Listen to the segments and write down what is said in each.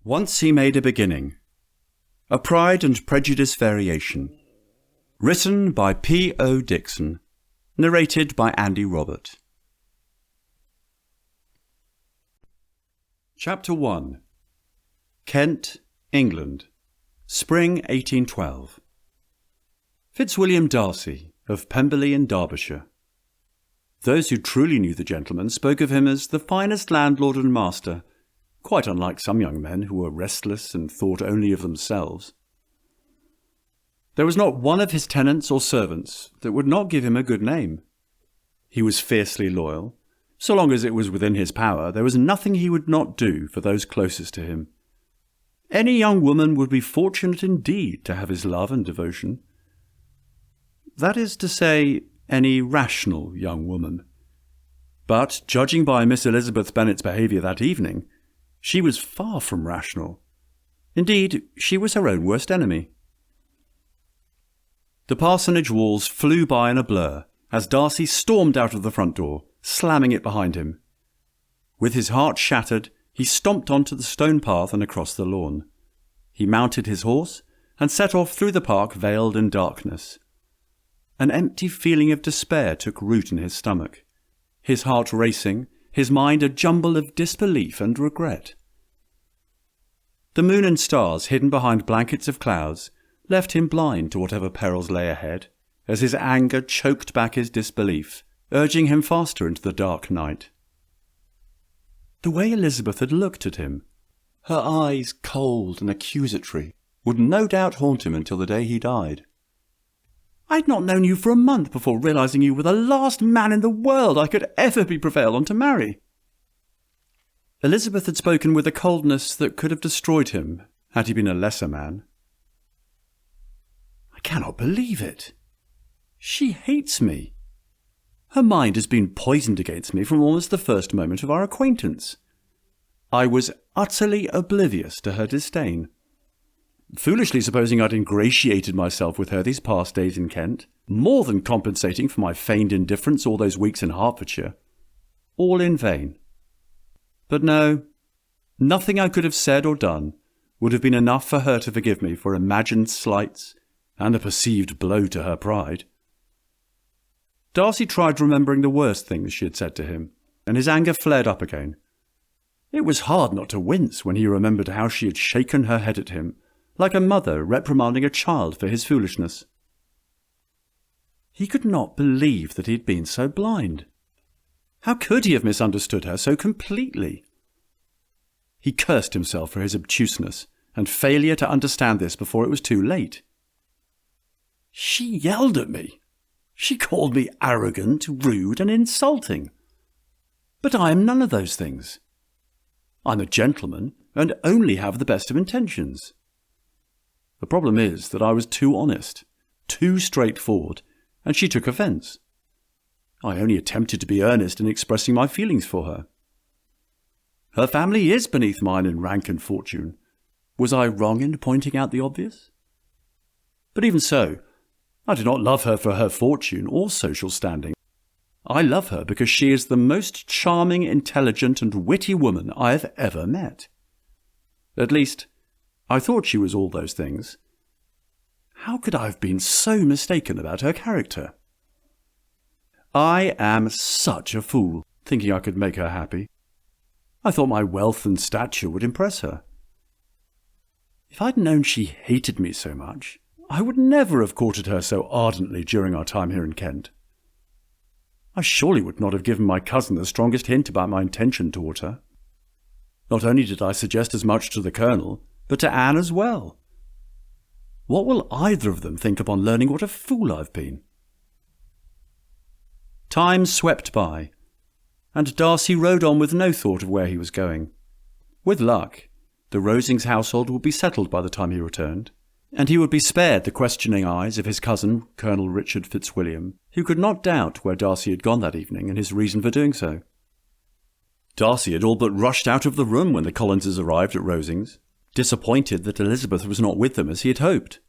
Once he made a beginning. A Pride and Prejudice variation. Written by P.O. Dixon. Narrated by Andy Robert. Chapter 1. Kent, England. Spring 1812. Fitzwilliam Darcy, of Pemberley in Derbyshire. Those who truly knew the gentleman spoke of him as the finest landlord and master, quite unlike some young men who were restless and thought only of themselves. There was not one of his tenants or servants that would not give him a good name. He was fiercely loyal. So long as it was within his power, there was nothing he would not do for those closest to him. Any young woman would be fortunate indeed to have his love and devotion. That is to say, any rational young woman. But, judging by Miss Elizabeth Bennet's behaviour that evening, she was far from rational. Indeed, she was her own worst enemy. The parsonage walls flew by in a blur as Darcy stormed out of the front door, slamming it behind him. With his heart shattered, he stomped onto the stone path and across the lawn. He mounted his horse and set off through the park veiled in darkness. An empty feeling of despair took root in his stomach, his heart racing, his mind a jumble of disbelief and regret. The moon and stars, hidden behind blankets of clouds, left him blind to whatever perils lay ahead, as his anger choked back his disbelief, urging him faster into the dark night. The way Elizabeth had looked at him, her eyes cold and accusatory, would no doubt haunt him until the day he died. "I'd not known you for a month before realising you were the last man in the world I could ever be prevailed on to marry." Elizabeth had spoken with a coldness that could have destroyed him had he been a lesser man. "I cannot believe it. She hates me. Her mind has been poisoned against me from almost the first moment of our acquaintance. I was utterly oblivious to her disdain. Foolishly supposing I'd ingratiated myself with her these past days in Kent, more than compensating for my feigned indifference all those weeks in Hertfordshire. All in vain. But no, nothing I could have said or done would have been enough for her to forgive me for imagined slights and a perceived blow to her pride. Darcy tried remembering the worst things she had said to him, and his anger flared up again. It was hard not to wince when he remembered how she had shaken her head at him, like a mother reprimanding a child for his foolishness. He could not believe that he had been so blind. How could he have misunderstood her so completely? He cursed himself for his obtuseness and failure to understand this before it was too late. She yelled at me. She called me arrogant, rude, and insulting. But I am none of those things. I'm a gentleman and only have the best of intentions. The problem is that I was too honest, too straightforward, and she took offence. I only attempted to be earnest in expressing my feelings for her. Her family is beneath mine in rank and fortune. Was I wrong in pointing out the obvious? But even so, I do not love her for her fortune or social standing. I love her because she is the most charming, intelligent, and witty woman I have ever met. At least, I thought she was all those things. How could I have been so mistaken about her character? I am such a fool, thinking I could make her happy. I thought my wealth and stature would impress her. If I'd known she hated me so much, I would never have courted her so ardently during our time here in Kent. I surely would not have given my cousin the strongest hint about my intention toward her. Not only did I suggest as much to the Colonel, but to Anne as well. What will either of them think upon learning what a fool I've been? Time swept by, and Darcy rode on with no thought of where he was going. With luck, the Rosings household would be settled by the time he returned, and he would be spared the questioning eyes of his cousin, Colonel Richard Fitzwilliam, who could not doubt where Darcy had gone that evening and his reason for doing so. Darcy had all but rushed out of the room when the Collinses arrived at Rosings, disappointed that Elizabeth was not with them as he had hoped.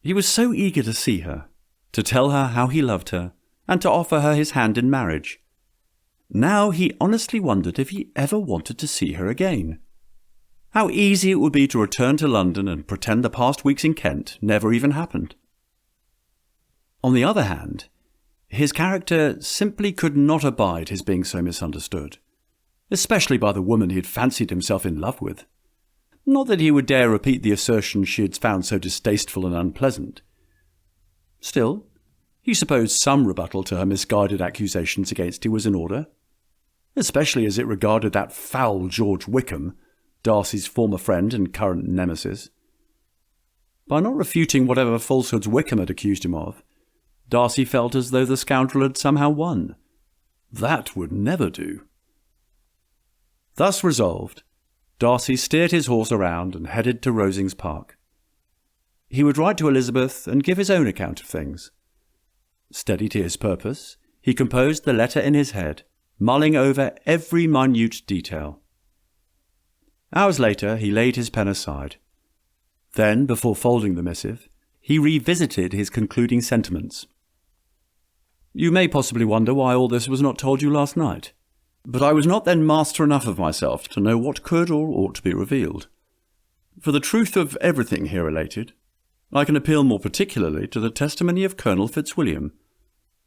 He was so eager to see her, to tell her how he loved her, and to offer her his hand in marriage. Now he honestly wondered if he ever wanted to see her again. How easy it would be to return to London and pretend the past weeks in Kent never even happened. On the other hand, his character simply could not abide his being so misunderstood, especially by the woman he had fancied himself in love with. Not that he would dare repeat the assertion she had found so distasteful and unpleasant. Still, he supposed some rebuttal to her misguided accusations against him was in order, especially as it regarded that foul George Wickham, Darcy's former friend and current nemesis. By not refuting whatever falsehoods Wickham had accused him of, Darcy felt as though the scoundrel had somehow won. That would never do. Thus resolved, Darcy steered his horse around and headed to Rosings Park. He would write to Elizabeth and give his own account of things. Steady to his purpose, he composed the letter in his head, mulling over every minute detail. Hours later, he laid his pen aside. Then, before folding the missive, he revisited his concluding sentiments. You may possibly wonder why all this was not told you last night, but I was not then master enough of myself to know what could or ought to be revealed. For the truth of everything here related, I can appeal more particularly to the testimony of Colonel Fitzwilliam,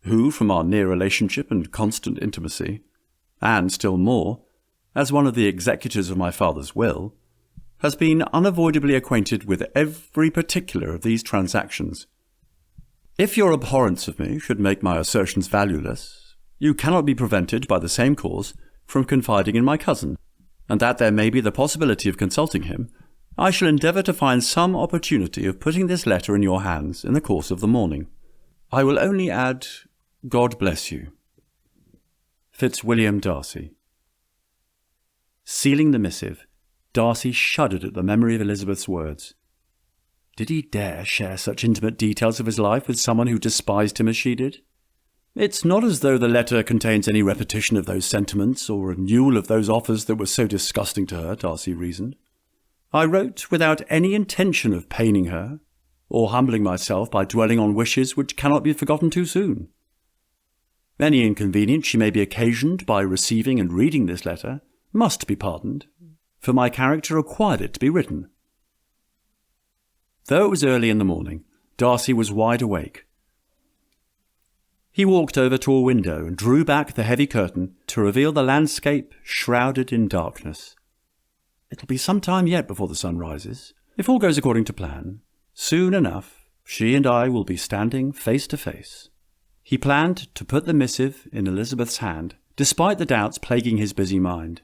who, from our near relationship and constant intimacy, and still more, as one of the executors of my father's will, has been unavoidably acquainted with every particular of these transactions. If your abhorrence of me should make my assertions valueless, you cannot be prevented by the same cause from confiding in my cousin, and that there may be the possibility of consulting him, I shall endeavour to find some opportunity of putting this letter in your hands in the course of the morning. I will only add, God bless you. Fitzwilliam Darcy. Sealing the missive, Darcy shuddered at the memory of Elizabeth's words. Did he dare share such intimate details of his life with someone who despised him as she did? It's not as though the letter contains any repetition of those sentiments or renewal of those offers that were so disgusting to her, Darcy reasoned. I wrote without any intention of paining her, or humbling myself by dwelling on wishes which cannot be forgotten too soon. Any inconvenience she may be occasioned by receiving and reading this letter must be pardoned, for my character required it to be written. Though it was early in the morning, Darcy was wide awake. He walked over to a window and drew back the heavy curtain to reveal the landscape shrouded in darkness. It'll be some time yet before the sun rises. If all goes according to plan, soon enough she and I will be standing face to face. He planned to put the missive in Elizabeth's hand, despite the doubts plaguing his busy mind.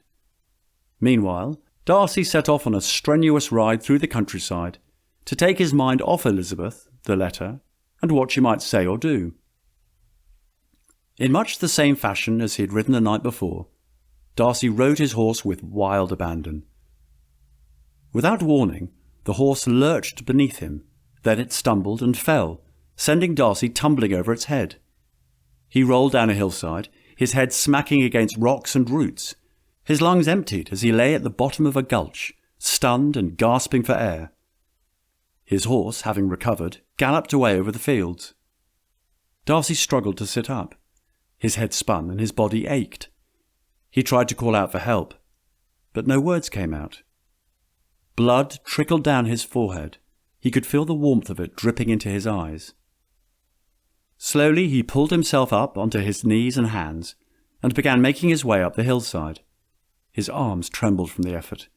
Meanwhile, Darcy set off on a strenuous ride through the countryside to take his mind off Elizabeth, the letter, and what she might say or do. In much the same fashion as he had ridden the night before, Darcy rode his horse with wild abandon. Without warning, the horse lurched beneath him, then it stumbled and fell, sending Darcy tumbling over its head. He rolled down a hillside, his head smacking against rocks and roots, his lungs emptied as he lay at the bottom of a gulch, stunned and gasping for air. His horse, having recovered, galloped away over the fields. Darcy struggled to sit up. His head spun and his body ached. He tried to call out for help, but no words came out. Blood trickled down his forehead. He could feel the warmth of it dripping into his eyes. Slowly he pulled himself up onto his knees and hands and began making his way up the hillside. His arms trembled from the effort,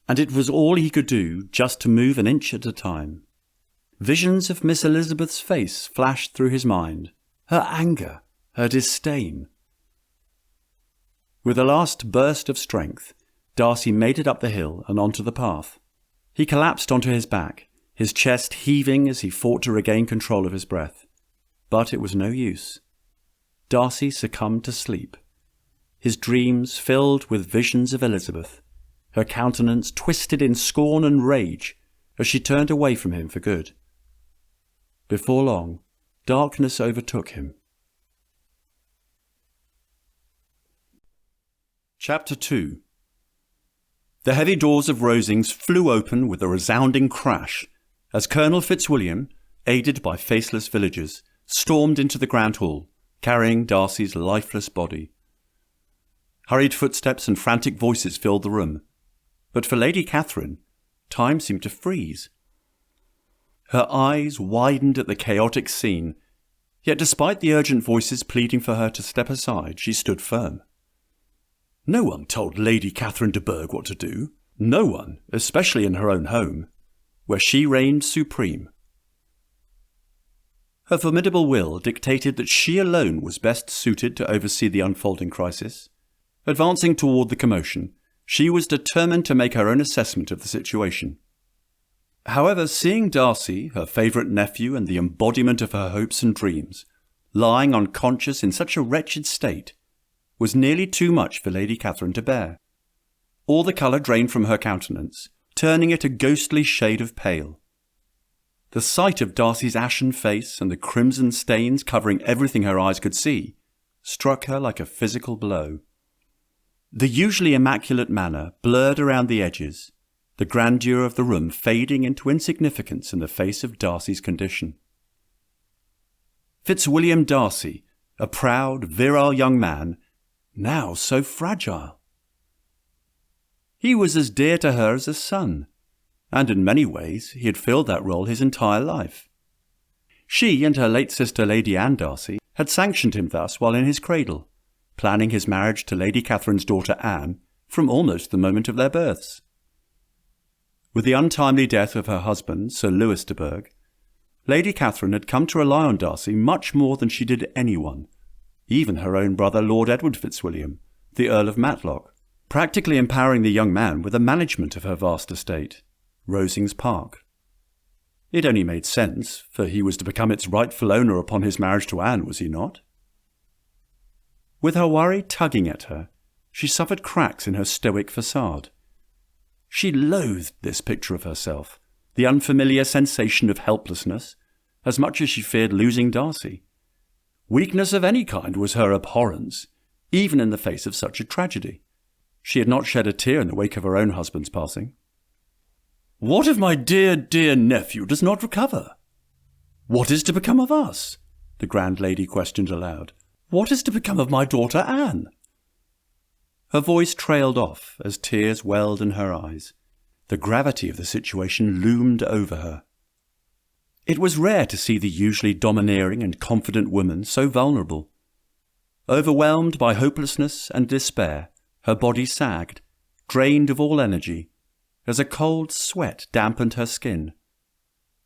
and it was all he could do just to move an inch at a time. Visions of Miss Elizabeth's face flashed through his mind, her anger, her disdain. With a last burst of strength, Darcy made it up the hill and onto the path. He collapsed onto his back, his chest heaving as he fought to regain control of his breath. But it was no use. Darcy succumbed to sleep. His dreams filled with visions of Elizabeth, her countenance twisted in scorn and rage as she turned away from him for good. Before long, darkness overtook him. Chapter 2. The heavy doors of Rosings flew open with a resounding crash as Colonel Fitzwilliam, aided by faceless villagers, stormed into the Grand Hall, carrying Darcy's lifeless body. Hurried footsteps and frantic voices filled the room, But for Lady Catherine, time seemed to freeze. Her eyes widened at the chaotic scene, yet despite the urgent voices pleading for her to step aside, she stood firm. No one told Lady Catherine de Bourgh what to do. No one, especially in her own home, where she reigned supreme. Her formidable will dictated that she alone was best suited to oversee the unfolding crisis. Advancing toward the commotion, she was determined to make her own assessment of the situation. However, seeing Darcy, her favourite nephew and the embodiment of her hopes and dreams, lying unconscious in such a wretched state, was nearly too much for Lady Catherine to bear. All the colour drained from her countenance, turning it a ghostly shade of pale. The sight of Darcy's ashen face and the crimson stains covering everything her eyes could see struck her like a physical blow. The usually immaculate manner blurred around the edges, the grandeur of the room fading into insignificance in the face of Darcy's condition. Fitzwilliam Darcy, a proud, virile young man, now so fragile. He was as dear to her as a son, and in many ways he had filled that role his entire life. She and her late sister Lady Anne Darcy had sanctioned him thus while in his cradle, planning his marriage to Lady Catherine's daughter Anne from almost the moment of their births. With the untimely death of her husband, Sir Louis de Bourgh, Lady Catherine had come to rely on Darcy much more than she did anyone, even her own brother Lord Edward Fitzwilliam, the Earl of Matlock, practically empowering the young man with the management of her vast estate, Rosings Park. It only made sense, for he was to become its rightful owner upon his marriage to Anne, was he not? With her worry tugging at her, she suffered cracks in her stoic facade. She loathed this picture of herself, the unfamiliar sensation of helplessness, as much as she feared losing Darcy. Weakness of any kind was her abhorrence, even in the face of such a tragedy. She had not shed a tear in the wake of her own husband's passing. "What if my dear, dear nephew does not recover? What is to become of us?" the grand lady questioned aloud. "What is to become of my daughter Anne?" Her voice trailed off as tears welled in her eyes. The gravity of the situation loomed over her. It was rare to see the usually domineering and confident woman so vulnerable. Overwhelmed by hopelessness and despair, her body sagged, drained of all energy, as a cold sweat dampened her skin.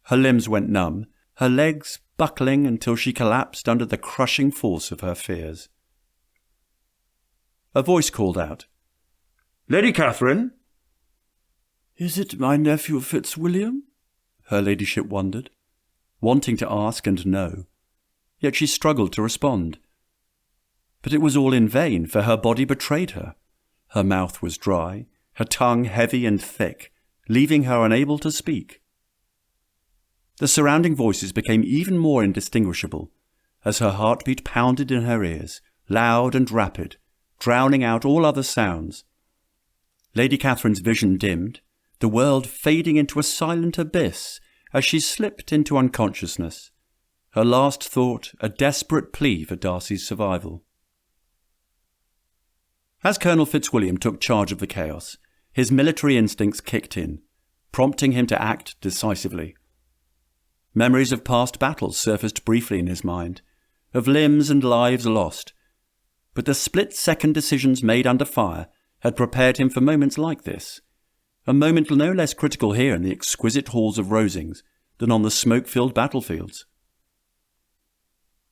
Her limbs went numb, her legs buckling until she collapsed under the crushing force of her fears. A voice called out, "Lady Catherine!" "Is it my nephew Fitzwilliam?" her ladyship wondered, wanting to ask and know, yet she struggled to respond. But it was all in vain, for her body betrayed her. Her mouth was dry, her tongue heavy and thick, leaving her unable to speak. The surrounding voices became even more indistinguishable, as her heartbeat pounded in her ears, loud and rapid, drowning out all other sounds. Lady Catherine's vision dimmed, the world fading into a silent abyss as she slipped into unconsciousness, her last thought a desperate plea for Darcy's survival. As Colonel Fitzwilliam took charge of the chaos, his military instincts kicked in, prompting him to act decisively. Memories of past battles surfaced briefly in his mind, of limbs and lives lost, but the split-second decisions made under fire had prepared him for moments like this, a moment no less critical here in the exquisite halls of Rosings than on the smoke-filled battlefields.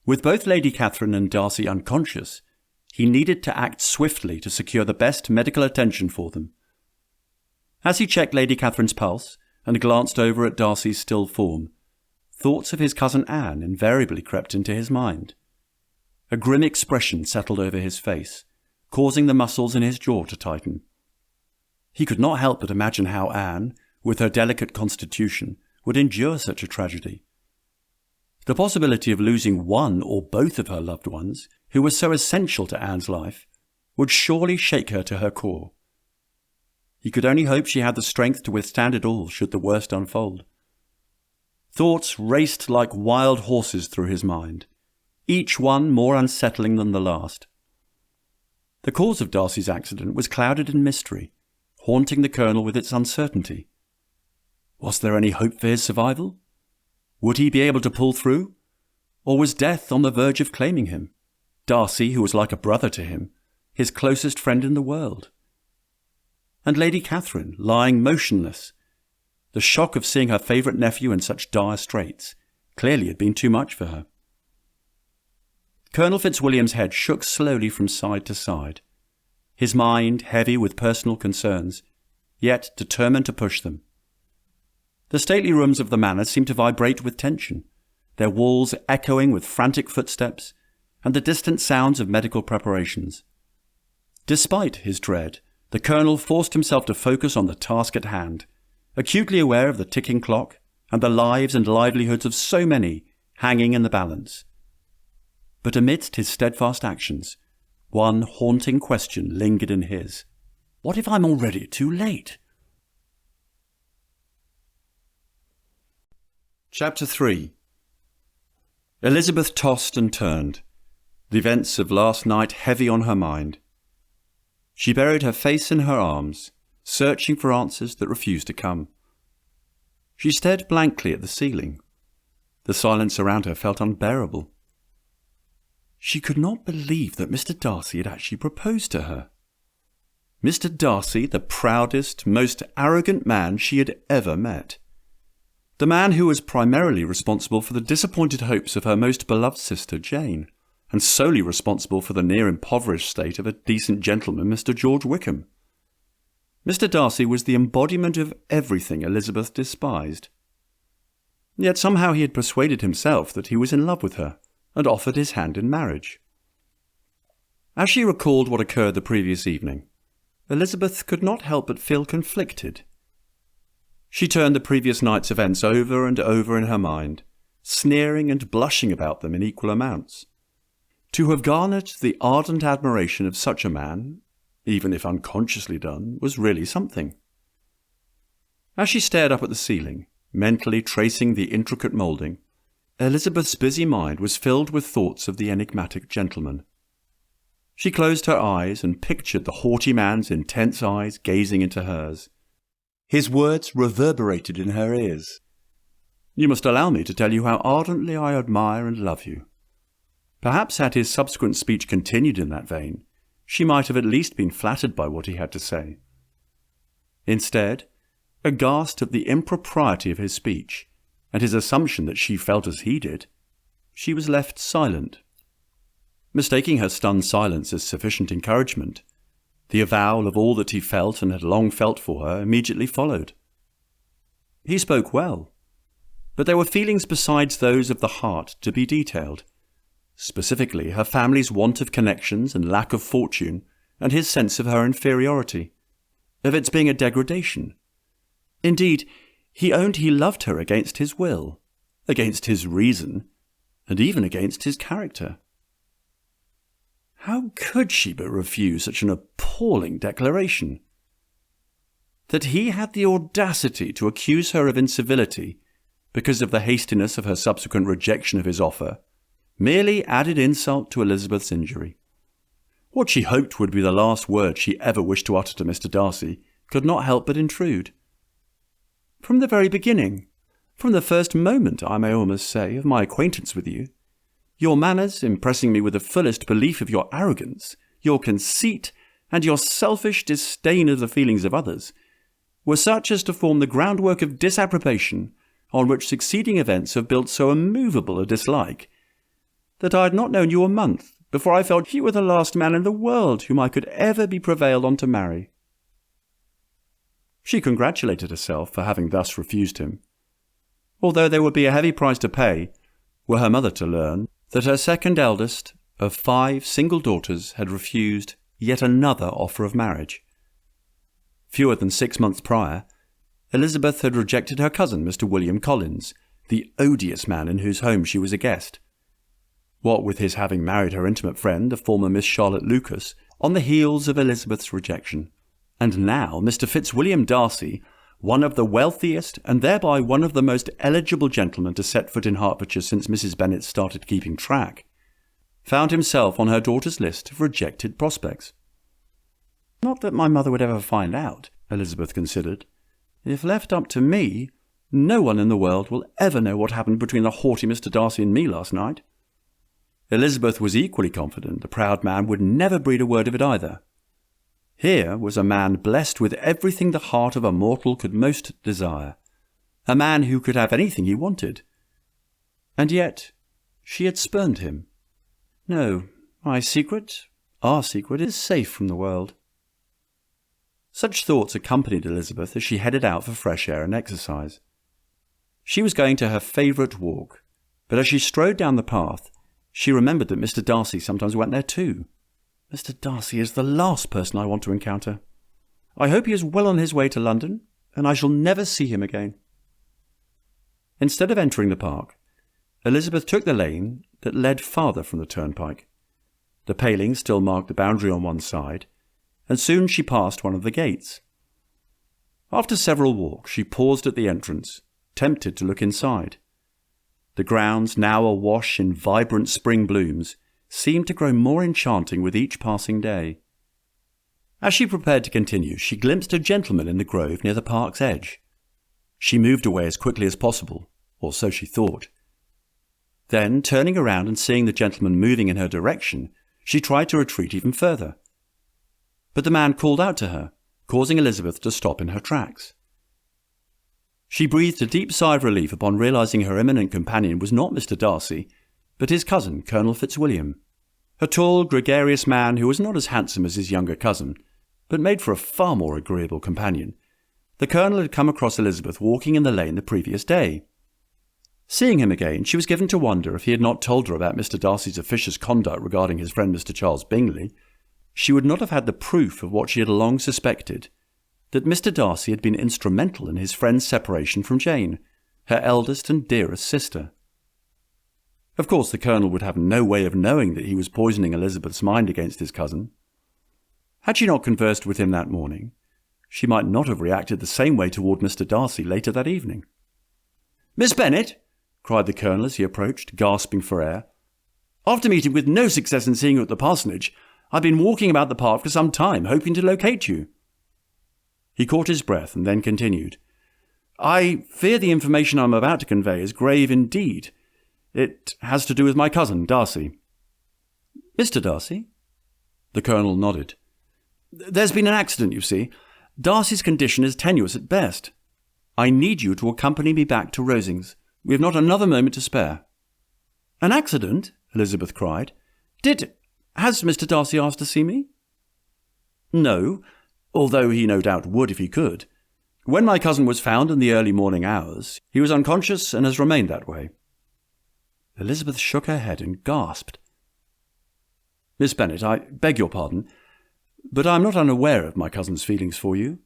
With both Lady Catherine and Darcy unconscious, he needed to act swiftly to secure the best medical attention for them. As he checked Lady Catherine's pulse and glanced over at Darcy's still form, thoughts of his cousin Anne invariably crept into his mind. A grim expression settled over his face, causing the muscles in his jaw to tighten. He could not help but imagine how Anne, with her delicate constitution, would endure such a tragedy. The possibility of losing one or both of her loved ones, who were so essential to Anne's life, would surely shake her to her core. He could only hope she had the strength to withstand it all should the worst unfold. Thoughts raced like wild horses through his mind, each one more unsettling than the last. The cause of Darcy's accident was clouded in mystery, haunting the Colonel with its uncertainty. Was there any hope for his survival? Would he be able to pull through? Or was death on the verge of claiming him? Darcy, who was like a brother to him, his closest friend in the world. And Lady Catherine, lying motionless. The shock of seeing her favourite nephew in such dire straits clearly had been too much for her. Colonel Fitzwilliam's head shook slowly from side to side, his mind heavy with personal concerns, yet determined to push them. The stately rooms of the manor seemed to vibrate with tension, their walls echoing with frantic footsteps and the distant sounds of medical preparations. Despite his dread, the Colonel forced himself to focus on the task at hand, acutely aware of the ticking clock and the lives and livelihoods of so many hanging in the balance. But amidst his steadfast actions, one haunting question lingered in his. What if I'm already too late? Chapter 3. Elizabeth tossed and turned, the events of last night heavy on her mind. She buried her face in her arms, searching for answers that refused to come. She stared blankly at the ceiling. The silence around her felt unbearable. She could not believe that Mr. Darcy had actually proposed to her. Mr. Darcy, the proudest, most arrogant man she had ever met. The man who was primarily responsible for the disappointed hopes of her most beloved sister, Jane, and solely responsible for the near-impoverished state of a decent gentleman, Mr. George Wickham. Mr. Darcy was the embodiment of everything Elizabeth despised. Yet somehow he had persuaded himself that he was in love with her, and offered his hand in marriage. As she recalled what occurred the previous evening, Elizabeth could not help but feel conflicted. She turned the previous night's events over and over in her mind, sneering and blushing about them in equal amounts. To have garnered the ardent admiration of such a man, even if unconsciously done, was really something. As she stared up at the ceiling, mentally tracing the intricate moulding, Elizabeth's busy mind was filled with thoughts of the enigmatic gentleman. She closed her eyes and pictured the haughty man's intense eyes gazing into hers. His words reverberated in her ears. "You must allow me to tell you how ardently I admire and love you." Perhaps had his subsequent speech continued in that vein, she might have at least been flattered by what he had to say. Instead, aghast at the impropriety of his speech, and his assumption that she felt as he did, she was left silent. Mistaking her stunned silence as sufficient encouragement, the avowal of all that he felt and had long felt for her immediately followed. He spoke well, but there were feelings besides those of the heart to be detailed, specifically her family's want of connections and lack of fortune, and his sense of her inferiority, of its being a degradation. Indeed, he owned he loved her against his will, against his reason, and even against his character. How could she but refuse such an appalling declaration? That he had the audacity to accuse her of incivility because of the hastiness of her subsequent rejection of his offer merely added insult to Elizabeth's injury. What she hoped would be the last word she ever wished to utter to Mr. Darcy could not help but intrude. From the very beginning, from the first moment, I may almost say, of my acquaintance with you, your manners, impressing me with the fullest belief of your arrogance, your conceit, and your selfish disdain of the feelings of others, were such as to form the groundwork of disapprobation on which succeeding events have built so immovable a dislike, that I had not known you a month before I felt you were the last man in the world whom I could ever be prevailed on to marry. She congratulated herself for having thus refused him, although there would be a heavy price to pay were her mother to learn that her second eldest of 5 single daughters had refused yet another offer of marriage. Fewer than 6 months prior, Elizabeth had rejected her cousin, Mr. William Collins, the odious man in whose home she was a guest. What with his having married her intimate friend, the former Miss Charlotte Lucas, on the heels of Elizabeth's rejection, and now Mr. Fitzwilliam Darcy, one of the wealthiest and thereby one of the most eligible gentlemen to set foot in Hertfordshire since Mrs. Bennet started keeping track, found himself on her daughter's list of rejected prospects. Not that my mother would ever find out, Elizabeth considered. "If left up to me, no one in the world will ever know what happened between the haughty Mr. Darcy and me last night." Elizabeth was equally confident the proud man would never breathe a word of it either. Here was a man blessed with everything the heart of a mortal could most desire, a man who could have anything he wanted. And yet she had spurned him. No, my secret, our secret, is safe from the world. Such thoughts accompanied Elizabeth as she headed out for fresh air and exercise. She was going to her favourite walk, but as she strode down the path, she remembered that Mr. Darcy sometimes went there too. Mr. Darcy is the last person I want to encounter. I hope he is well on his way to London, and I shall never see him again. Instead of entering the park, Elizabeth took the lane that led farther from the turnpike. The palings still marked the boundary on one side, and soon she passed one of the gates. After several walks, she paused at the entrance, tempted to look inside. The grounds, now awash in vibrant spring blooms, seemed to grow more enchanting with each passing day. As she prepared to continue, she glimpsed a gentleman in the grove near the park's edge. She moved away as quickly as possible, or so she thought. Then, turning around and seeing the gentleman moving in her direction, she tried to retreat even further. But the man called out to her, causing Elizabeth to stop in her tracks. She breathed a deep sigh of relief upon realizing her imminent companion was not Mr. Darcy, but his cousin, Colonel Fitzwilliam, a tall, gregarious man who was not as handsome as his younger cousin, but made for a far more agreeable companion. The Colonel had come across Elizabeth walking in the lane the previous day. Seeing him again, she was given to wonder if he had not told her about Mr. Darcy's officious conduct regarding his friend Mr. Charles Bingley. She would not have had the proof of what she had long suspected, that Mr. Darcy had been instrumental in his friend's separation from Jane, her eldest and dearest sister. Of course, the Colonel would have no way of knowing that he was poisoning Elizabeth's mind against his cousin. Had she not conversed with him that morning, she might not have reacted the same way toward Mr. Darcy later that evening. "Miss Bennet!" cried the Colonel as he approached, gasping for air. "After meeting with no success in seeing you at the parsonage, I've been walking about the park for some time, hoping to locate you." He caught his breath and then continued. "I fear the information I'm about to convey is grave indeed. It has to do with my cousin, Darcy." "Mr. Darcy?" The Colonel nodded. "There's been an accident, you see. Darcy's condition is tenuous at best. I need you to accompany me back to Rosings. We have not another moment to spare." "An accident?" Elizabeth cried. Has Mr. Darcy asked to see me?" "No, although he no doubt would if he could. When my cousin was found in the early morning hours, he was unconscious and has remained that way." Elizabeth shook her head and gasped. "Miss Bennet, I beg your pardon, but I am not unaware of my cousin's feelings for you.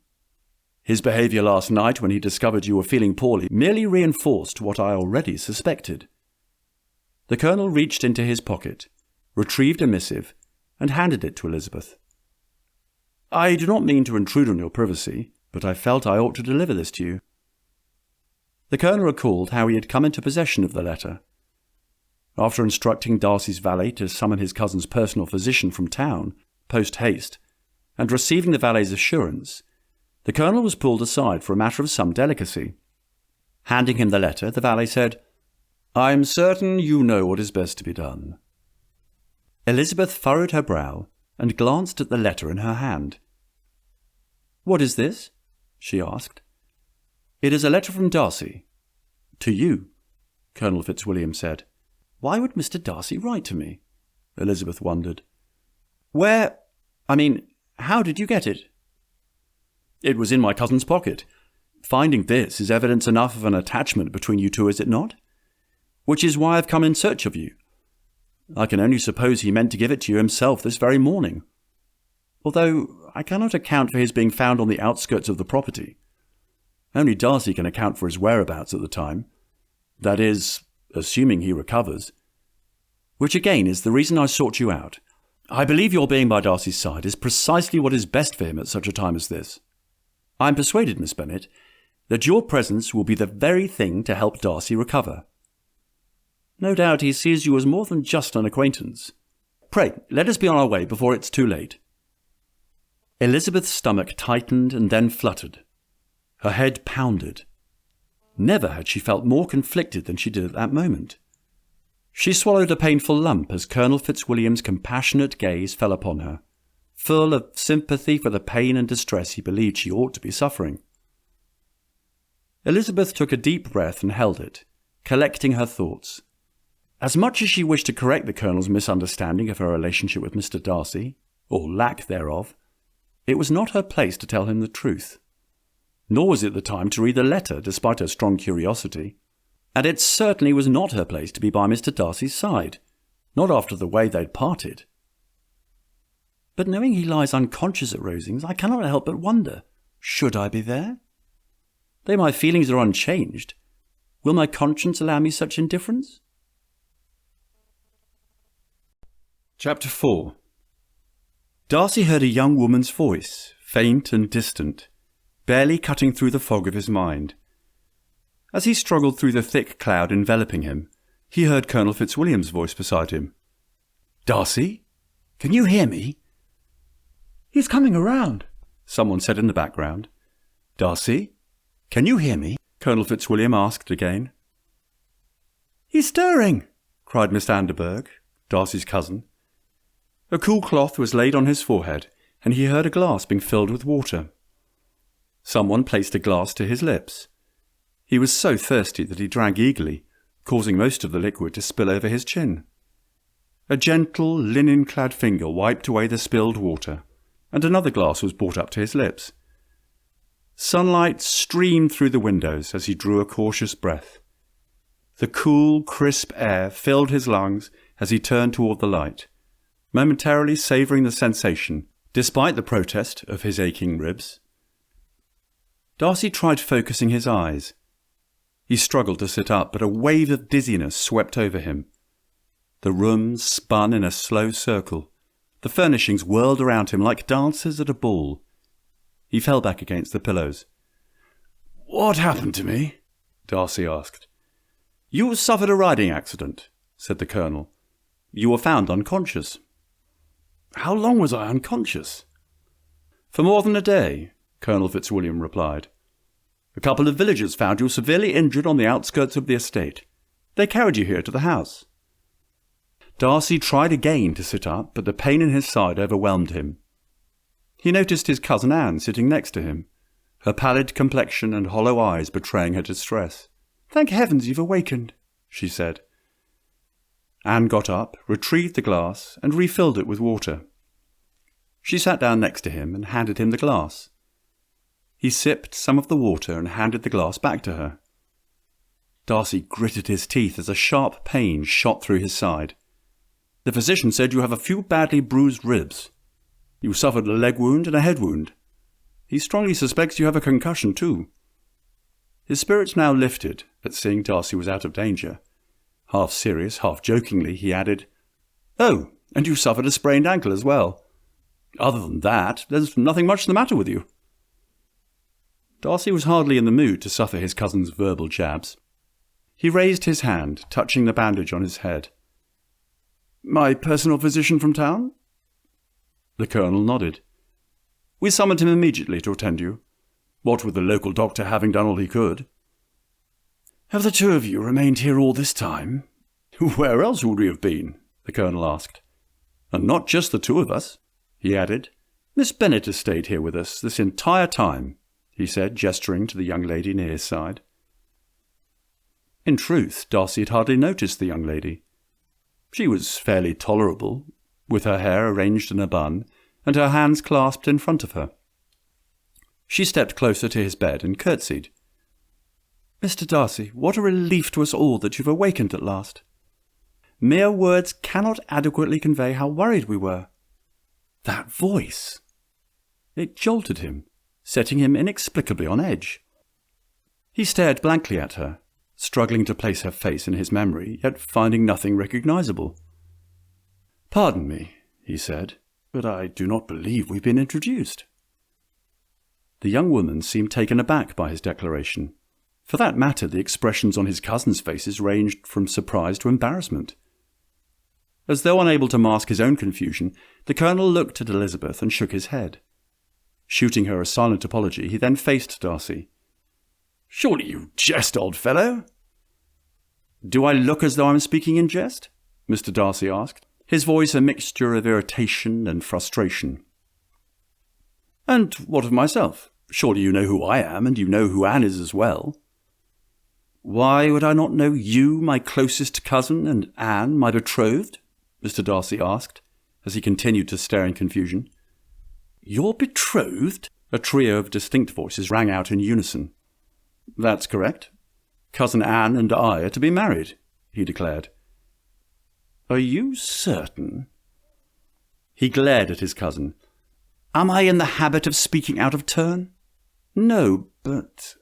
His behaviour last night when he discovered you were feeling poorly merely reinforced what I already suspected." The Colonel reached into his pocket, retrieved a missive, and handed it to Elizabeth. "I do not mean to intrude on your privacy, but I felt I ought to deliver this to you." The Colonel recalled how he had come into possession of the letter. After instructing Darcy's valet to summon his cousin's personal physician from town, post-haste, and receiving the valet's assurance, the Colonel was pulled aside for a matter of some delicacy. Handing him the letter, the valet said, "I am certain you know what is best to be done." Elizabeth furrowed her brow and glanced at the letter in her hand. "What is this?" she asked. "It is a letter from Darcy." "To you," Colonel Fitzwilliam said. "Why would Mr. Darcy write to me?" Elizabeth wondered. How did you get it?" "It was in my cousin's pocket. Finding this is evidence enough of an attachment between you two, is it not? Which is why I've come in search of you. I can only suppose he meant to give it to you himself this very morning. Although I cannot account for his being found on the outskirts of the property. Only Darcy can account for his whereabouts at the time. That is, assuming he recovers. Which again is the reason I sought you out. I believe your being by Darcy's side is precisely what is best for him at such a time as this. I am persuaded, Miss Bennet, that your presence will be the very thing to help Darcy recover. No doubt he sees you as more than just an acquaintance. Pray, let us be on our way before it's too late." Elizabeth's stomach tightened and then fluttered. Her head pounded. Never had she felt more conflicted than she did at that moment. She swallowed a painful lump as Colonel Fitzwilliam's compassionate gaze fell upon her, full of sympathy for the pain and distress he believed she ought to be suffering. Elizabeth took a deep breath and held it, collecting her thoughts. As much as she wished to correct the Colonel's misunderstanding of her relationship with Mr. Darcy, or lack thereof, it was not her place to tell him the truth. Nor was it the time to read the letter, despite her strong curiosity. And it certainly was not her place to be by Mr. Darcy's side, not after the way they'd parted. But knowing he lies unconscious at Rosings, I cannot help but wonder, should I be there? Though my feelings are unchanged, will my conscience allow me such indifference? Chapter 4. Darcy heard a young woman's voice, faint and distant, barely cutting through the fog of his mind. As he struggled through the thick cloud enveloping him, he heard Colonel Fitzwilliam's voice beside him. "Darcy? Can you hear me?" "He's coming around," someone said in the background. "Darcy? Can you hear me?" Colonel Fitzwilliam asked again. "He's stirring," cried Miss Anderberg, Darcy's cousin. A cool cloth was laid on his forehead, and he heard a glass being filled with water. Someone placed a glass to his lips. He was so thirsty that he drank eagerly, causing most of the liquid to spill over his chin. A gentle, linen-clad finger wiped away the spilled water, and another glass was brought up to his lips. Sunlight streamed through the windows as he drew a cautious breath. The cool, crisp air filled his lungs as he turned toward the light, momentarily savouring the sensation, despite the protest of his aching ribs. Darcy tried focusing his eyes. He struggled to sit up, but a wave of dizziness swept over him. The room spun in a slow circle. The furnishings whirled around him like dancers at a ball. He fell back against the pillows. "What happened to me?" Darcy asked. "You suffered a riding accident," said the Colonel. "You were found unconscious." "How long was I unconscious?" "For more than a day," Colonel Fitzwilliam replied. "A couple of villagers found you severely injured on the outskirts of the estate. They carried you here to the house." Darcy tried again to sit up, but the pain in his side overwhelmed him. He noticed his cousin Anne sitting next to him, her pallid complexion and hollow eyes betraying her distress. "Thank heavens you've awakened," she said. Anne got up, retrieved the glass, and refilled it with water. She sat down next to him and handed him the glass. He sipped some of the water and handed the glass back to her. Darcy gritted his teeth as a sharp pain shot through his side. "The physician said you have a few badly bruised ribs. You suffered a leg wound and a head wound. He strongly suspects you have a concussion too." His spirits now lifted at seeing Darcy was out of danger. Half serious, half jokingly, he added, "Oh, and you suffered a sprained ankle as well. Other than that, there's nothing much the matter with you." Darcy was hardly in the mood to suffer his cousin's verbal jabs. He raised his hand, touching the bandage on his head. "My personal physician from town?" The Colonel nodded. "We summoned him immediately to attend you, what with the local doctor having done all he could." "Have the two of you remained here all this time?" "Where else would we have been?" the Colonel asked. "And not just the two of us," he added. "Miss Bennet has stayed here with us this entire time," he said, gesturing to the young lady near his side. In truth, Darcy had hardly noticed the young lady. She was fairly tolerable, with her hair arranged in a bun, and her hands clasped in front of her. She stepped closer to his bed and curtsied. "Mr. Darcy, what a relief to us all that you've awakened at last. Mere words cannot adequately convey how worried we were. That voice!" It jolted him, setting him inexplicably on edge. He stared blankly at her, struggling to place her face in his memory, yet finding nothing recognizable. "Pardon me," he said, "but I do not believe we've been introduced." The young woman seemed taken aback by his declaration. For that matter, the expressions on his cousins' faces ranged from surprise to embarrassment. As though unable to mask his own confusion, the Colonel looked at Elizabeth and shook his head. Shooting her a silent apology, he then faced Darcy. "Surely you jest, old fellow?" "Do I look as though I'm speaking in jest?" Mr. Darcy asked, his voice a mixture of irritation and frustration. "And what of myself? Surely you know who I am, and you know who Anne is as well." "Why would I not know you, my closest cousin, and Anne, my betrothed?" Mr. Darcy asked, as he continued to stare in confusion. "Your betrothed?" A trio of distinct voices rang out in unison. "That's correct. Cousin Anne and I are to be married," he declared. "Are you certain?" He glared at his cousin. "Am I in the habit of speaking out of turn?" "No, but—"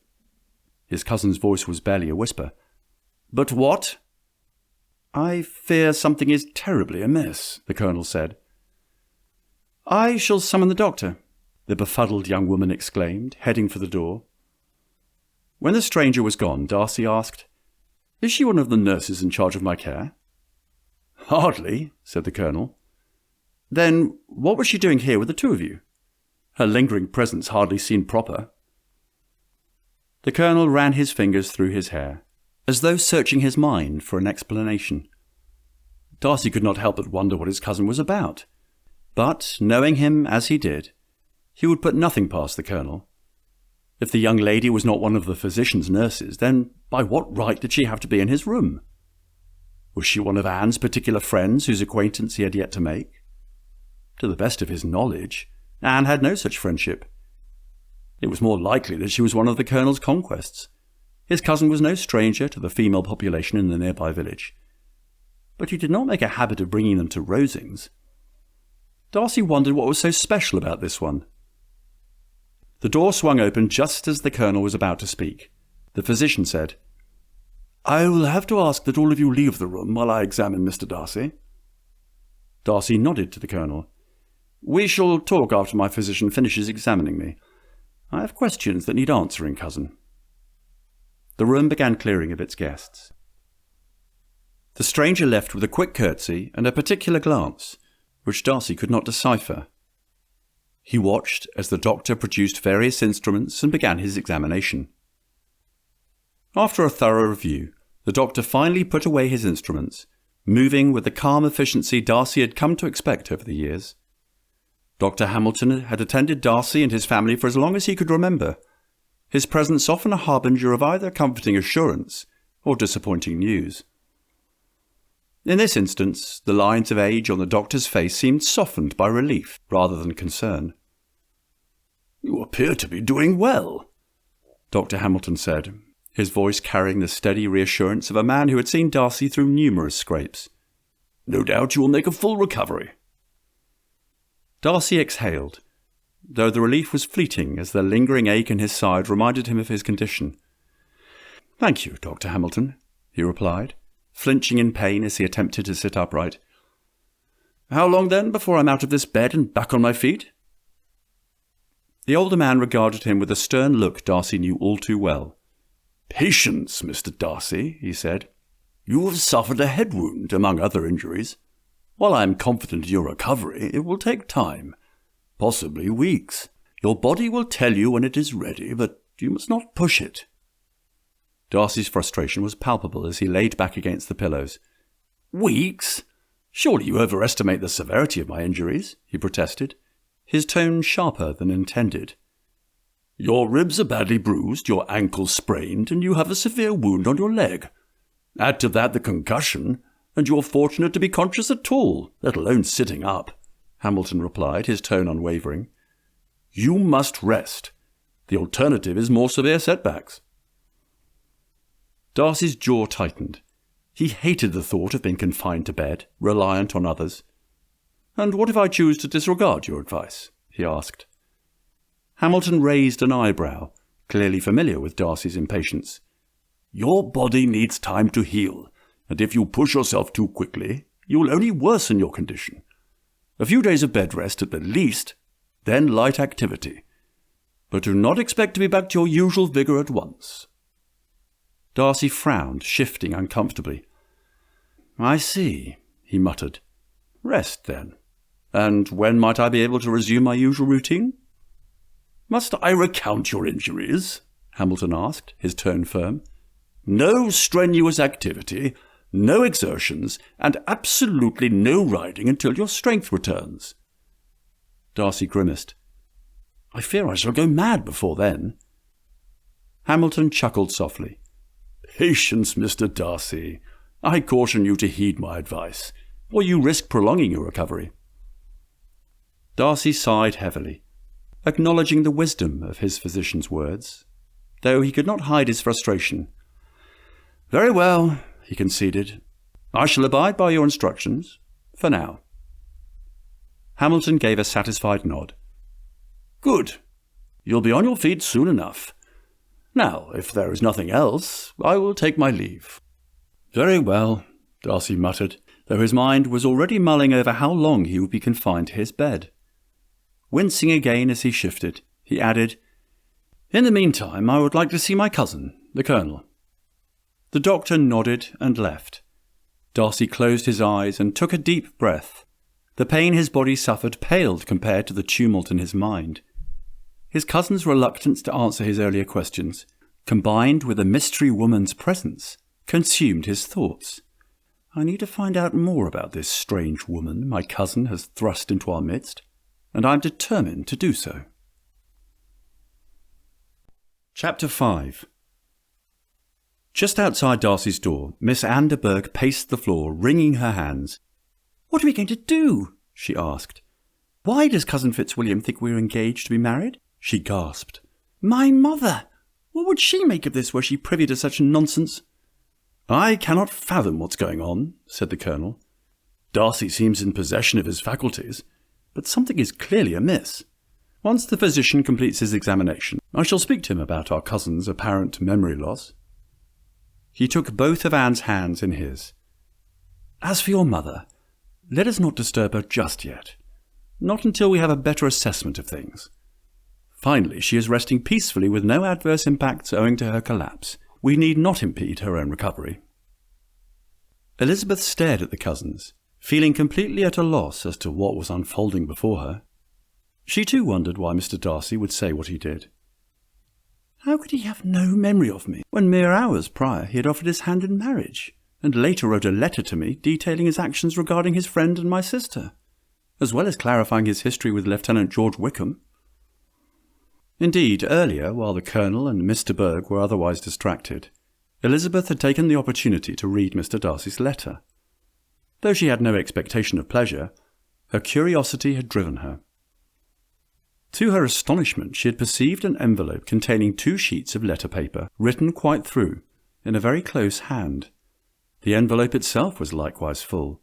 His cousin's voice was barely a whisper. "But what?" "I fear something is terribly amiss," the Colonel said. "I shall summon the doctor," the befuddled young woman exclaimed, heading for the door. When the stranger was gone, Darcy asked, "Is she one of the nurses in charge of my care?" "Hardly," said the Colonel. "Then what was she doing here with the two of you? Her lingering presence hardly seemed proper." The Colonel ran his fingers through his hair, as though searching his mind for an explanation. Darcy could not help but wonder what his cousin was about. But, knowing him as he did, he would put nothing past the Colonel. If the young lady was not one of the physician's nurses, then by what right did she have to be in his room? Was she one of Anne's particular friends whose acquaintance he had yet to make? To the best of his knowledge, Anne had no such friendship. It was more likely that she was one of the Colonel's conquests. His cousin was no stranger to the female population in the nearby village. But he did not make a habit of bringing them to Rosings. Darcy wondered what was so special about this one. The door swung open just as the Colonel was about to speak. The physician said, "I will have to ask that all of you leave the room while I examine Mr. Darcy." Darcy nodded to the Colonel. "We shall talk after my physician finishes examining me. I have questions that need answering, cousin." The room began clearing of its guests. The stranger left with a quick curtsy and a particular glance, which Darcy could not decipher. He watched as the doctor produced various instruments and began his examination. After a thorough review, the doctor finally put away his instruments, moving with the calm efficiency Darcy had come to expect over the years. Dr. Hamilton had attended Darcy and his family for as long as he could remember, his presence often a harbinger of either comforting assurance or disappointing news. In this instance, the lines of age on the doctor's face seemed softened by relief rather than concern. "You appear to be doing well," Dr. Hamilton said, his voice carrying the steady reassurance of a man who had seen Darcy through numerous scrapes. "No doubt you will make a full recovery." Darcy exhaled, though the relief was fleeting as the lingering ache in his side reminded him of his condition. "Thank you, Dr. Hamilton," he replied, flinching in pain as he attempted to sit upright. "How long, then, before I'm out of this bed and back on my feet?" The older man regarded him with a stern look Darcy knew all too well. "Patience, Mr. Darcy," he said. "You have suffered a head wound, among other injuries. While I am confident of your recovery, it will take time, possibly weeks. Your body will tell you when it is ready, but you must not push it." Darcy's frustration was palpable as he laid back against the pillows. "Weeks? Surely you overestimate the severity of my injuries," he protested, his tone sharper than intended. "Your ribs are badly bruised, your ankle sprained, and you have a severe wound on your leg. Add to that the concussion, and you are fortunate to be conscious at all, let alone sitting up," Hamilton replied, his tone unwavering. "You must rest. The alternative is more severe setbacks." Darcy's jaw tightened. He hated the thought of being confined to bed, reliant on others. "And what if I choose to disregard your advice?" he asked. Hamilton raised an eyebrow, clearly familiar with Darcy's impatience. "Your body needs time to heal, and if you push yourself too quickly, you will only worsen your condition. A few days of bed rest at the least, then light activity. But do not expect to be back to your usual vigour at once." Darcy frowned, shifting uncomfortably. "I see," he muttered. "Rest, then. And when might I be able to resume my usual routine?" "Must I recount your injuries?" Hamilton asked, his tone firm. "No strenuous activity, no exertions, and absolutely no riding until your strength returns." Darcy grimaced. "I fear I shall go mad before then." Hamilton chuckled softly. "Patience, Mr. Darcy. I caution you to heed my advice, or you risk prolonging your recovery." Darcy sighed heavily, acknowledging the wisdom of his physician's words, though he could not hide his frustration. "Very well," he conceded. "I shall abide by your instructions, for now." Hamilton gave a satisfied nod. "Good. You'll be on your feet soon enough. Now, if there is nothing else, I will take my leave." "Very well," Darcy muttered, though his mind was already mulling over how long he would be confined to his bed. Wincing again as he shifted, he added, "In the meantime, I would like to see my cousin, the Colonel." The doctor nodded and left. Darcy closed his eyes and took a deep breath. The pain his body suffered paled compared to the tumult in his mind. His cousin's reluctance to answer his earlier questions, combined with a mystery woman's presence, consumed his thoughts. "I need to find out more about this strange woman my cousin has thrust into our midst, and I am determined to do so." Chapter 5. Just outside Darcy's door, Miss Anne de Bourgh paced the floor, wringing her hands. "What are we going to do?" she asked. "Why does Cousin Fitzwilliam think we are engaged to be married?" she gasped. "My mother! What would she make of this were she privy to such nonsense?" "I cannot fathom what's going on," said the Colonel. "Darcy seems in possession of his faculties, but something is clearly amiss. Once the physician completes his examination, I shall speak to him about our cousin's apparent memory loss." He took both of Anne's hands in his. "As for your mother, let us not disturb her just yet. Not until we have a better assessment of things. Finally, she is resting peacefully with no adverse impacts owing to her collapse. We need not impede her own recovery." Elizabeth stared at the cousins, feeling completely at a loss as to what was unfolding before her. She too wondered why Mr. Darcy would say what he did. How could he have no memory of me, when mere hours prior he had offered his hand in marriage, and later wrote a letter to me detailing his actions regarding his friend and my sister, as well as clarifying his history with Lieutenant George Wickham? Indeed, earlier, while the Colonel and Miss de Bourgh were otherwise distracted, Elizabeth had taken the opportunity to read Mr. Darcy's letter. Though she had no expectation of pleasure, her curiosity had driven her. To her astonishment, she had perceived an envelope containing 2 sheets of letter paper, written quite through, in a very close hand. The envelope itself was likewise full.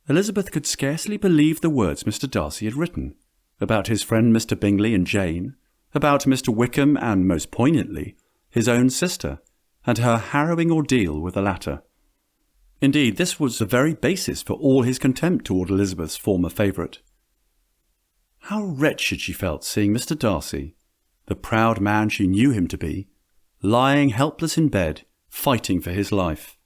Elizabeth could scarcely believe the words Mr. Darcy had written, about his friend Mr. Bingley and Jane, about Mr. Wickham and, most poignantly, his own sister, and her harrowing ordeal with the latter. Indeed, this was the very basis for all his contempt toward Elizabeth's former favourite. How wretched she felt seeing Mr. Darcy, the proud man she knew him to be, lying helpless in bed, fighting for his life.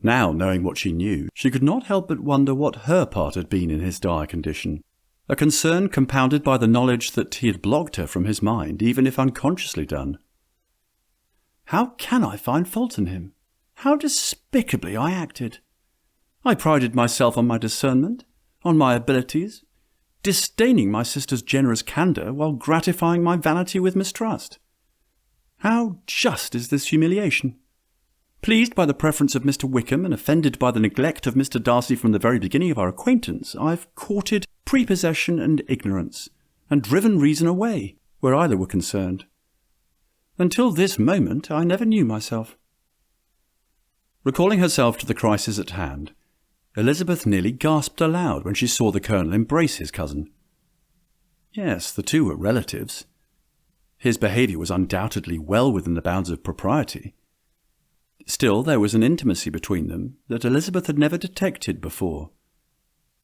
Now, knowing what she knew, she could not help but wonder what her part had been in his dire condition, a concern compounded by the knowledge that he had blocked her from his mind, even if unconsciously done. How can I find fault in him? How despicably I acted! I prided myself on my discernment, on my abilities, disdaining my sister's generous candour while gratifying my vanity with mistrust. How just is this humiliation! Pleased by the preference of Mr. Wickham and offended by the neglect of Mr. Darcy from the very beginning of our acquaintance, I've courted prepossession and ignorance, and driven reason away, where either were concerned. Until this moment, I never knew myself. Recalling herself to the crisis at hand, Elizabeth nearly gasped aloud when she saw the Colonel embrace his cousin. Yes, the two were relatives. His behaviour was undoubtedly well within the bounds of propriety. Still, there was an intimacy between them that Elizabeth had never detected before.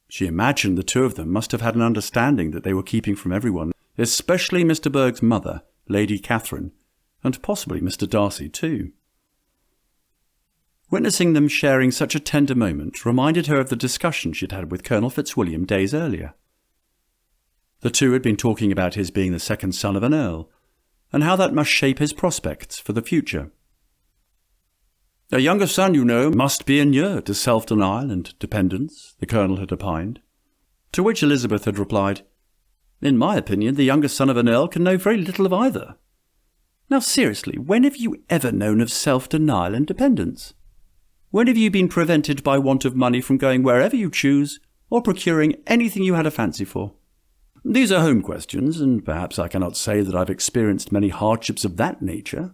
She imagined the two of them must have had an understanding that they were keeping from everyone, especially Mr. Bourgh's mother, Lady Catherine, and possibly Mr. Darcy too. Witnessing them sharing such a tender moment reminded her of the discussion she had had with Colonel Fitzwilliam days earlier. The two had been talking about his being the second son of an earl, and how that must shape his prospects for the future. "A younger son, you know, must be inured to self-denial and dependence," the Colonel had opined. To which Elizabeth had replied, "In my opinion, the younger son of an earl can know very little of either. Now seriously, when have you ever known of self-denial and dependence? When have you been prevented by want of money from going wherever you choose, or procuring anything you had a fancy for? These are home questions, and perhaps I cannot say that I've experienced many hardships of that nature.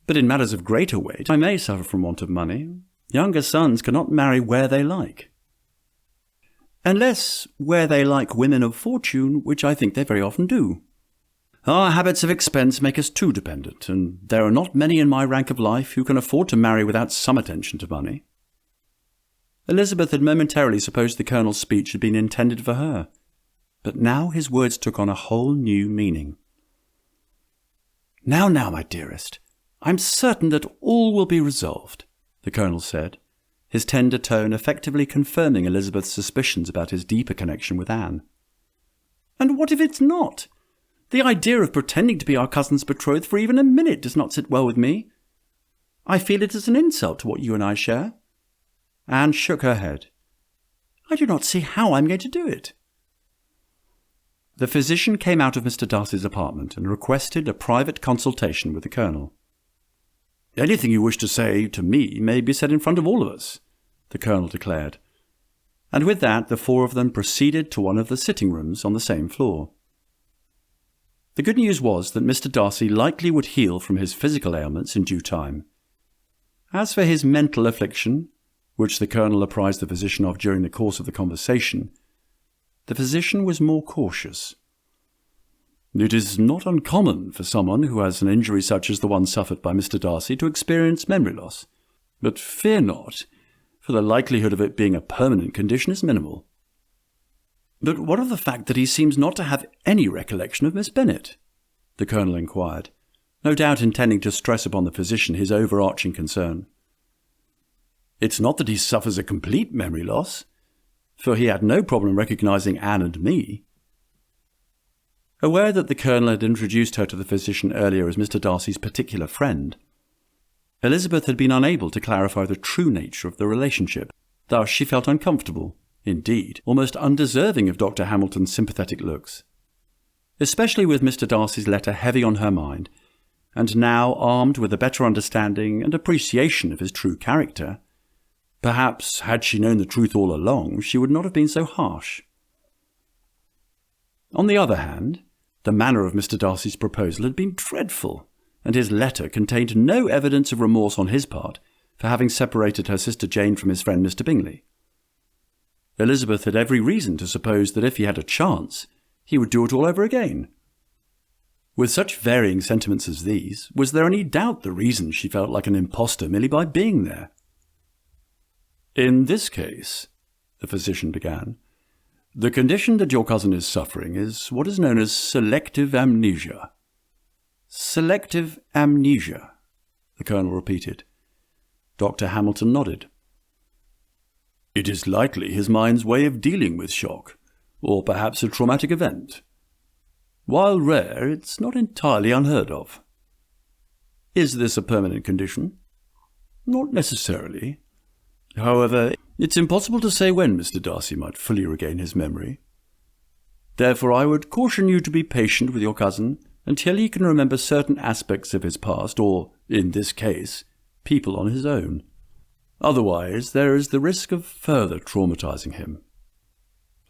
But in matters of greater weight, I may suffer from want of money. Younger sons cannot marry where they like. Unless where they like women of fortune, which I think they very often do. Our habits of expense make us too dependent, and there are not many in my rank of life who can afford to marry without some attention to money." Elizabeth had momentarily supposed the Colonel's speech had been intended for her, but now his words took on a whole new meaning. Now, my dearest, I'm certain that all will be resolved," the Colonel said, his tender tone effectively confirming Elizabeth's suspicions about his deeper connection with Anne. "And what if it's not? The idea of pretending to be our cousin's betrothed for even a minute does not sit well with me. I feel it as an insult to what you and I share." Anne shook her head. "I do not see how I'm going to do it." The physician came out of Mr. Darcy's apartment and requested a private consultation with the Colonel. "Anything you wish to say to me may be said in front of all of us," the Colonel declared. And with that, the four of them proceeded to one of the sitting rooms on the same floor. The good news was that Mr. Darcy likely would heal from his physical ailments in due time. As for his mental affliction, which the Colonel apprised the physician of during the course of the conversation, the physician was more cautious. "It is not uncommon for someone who has an injury such as the one suffered by Mr. Darcy to experience memory loss. But fear not, for the likelihood of it being a permanent condition is minimal." "But what of the fact that he seems not to have any recollection of Miss Bennet?" the Colonel inquired, no doubt intending to stress upon the physician his overarching concern. "It's not that he suffers a complete memory loss, for he had no problem recognizing Anne and me." Aware that the Colonel had introduced her to the physician earlier as Mr. Darcy's particular friend, Elizabeth had been unable to clarify the true nature of the relationship. Thus she felt uncomfortable, indeed, almost undeserving of Dr. Hamilton's sympathetic looks. Especially with Mr. Darcy's letter heavy on her mind, and now armed with a better understanding and appreciation of his true character, perhaps, had she known the truth all along, she would not have been so harsh. On the other hand, the manner of Mr. Darcy's proposal had been dreadful, and his letter contained no evidence of remorse on his part for having separated her sister Jane from his friend Mr. Bingley. Elizabeth had every reason to suppose that if he had a chance, he would do it all over again. With such varying sentiments as these, was there any doubt the reason she felt like an impostor merely by being there? "In this case," the physician began, "the condition that your cousin is suffering is what is known as selective amnesia." "Selective amnesia," the Colonel repeated. Dr. Hamilton nodded. "It is likely his mind's way of dealing with shock, or perhaps a traumatic event. While rare, it's not entirely unheard of." "Is this a permanent condition?" "Not necessarily. However, it's impossible to say when Mr. Darcy might fully regain his memory. Therefore I would caution you to be patient with your cousin until he can remember certain aspects of his past, or, in this case, people on his own. Otherwise, there is the risk of further traumatizing him.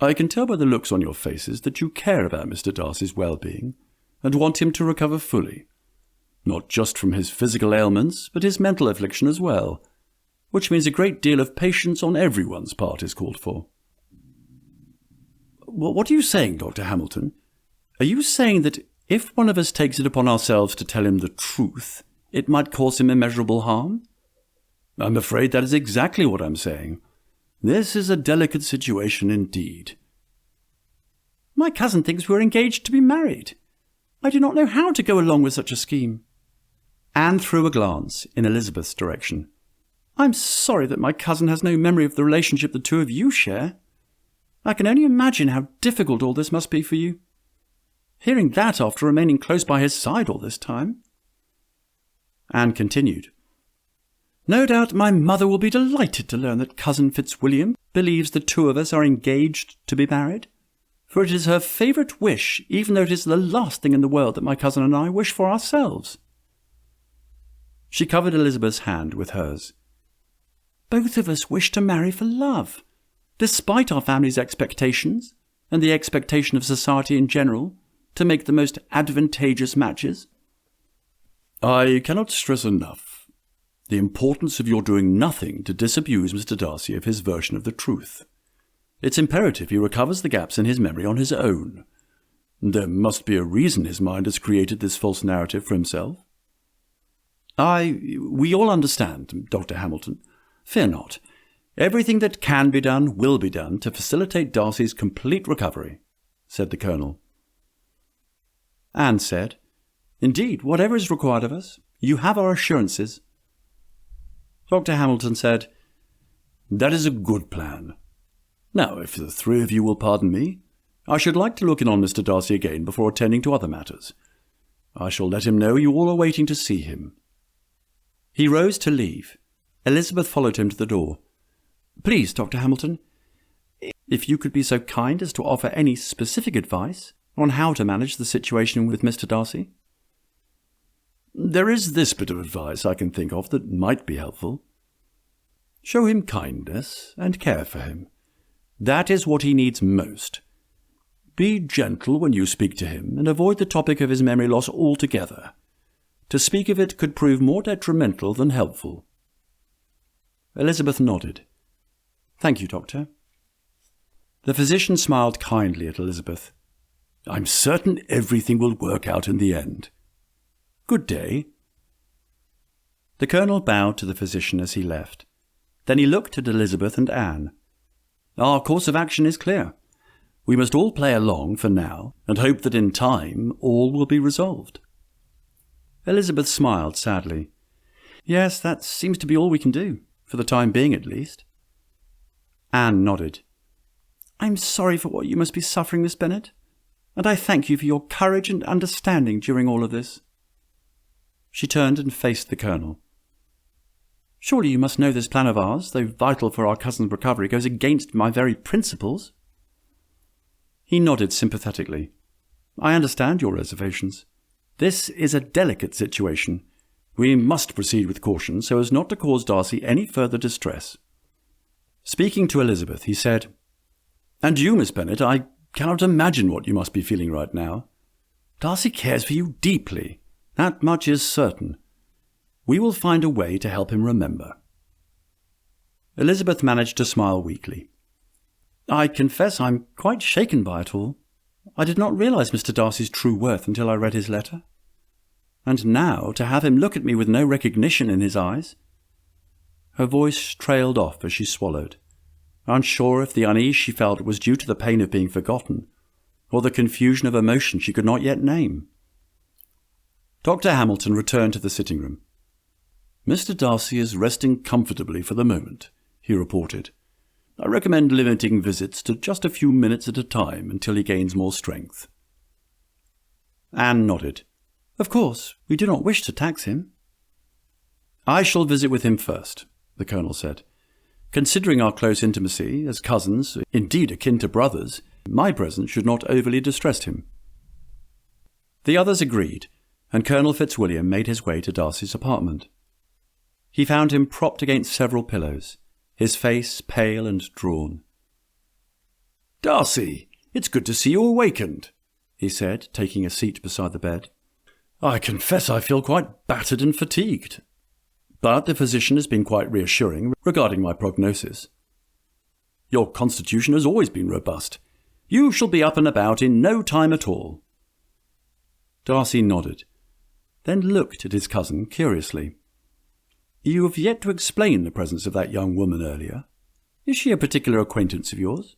I can tell by the looks on your faces that you care about Mr. Darcy's well-being and want him to recover fully, not just from his physical ailments, but his mental affliction as well, which means a great deal of patience on everyone's part is called for." "What are you saying, Dr. Hamilton? Are you saying that if one of us takes it upon ourselves to tell him the truth, it might cause him immeasurable harm?" "I'm afraid that is exactly what I'm saying. This is a delicate situation indeed." "My cousin thinks we're engaged to be married. I do not know how to go along with such a scheme." Anne threw a glance in Elizabeth's direction. "I'm sorry that my cousin has no memory of the relationship the two of you share. I can only imagine how difficult all this must be for you. Hearing that after remaining close by his side all this time. Anne continued. No doubt my mother will be delighted to learn that cousin Fitzwilliam believes the two of us are engaged to be married, for it is her favourite wish, even though it is the last thing in the world that my cousin and I wish for ourselves. She covered Elizabeth's hand with hers. Both of us wish to marry for love, despite our family's expectations and the expectation of society in general, to make the most advantageous matches. I cannot stress enough the importance of your doing nothing to disabuse Mr. Darcy of his version of the truth. It's imperative he recovers the gaps in his memory on his own. There must be a reason his mind has created this false narrative for himself. We all understand, Dr. Hamilton. Fear not. Everything that can be done will be done to facilitate Darcy's complete recovery, said the Colonel. Anne said, Indeed, whatever is required of us, you have our assurances. Dr. Hamilton said, That is a good plan. Now, if the three of you will pardon me, I should like to look in on Mr. Darcy again before attending to other matters. I shall let him know you all are waiting to see him. He rose to leave. Elizabeth followed him to the door. Please, Dr. Hamilton, if you could be so kind as to offer any specific advice on how to manage the situation with Mr. Darcy. There is this bit of advice I can think of that might be helpful. Show him kindness and care for him. That is what he needs most. Be gentle when you speak to him, and avoid the topic of his memory loss altogether. To speak of it could prove more detrimental than helpful. Elizabeth nodded. Thank you, Doctor. The physician smiled kindly at Elizabeth. I'm certain everything will work out in the end. Good day. The Colonel bowed to the physician as he left. Then he looked at Elizabeth and Anne. Our course of action is clear. We must all play along for now, and hope that in time all will be resolved. Elizabeth smiled sadly. Yes, that seems to be all we can do, for the time being at least. Anne nodded. I'm sorry for what you must be suffering, Miss Bennet, and I thank you for your courage and understanding during all of this. She turned and faced the Colonel. Surely you must know this plan of ours, though vital for our cousin's recovery, goes against my very principles. He nodded sympathetically. I understand your reservations. This is a delicate situation. We must proceed with caution so as not to cause Darcy any further distress. Speaking to Elizabeth, he said, And you, Miss Bennet, I cannot imagine what you must be feeling right now. Darcy cares for you deeply. That much is certain. We will find a way to help him remember. Elizabeth managed to smile weakly. I confess I'm quite shaken by it all. I did not realise Mr. Darcy's true worth until I read his letter. And now, to have him look at me with no recognition in his eyes. Her voice trailed off as she swallowed, unsure if the unease she felt was due to the pain of being forgotten, or the confusion of emotion she could not yet name. Dr. Hamilton returned to the sitting room. Mr. Darcy is resting comfortably for the moment, he reported. I recommend limiting visits to just a few minutes at a time until he gains more strength. Anne nodded. Of course, we do not wish to tax him. I shall visit with him first, the Colonel said. Considering our close intimacy, as cousins, indeed akin to brothers, my presence should not overly distress him. The others agreed, and Colonel Fitzwilliam made his way to Darcy's apartment. He found him propped against several pillows, his face pale and drawn. Darcy, it's good to see you awakened, he said, taking a seat beside the bed. I confess I feel quite battered and fatigued, but the physician has been quite reassuring regarding my prognosis. Your constitution has always been robust. You shall be up and about in no time at all. Darcy nodded, then looked at his cousin curiously. You have yet to explain the presence of that young woman earlier. Is she a particular acquaintance of yours?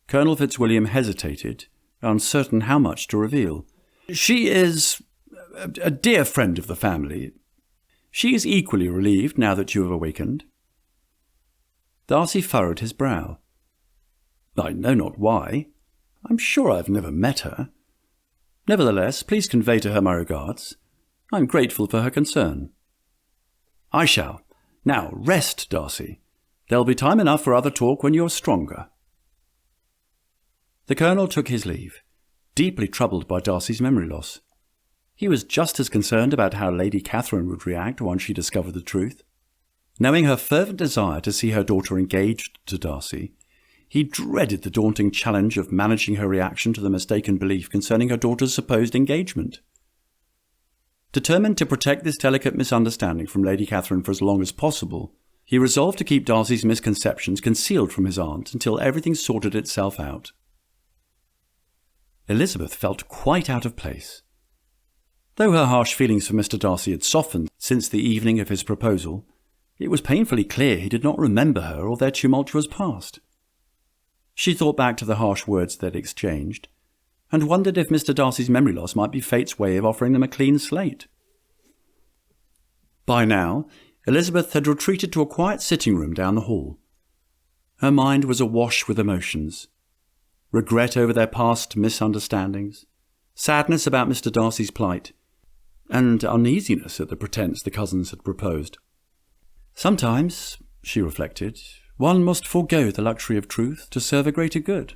Colonel Fitzwilliam hesitated, uncertain how much to reveal. She is a dear friend of the family. She is equally relieved now that you have awakened. Darcy furrowed his brow. I know not why. I'm sure I've never met her. Nevertheless, please convey to her my regards. I am grateful for her concern." "I shall. Now, rest, Darcy. There'll be time enough for other talk when you're stronger." The Colonel took his leave, deeply troubled by Darcy's memory loss. He was just as concerned about how Lady Catherine would react once she discovered the truth. Knowing her fervent desire to see her daughter engaged to Darcy, he dreaded the daunting challenge of managing her reaction to the mistaken belief concerning her daughter's supposed engagement. Determined to protect this delicate misunderstanding from Lady Catherine for as long as possible, he resolved to keep Darcy's misconceptions concealed from his aunt until everything sorted itself out. Elizabeth felt quite out of place. Though her harsh feelings for Mr. Darcy had softened since the evening of his proposal, it was painfully clear he did not remember her or their tumultuous past. She thought back to the harsh words they had exchanged, and wondered if Mr. Darcy's memory loss might be fate's way of offering them a clean slate. By now, Elizabeth had retreated to a quiet sitting room down the hall. Her mind was awash with emotions. Regret over their past misunderstandings, sadness about Mr. Darcy's plight, and uneasiness at the pretense the cousins had proposed. Sometimes, she reflected, one must forego the luxury of truth to serve a greater good.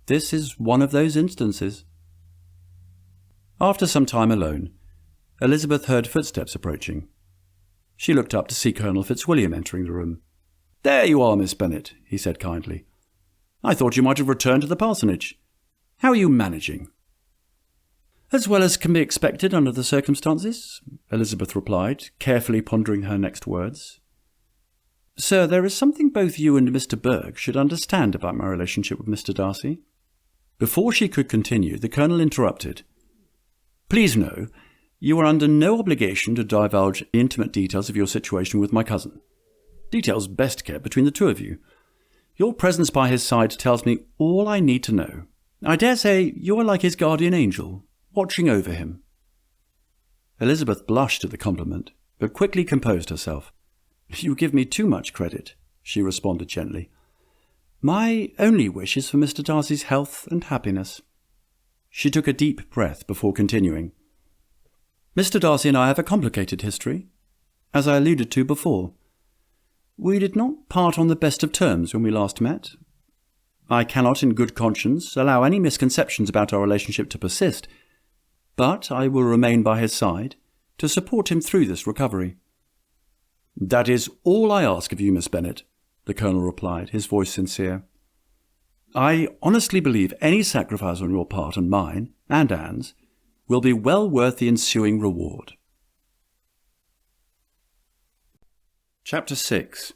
This is one of those instances. After some time alone, Elizabeth heard footsteps approaching. She looked up to see Colonel Fitzwilliam entering the room. "There you are, Miss Bennet," he said kindly. "I thought you might have returned to the parsonage. How are you managing?" "As well as can be expected under the circumstances," Elizabeth replied, carefully pondering her next words. "Sir, there is something both you and Mr. Berg should understand about my relationship with Mr. Darcy." Before she could continue, the Colonel interrupted. "Please know, you are under no obligation to divulge intimate details of your situation with my cousin. Details best kept between the two of you. Your presence by his side tells me all I need to know. I dare say you are like his guardian angel, watching over him." Elizabeth blushed at the compliment, but quickly composed herself. "You give me too much credit," she responded gently. "My only wish is for Mr. Darcy's health and happiness." She took a deep breath before continuing. "Mr. Darcy and I have a complicated history, as I alluded to before. We did not part on the best of terms when we last met. I cannot in good conscience allow any misconceptions about our relationship to persist, but I will remain by his side to support him through this recovery." "That is all I ask of you, Miss Bennet," the Colonel replied, his voice sincere. "I honestly believe any sacrifice on your part and mine, and Anne's, will be well worth the ensuing reward." Chapter 6.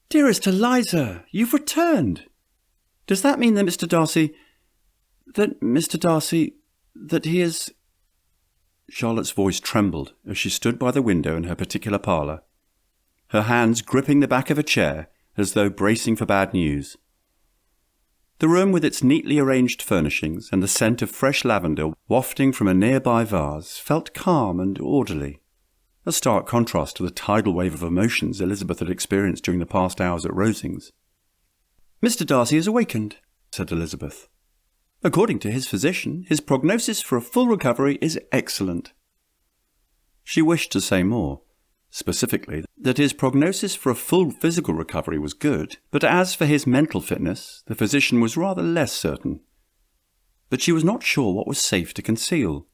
"Dearest Eliza, you've returned! Does that mean that that he is—" Charlotte's voice trembled as she stood by the window in her particular parlour, her hands gripping the back of a chair as though bracing for bad news. The room, with its neatly arranged furnishings and the scent of fresh lavender wafting from a nearby vase, felt calm and orderly, a stark contrast to the tidal wave of emotions Elizabeth had experienced during the past hours at Rosings. "Mr. Darcy is awakened," said Elizabeth. "According to his physician, his prognosis for a full recovery is excellent." She wished to say more, specifically that his prognosis for a full physical recovery was good, but as for his mental fitness, the physician was rather less certain. But she was not sure what was safe to conceal.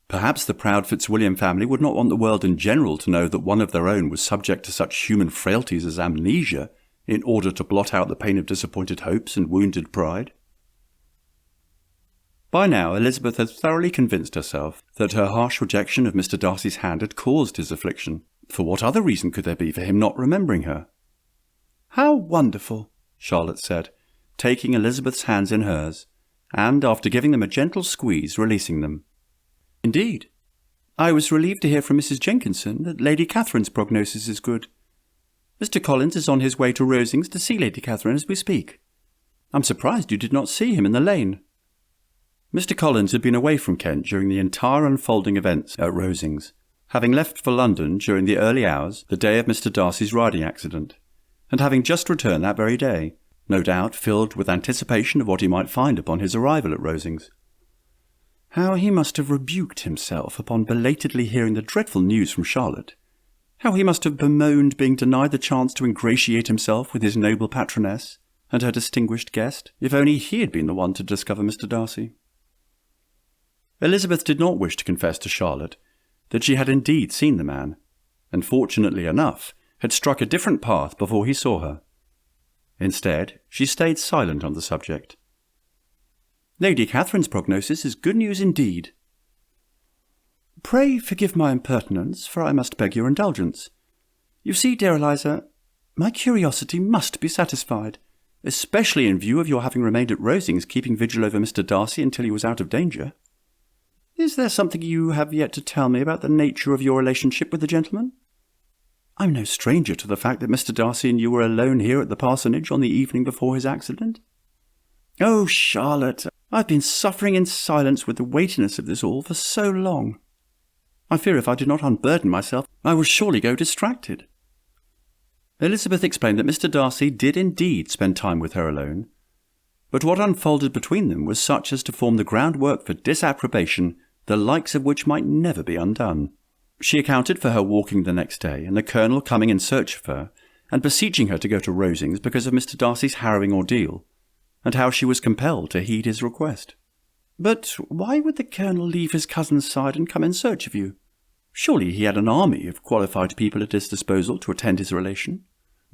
Perhaps the proud Fitzwilliam family would not want the world in general to know that one of their own was subject to such human frailties as amnesia in order to blot out the pain of disappointed hopes and wounded pride. By now, Elizabeth had thoroughly convinced herself that her harsh rejection of Mr. Darcy's hand had caused his affliction. For what other reason could there be for him not remembering her? "How wonderful," Charlotte said, taking Elizabeth's hands in hers, and, after giving them a gentle squeeze, releasing them. "Indeed. I was relieved to hear from Mrs. Jenkinson that Lady Catherine's prognosis is good. Mr. Collins is on his way to Rosings to see Lady Catherine as we speak. I'm surprised you did not see him in the lane." Mr. Collins had been away from Kent during the entire unfolding events at Rosings, having left for London during the early hours the day of Mr. Darcy's riding accident, and having just returned that very day, no doubt filled with anticipation of what he might find upon his arrival at Rosings. How he must have rebuked himself upon belatedly hearing the dreadful news from Charlotte. How he must have bemoaned being denied the chance to ingratiate himself with his noble patroness and her distinguished guest, if only he had been the one to discover Mr. Darcy. Elizabeth did not wish to confess to Charlotte that she had indeed seen the man, and fortunately enough had struck a different path before he saw her. Instead, she stayed silent on the subject. Lady Catherine's prognosis is good news indeed. Pray forgive my impertinence, for I must beg your indulgence. You see, dear Eliza, my curiosity must be satisfied, especially in view of your having remained at Rosings keeping vigil over Mr. Darcy until he was out of danger. Is there something you have yet to tell me about the nature of your relationship with the gentleman? I'm no stranger to the fact that Mr. Darcy and you were alone here at the parsonage on the evening before his accident. Oh, Charlotte, I've been suffering in silence with the weightiness of this all for so long. I fear if I did not unburden myself, I would surely go distracted. Elizabeth explained that Mr. Darcy did indeed spend time with her alone, but what unfolded between them was such as to form the groundwork for disapprobation, the likes of which might never be undone. She accounted for her walking the next day, and the Colonel coming in search of her, and beseeching her to go to Rosings because of Mr. Darcy's harrowing ordeal, and how she was compelled to heed his request. But why would the Colonel leave his cousin's side and come in search of you? Surely he had an army of qualified people at his disposal to attend his relation.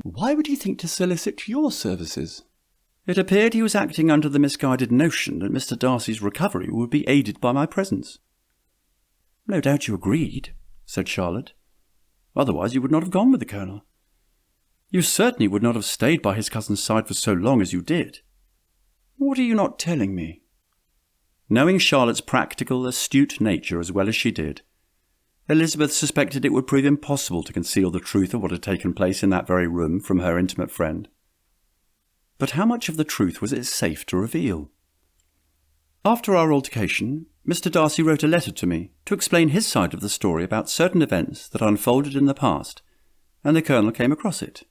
Why would he think to solicit your services? It appeared he was acting under the misguided notion that Mr. Darcy's recovery would be aided by my presence. No doubt you agreed, said Charlotte. Otherwise you would not have gone with the Colonel. You certainly would not have stayed by his cousin's side for so long as you did. What are you not telling me? Knowing Charlotte's practical, astute nature as well as she did, Elizabeth suspected it would prove impossible to conceal the truth of what had taken place in that very room from her intimate friend. But how much of the truth was it safe to reveal? After our altercation, Mr. Darcy wrote a letter to me to explain his side of the story about certain events that unfolded in the past, and the Colonel came across it.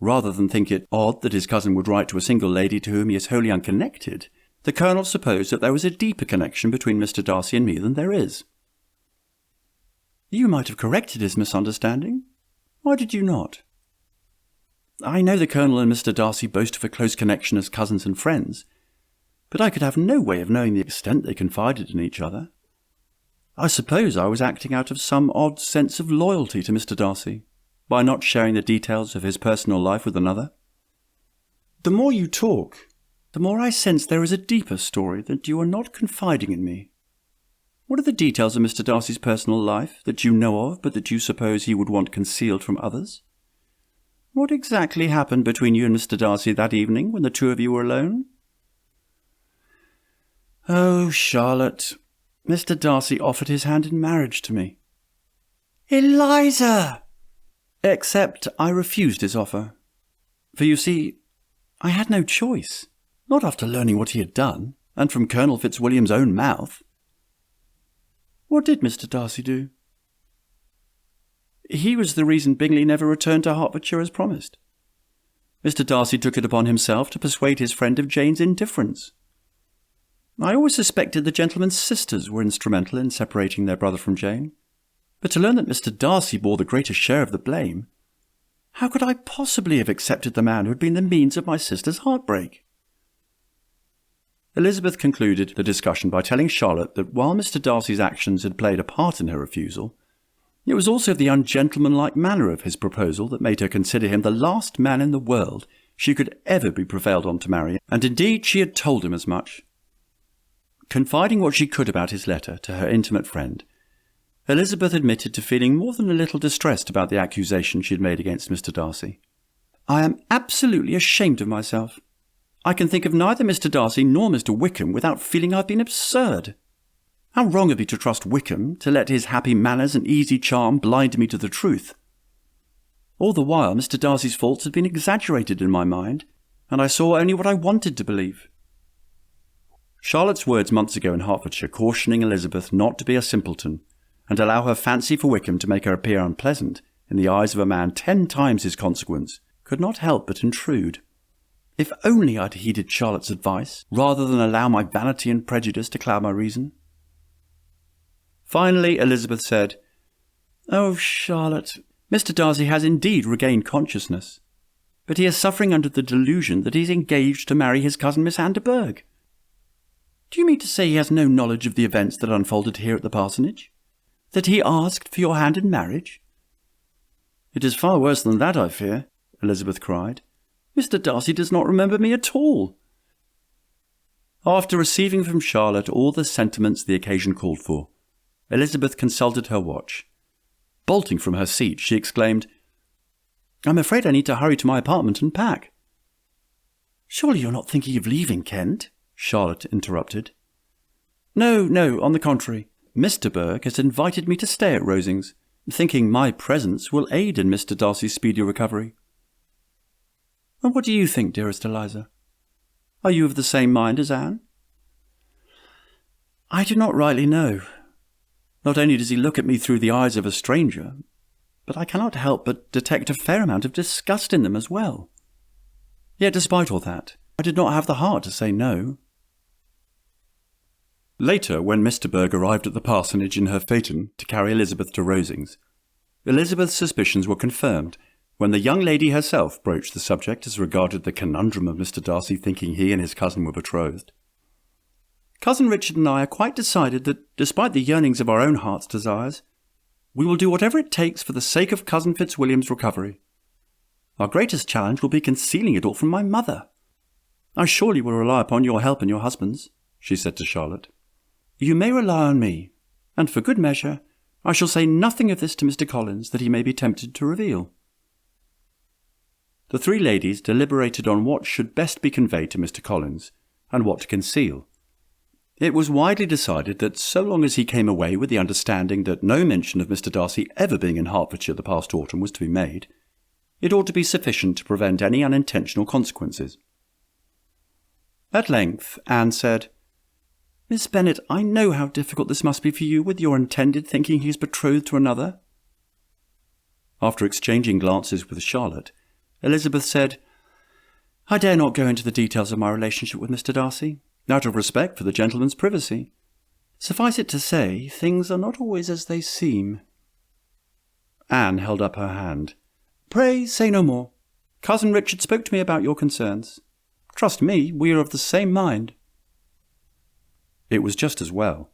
Rather than think it odd that his cousin would write to a single lady to whom he is wholly unconnected, the Colonel supposed that there was a deeper connection between Mr. Darcy and me than there is. You might have corrected his misunderstanding. Why did you not? I know the Colonel and Mr. Darcy boast of a close connection as cousins and friends, but I could have no way of knowing the extent they confided in each other. I suppose I was acting out of some odd sense of loyalty to Mr. Darcy, by not sharing the details of his personal life with another. The more you talk, the more I sense there is a deeper story, that you are not confiding in me. What are the details of Mr. Darcy's personal life that you know of, but that you suppose he would want concealed from others? What exactly happened between you and Mr. Darcy that evening when the two of you were alone? Oh, Charlotte, Mr. Darcy offered his hand in marriage to me. Eliza! Except I refused his offer. For you see, I had no choice, not after learning what he had done, and from Colonel Fitzwilliam's own mouth. What did Mr. Darcy do? He was the reason Bingley never returned to Hertfordshire as promised. Mr. Darcy took it upon himself to persuade his friend of Jane's indifference. I always suspected the gentleman's sisters were instrumental in separating their brother from Jane, but to learn that Mr. Darcy bore the greater share of the blame, how could I possibly have accepted the man who had been the means of my sister's heartbreak? Elizabeth concluded the discussion by telling Charlotte that while Mr. Darcy's actions had played a part in her refusal, it was also the ungentlemanlike manner of his proposal that made her consider him the last man in the world she could ever be prevailed on to marry, and indeed she had told him as much. Confiding what she could about his letter to her intimate friend, Elizabeth admitted to feeling more than a little distressed about the accusation she had made against Mr. Darcy. I am absolutely ashamed of myself. I can think of neither Mr. Darcy nor Mr. Wickham without feeling I've been absurd. How wrong of me to trust Wickham, to let his happy manners and easy charm blind me to the truth. All the while Mr. Darcy's faults had been exaggerated in my mind, and I saw only what I wanted to believe. Charlotte's words months ago in Hertfordshire cautioning Elizabeth not to be a simpleton, and allow her fancy for Wickham to make her appear unpleasant in the eyes of a man 10 times his consequence, could not help but intrude. If only I'd heeded Charlotte's advice, rather than allow my vanity and prejudice to cloud my reason. Finally, Elizabeth said, "Oh, Charlotte, Mr. Darcy has indeed regained consciousness, but he is suffering under the delusion that he is engaged to marry his cousin Miss Anne de Bourgh. Do you mean to say he has no knowledge of the events that unfolded here at the parsonage? That he asked for your hand in marriage?" "It is far worse than that, I fear," Elizabeth cried. "Mr. Darcy does not remember me at all." After receiving from Charlotte all the sentiments the occasion called for, Elizabeth consulted her watch. Bolting from her seat, she exclaimed, "I'm afraid I need to hurry to my apartment and pack." "Surely you're not thinking of leaving Kent?" Charlotte interrupted. No, on the contrary. Mr. Bourgh has invited me to stay at Rosings, thinking my presence will aid in Mr. Darcy's speedy recovery." "And what do you think, dearest Eliza? Are you of the same mind as Anne?" "I do not rightly know. Not only does he look at me through the eyes of a stranger, but I cannot help but detect a fair amount of disgust in them as well. Yet despite all that, I did not have the heart to say no." Later, when Mr. Bourgh arrived at the parsonage in her phaeton to carry Elizabeth to Rosings, Elizabeth's suspicions were confirmed when the young lady herself broached the subject as regarded the conundrum of Mr. Darcy thinking he and his cousin were betrothed. "Cousin Richard and I are quite decided that, despite the yearnings of our own heart's desires, we will do whatever it takes for the sake of cousin Fitzwilliam's recovery. Our greatest challenge will be concealing it all from my mother. I surely will rely upon your help and your husband's," she said to Charlotte. "You may rely on me, and for good measure, I shall say nothing of this to Mr. Collins that he may be tempted to reveal." The three ladies deliberated on what should best be conveyed to Mr. Collins, and what to conceal. It was widely decided that so long as he came away with the understanding that no mention of Mr. Darcy ever being in Hertfordshire the past autumn was to be made, it ought to be sufficient to prevent any unintentional consequences. At length Anne said, "Miss Bennet, I know how difficult this must be for you with your intended thinking he is betrothed to another." After exchanging glances with Charlotte, Elizabeth said, "I dare not go into the details of my relationship with Mr. Darcy, out of respect for the gentleman's privacy. Suffice it to say, things are not always as they seem." Anne held up her hand. "Pray say no more. Cousin Richard spoke to me about your concerns. Trust me, we are of the same mind." It was just as well.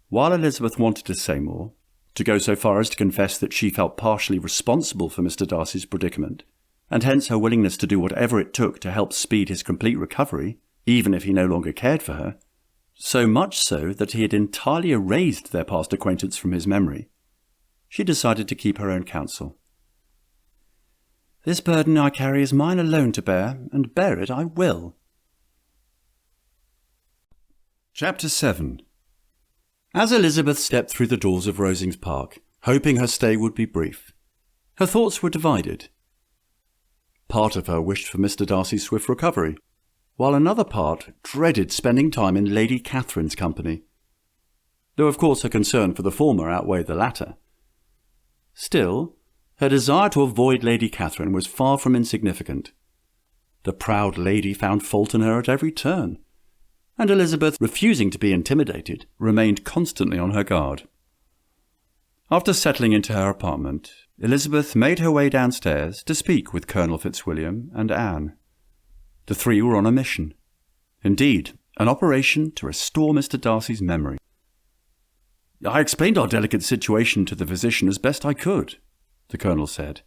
While Elizabeth wanted to say more, to go so far as to confess that she felt partially responsible for Mr. Darcy's predicament, and hence her willingness to do whatever it took to help speed his complete recovery, even if he no longer cared for her, so much so that he had entirely erased their past acquaintance from his memory, she decided to keep her own counsel. "This burden I carry is mine alone to bear, and bear it I will." Chapter 7. As Elizabeth stepped through the doors of Rosings Park, hoping her stay would be brief, her thoughts were divided. Part of her wished for Mr. Darcy's swift recovery, while another part dreaded spending time in Lady Catherine's company, though of course her concern for the former outweighed the latter. Still, her desire to avoid Lady Catherine was far from insignificant. The proud lady found fault in her at every turn, and Elizabeth, refusing to be intimidated, remained constantly on her guard. After settling into her apartment, Elizabeth made her way downstairs to speak with Colonel Fitzwilliam and Anne. The three were on a mission. Indeed, an operation to restore Mr. Darcy's memory. "I explained our delicate situation to the physician as best I could," the Colonel said,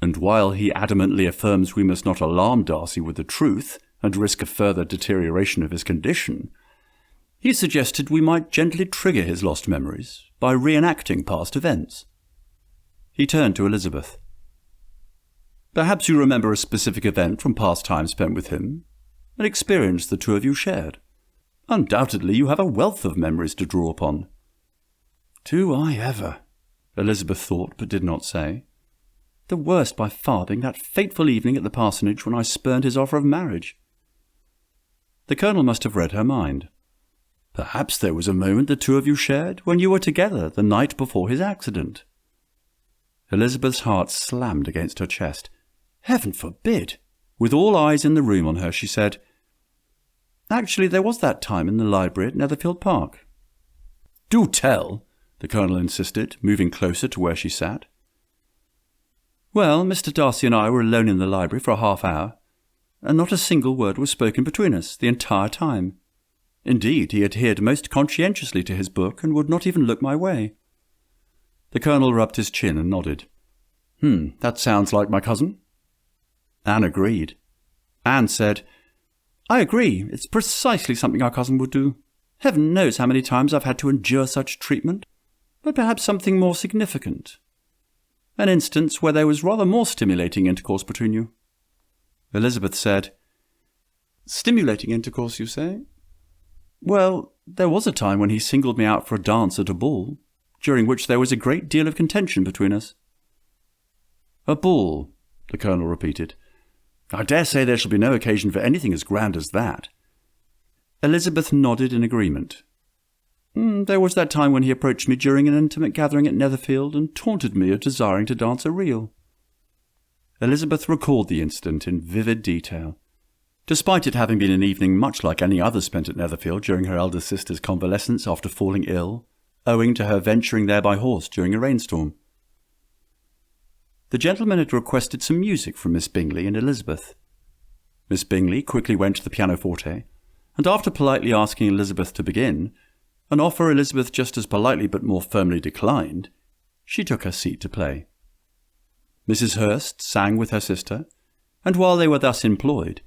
"and while he adamantly affirms we must not alarm Darcy with the truth and risk a further deterioration of his condition, he suggested we might gently trigger his lost memories by reenacting past events." He turned to Elizabeth. "Perhaps you remember a specific event from past time spent with him, an experience the two of you shared. Undoubtedly you have a wealth of memories to draw upon." "Do I ever?" Elizabeth thought but did not say. "The worst by far being that fateful evening at the parsonage when I spurned his offer of marriage." The Colonel must have read her mind. "Perhaps there was a moment the two of you shared when you were together the night before his accident." Elizabeth's heart slammed against her chest. Heaven forbid! With all eyes in the room on her, she said, "Actually, there was that time in the library at Netherfield Park." "Do tell!" the Colonel insisted, moving closer to where she sat. Well, Mr. Darcy and I were alone in the library for a half-hour, and not a single word was spoken between us the entire time. Indeed, he adhered most conscientiously to his book and would not even look my way. The Colonel rubbed his chin and nodded. That sounds like my cousin. Anne agreed. Anne said, I agree. It's precisely something our cousin would do. Heaven knows how many times I've had to endure such treatment. But perhaps something more significant. An instance where there was rather more stimulating intercourse between you. Elizabeth said, Stimulating intercourse, you say? Well, there was a time when he singled me out for a dance at a ball, during which there was a great deal of contention between us. A ball, the Colonel repeated. I dare say there shall be no occasion for anything as grand as that. Elizabeth nodded in agreement. There was that time when he approached me during an intimate gathering at Netherfield and taunted me of desiring to dance a reel. Elizabeth recalled the incident in vivid detail, despite it having been an evening much like any other spent at Netherfield during her elder sister's convalescence after falling ill, owing to her venturing there by horse during a rainstorm. The gentleman had requested some music from Miss Bingley and Elizabeth. Miss Bingley quickly went to the pianoforte, and after politely asking Elizabeth to begin, an offer Elizabeth just as politely but more firmly declined, she took her seat to play. Mrs. Hurst sang with her sister, and while they were thus employed,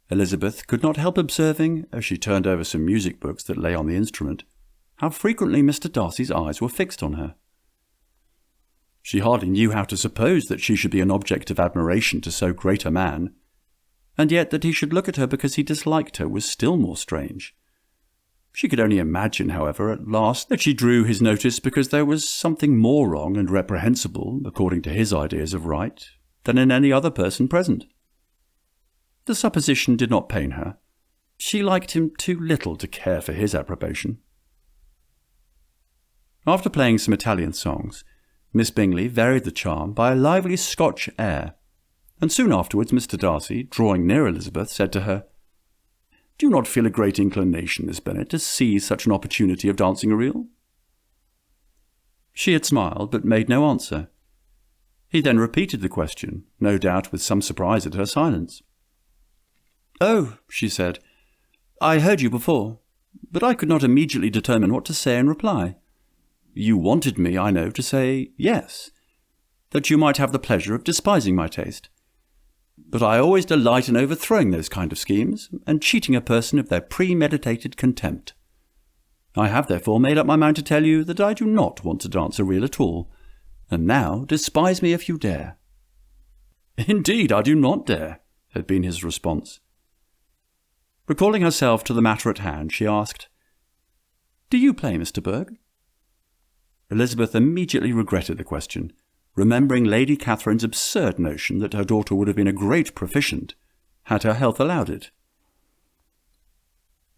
Elizabeth could not help observing, as she turned over some music books that lay on the instrument, how frequently Mr. Darcy's eyes were fixed on her. She hardly knew how to suppose that she should be an object of admiration to so great a man, and yet that he should look at her because he disliked her was still more strange. She could only imagine, however, at last that she drew his notice because there was something more wrong and reprehensible, according to his ideas of right, than in any other person present. The supposition did not pain her. She liked him too little to care for his approbation. After playing some Italian songs, Miss Bingley varied the charm by a lively Scotch air, and soon afterwards Mr. Darcy, drawing near Elizabeth, said to her, Do you not feel a great inclination, Miss Bennet, to seize such an opportunity of dancing a reel? She had smiled, but made no answer. He then repeated the question, no doubt with some surprise at her silence. Oh, she said, I heard you before, but I could not immediately determine what to say in reply. You wanted me, I know, to say yes, that you might have the pleasure of despising my taste. But I always delight in overthrowing those kind of schemes, and cheating a person of their premeditated contempt. I have therefore made up my mind to tell you that I do not want to dance a reel at all, and now despise me if you dare. Indeed, I do not dare, had been his response. Recalling herself to the matter at hand, she asked, Do you play, Mr. Berg? Elizabeth immediately regretted the question, remembering Lady Catherine's absurd notion that her daughter would have been a great proficient, had her health allowed it.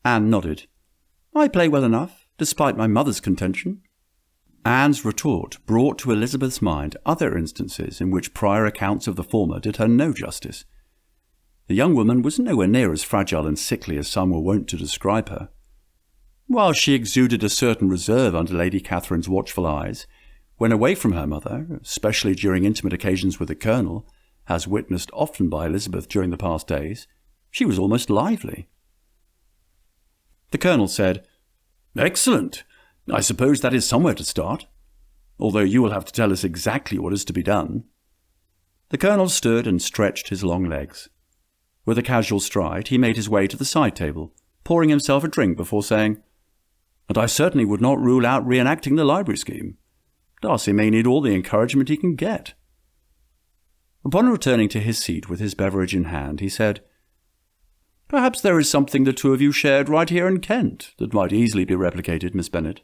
Anne nodded. I play well enough, despite my mother's contention. Anne's retort brought to Elizabeth's mind other instances in which prior accounts of the former did her no justice. The young woman was nowhere near as fragile and sickly as some were wont to describe her. While she exuded a certain reserve under Lady Catherine's watchful eyes, when away from her mother, especially during intimate occasions with the Colonel, as witnessed often by Elizabeth during the past days, she was almost lively. The Colonel said, Excellent. I suppose that is somewhere to start, although you will have to tell us exactly what is to be done. The Colonel stood and stretched his long legs. With a casual stride, he made his way to the side table, pouring himself a drink before saying, And I certainly would not rule out reenacting the library scheme. Darcy may need all the encouragement he can get. Upon returning to his seat with his beverage in hand, he said, Perhaps there is something the two of you shared right here in Kent that might easily be replicated, Miss Bennet.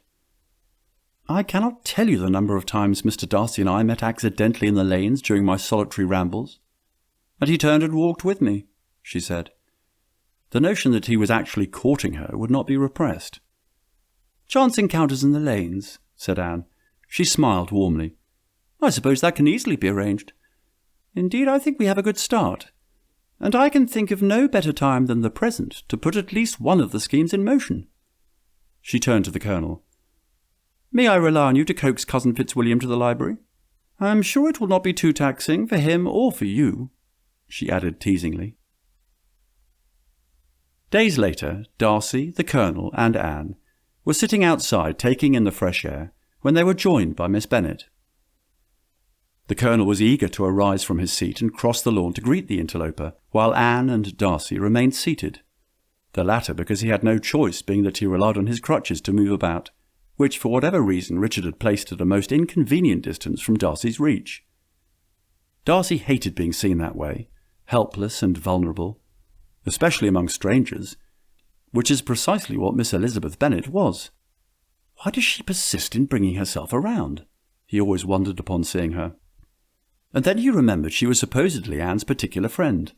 I cannot tell you the number of times Mr. Darcy and I met accidentally in the lanes during my solitary rambles, and he turned and walked with me, she said. The notion that he was actually courting her would not be repressed. Chance encounters in the lanes, said Anne. She smiled warmly. I suppose that can easily be arranged. Indeed, I think we have a good start, and I can think of no better time than the present to put at least one of the schemes in motion. She turned to the Colonel. May I rely on you to coax Cousin Fitzwilliam to the library? I am sure it will not be too taxing for him or for you," she added teasingly. Days later, Darcy, the Colonel, and Anne were sitting outside taking in the fresh air when they were joined by Miss Bennet. The Colonel was eager to arise from his seat and cross the lawn to greet the interloper, while Anne and Darcy remained seated, the latter because he had no choice, being that he relied on his crutches to move about, which for whatever reason Richard had placed at a most inconvenient distance from Darcy's reach. Darcy hated being seen that way, helpless and vulnerable, especially among strangers, which is precisely what Miss Elizabeth Bennet was. Why does she persist in bringing herself around? He always wondered upon seeing her. And then he remembered she was supposedly Anne's particular friend.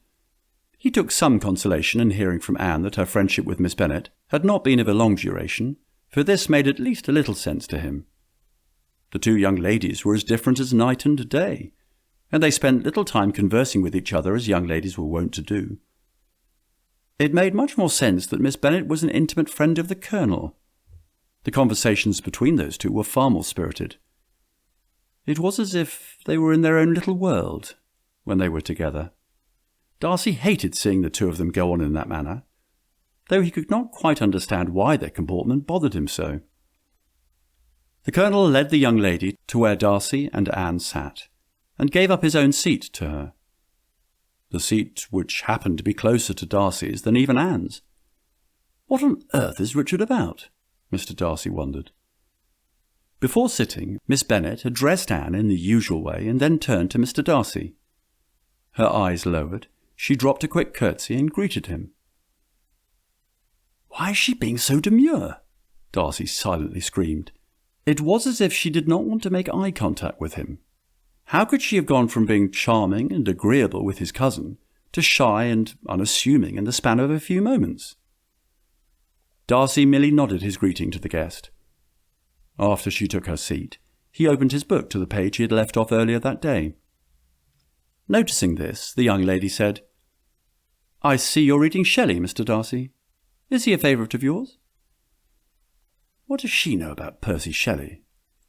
He took some consolation in hearing from Anne that her friendship with Miss Bennet had not been of a long duration, for this made at least a little sense to him. The two young ladies were as different as night and day, and they spent little time conversing with each other as young ladies were wont to do. It made much more sense that Miss Bennet was an intimate friend of the Colonel. The conversations between those two were far more spirited. It was as if they were in their own little world when they were together. Darcy hated seeing the two of them go on in that manner, though he could not quite understand why their comportment bothered him so. The Colonel led the young lady to where Darcy and Anne sat, and gave up his own seat to her. The seat which happened to be closer to Darcy's than even Anne's. What on earth is Richard about? Mr. Darcy wondered. Before sitting, Miss Bennet addressed Anne in the usual way and then turned to Mr. Darcy. Her eyes lowered, she dropped a quick curtsy and greeted him. "Why is she being so demure?" Darcy silently screamed. It was as if she did not want to make eye contact with him. How could she have gone from being charming and agreeable with his cousin to shy and unassuming in the span of a few moments? Darcy merely nodded his greeting to the guest. After she took her seat, he opened his book to the page he had left off earlier that day. Noticing this, the young lady said, "I see you're reading Shelley, Mr. Darcy. Is he a favourite of yours?" What does she know about Percy Shelley?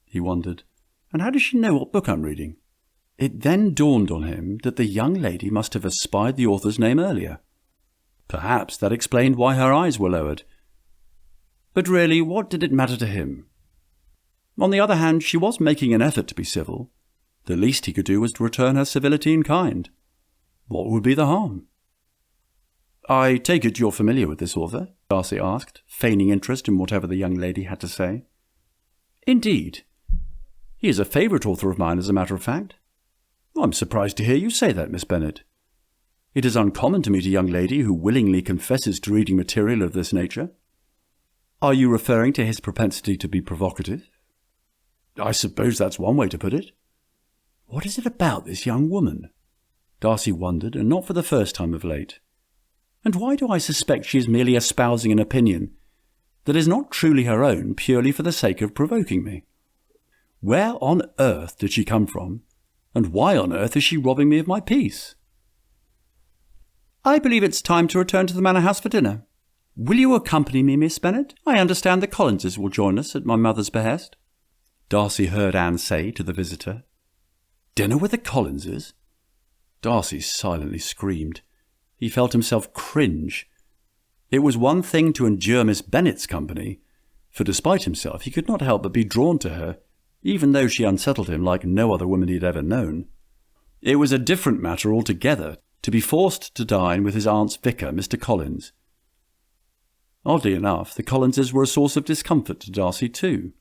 He wondered. And how does she know what book I'm reading? It then dawned on him that the young lady must have espied the author's name earlier. Perhaps that explained why her eyes were lowered. But really, what did it matter to him? On the other hand, she was making an effort to be civil. The least he could do was to return her civility in kind. What would be the harm? "I take it you're familiar with this author?" Darcy asked, feigning interest in whatever the young lady had to say. "Indeed. He is a favourite author of mine, as a matter of fact." "I'm surprised to hear you say that, Miss Bennet. It is uncommon to meet a young lady who willingly confesses to reading material of this nature. Are you referring to his propensity to be provocative?" "I suppose that's one way to put it." What is it about this young woman? Darcy wondered, and not for the first time of late. And why do I suspect she is merely espousing an opinion that is not truly her own purely for the sake of provoking me? Where on earth did she come from, and why on earth is she robbing me of my peace? "I believe it's time to return to the Manor House for dinner. Will you accompany me, Miss Bennet? I understand the Collinses will join us at my mother's behest." Darcy heard Anne say to the visitor. "Dinner with the Collinses?" Darcy silently screamed. He felt himself cringe. It was one thing to endure Miss Bennet's company, for despite himself he could not help but be drawn to her, even though she unsettled him like no other woman he had ever known. It was a different matter altogether to be forced to dine with his aunt's vicar, Mr. Collins. Oddly enough, the Collinses were a source of discomfort to Darcy too.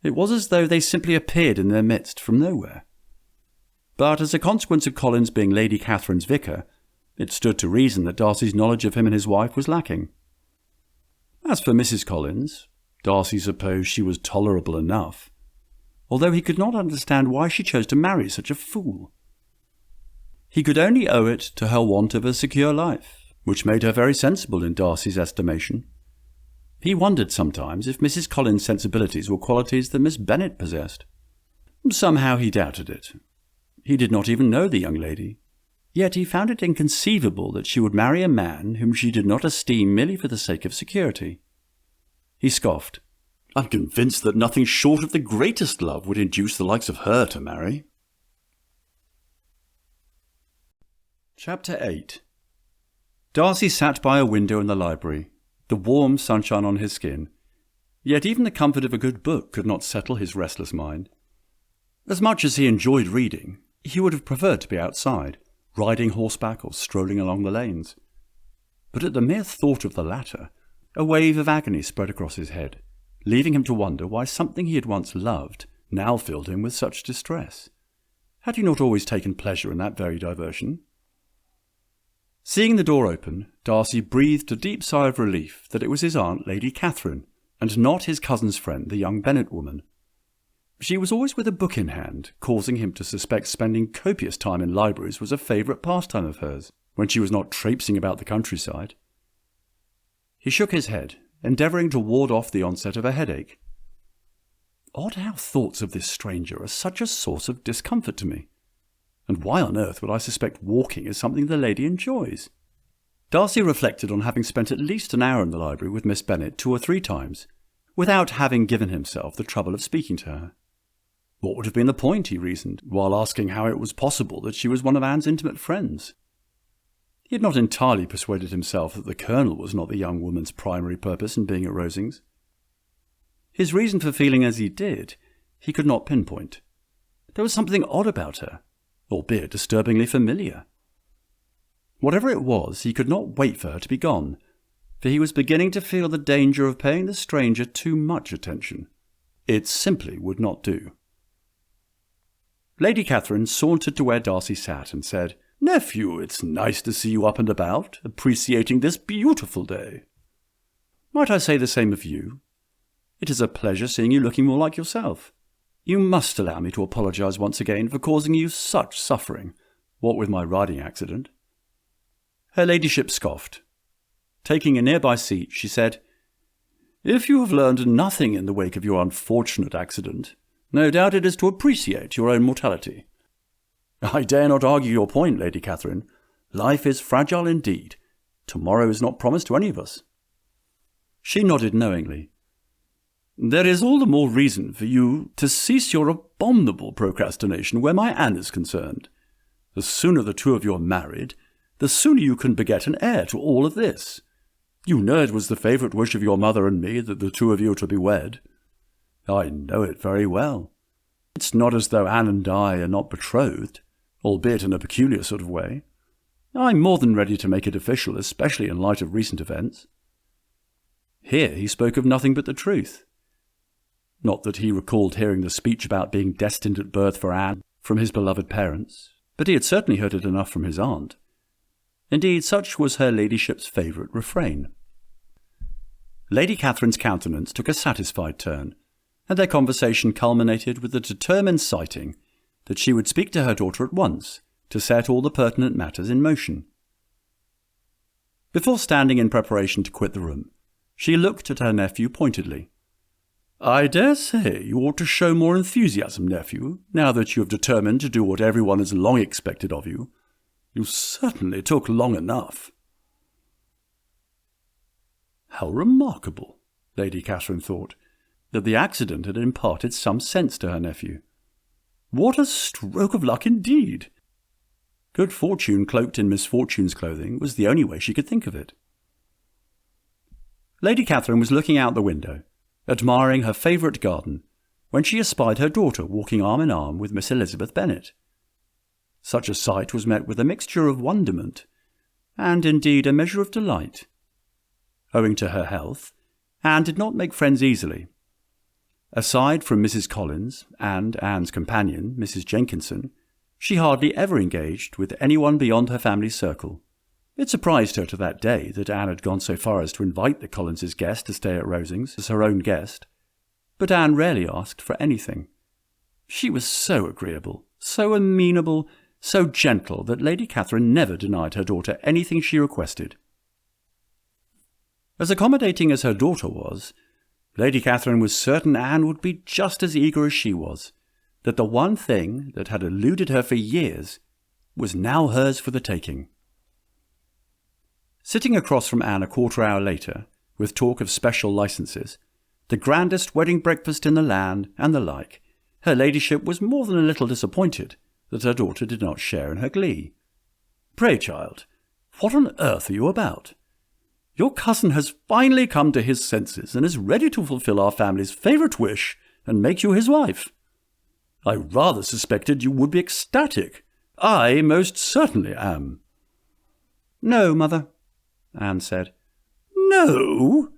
It was as though they simply appeared in their midst from nowhere. But as a consequence of Collins being Lady Catherine's vicar, it stood to reason that Darcy's knowledge of him and his wife was lacking. As for Mrs. Collins, Darcy supposed she was tolerable enough, although he could not understand why she chose to marry such a fool. He could only owe it to her want of a secure life, which made her very sensible in Darcy's estimation. He wondered sometimes if Mrs. Collins' sensibilities were qualities that Miss Bennet possessed. Somehow he doubted it. He did not even know the young lady, yet he found it inconceivable that she would marry a man whom she did not esteem merely for the sake of security. He scoffed. I'm convinced that nothing short of the greatest love would induce the likes of her to marry. Chapter 8. Darcy sat by a window in the library, the warm sunshine on his skin. Yet even the comfort of a good book could not settle his restless mind. As much as he enjoyed reading, he would have preferred to be outside, riding horseback or strolling along the lanes. But at the mere thought of the latter, a wave of agony spread across his head, leaving him to wonder why something he had once loved now filled him with such distress. Had he not always taken pleasure in that very diversion? Seeing the door open, Darcy breathed a deep sigh of relief that it was his aunt, Lady Catherine, and not his cousin's friend, the young Bennet woman. She was always with a book in hand, causing him to suspect spending copious time in libraries was a favourite pastime of hers, when she was not traipsing about the countryside. He shook his head, endeavouring to ward off the onset of a headache. Odd how thoughts of this stranger are such a source of discomfort to me. And why on earth would I suspect walking is something the lady enjoys? Darcy reflected on having spent at least an hour in the library with Miss Bennet 2 or 3 times, without having given himself the trouble of speaking to her. What would have been the point, he reasoned, while asking how it was possible that she was one of Anne's intimate friends? He had not entirely persuaded himself that the Colonel was not the young woman's primary purpose in being at Rosings. His reason for feeling as he did, he could not pinpoint. There was something odd about her, albeit disturbingly familiar. Whatever it was, he could not wait for her to be gone, for he was beginning to feel the danger of paying the stranger too much attention. It simply would not do. Lady Catherine sauntered to where Darcy sat and said, "Nephew, it's nice to see you up and about, appreciating this beautiful day. Might I say the same of you? It is a pleasure seeing you looking more like yourself. You must allow me to apologise once again for causing you such suffering, what with my riding accident." Her ladyship scoffed. Taking a nearby seat, she said, "If you have learned nothing in the wake of your unfortunate accident, no doubt it is to appreciate your own mortality." "I dare not argue your point, Lady Catherine. Life is fragile indeed. Tomorrow is not promised to any of us." She nodded knowingly. "There is all the more reason for you to cease your abominable procrastination where my Anne is concerned. The sooner the 2 of you are married, the sooner you can beget an heir to all of this. You know it was the favourite wish of your mother and me that the 2 of you are to be wed. I know it very well. It's not as though Anne and I are not betrothed, albeit in a peculiar sort of way. I'm more than ready to make it official, especially in light of recent events." Here he spoke of nothing but the truth. Not that he recalled hearing the speech about being destined at birth for Anne from his beloved parents, but he had certainly heard it enough from his aunt. Indeed, such was her ladyship's favourite refrain. Lady Catherine's countenance took a satisfied turn, and their conversation culminated with the determined citing that she would speak to her daughter at once to set all the pertinent matters in motion. Before standing in preparation to quit the room, she looked at her nephew pointedly. "I dare say you ought to show more enthusiasm, nephew, now that you have determined to do what everyone has long expected of you. You certainly took long enough." How remarkable, Lady Catherine thought, that the accident had imparted some sense to her nephew. What a stroke of luck indeed! Good fortune cloaked in misfortune's clothing was the only way she could think of it. Lady Catherine was looking out the window, admiring her favourite garden, when she espied her daughter walking arm in arm with Miss Elizabeth Bennet. Such a sight was met with a mixture of wonderment, and indeed a measure of delight. Owing to her health, Anne did not make friends easily. Aside from Mrs. Collins and Anne's companion, Mrs. Jenkinson, she hardly ever engaged with anyone beyond her family circle. It surprised her to that day that Anne had gone so far as to invite the Collinses' guest to stay at Rosings as her own guest, but Anne rarely asked for anything. She was so agreeable, so amenable, so gentle that Lady Catherine never denied her daughter anything she requested. As accommodating as her daughter was, Lady Catherine was certain Anne would be just as eager as she was, that the one thing that had eluded her for years was now hers for the taking. Sitting across from Anne a quarter hour later, with talk of special licenses, the grandest wedding breakfast in the land, and the like, her ladyship was more than a little disappointed that her daughter did not share in her glee. "Pray, child, what on earth are you about? Your cousin has finally come to his senses and is ready to fulfill our family's favourite wish and make you his wife. I rather suspected you would be ecstatic. I most certainly am." "No, mother," Anne said. "No?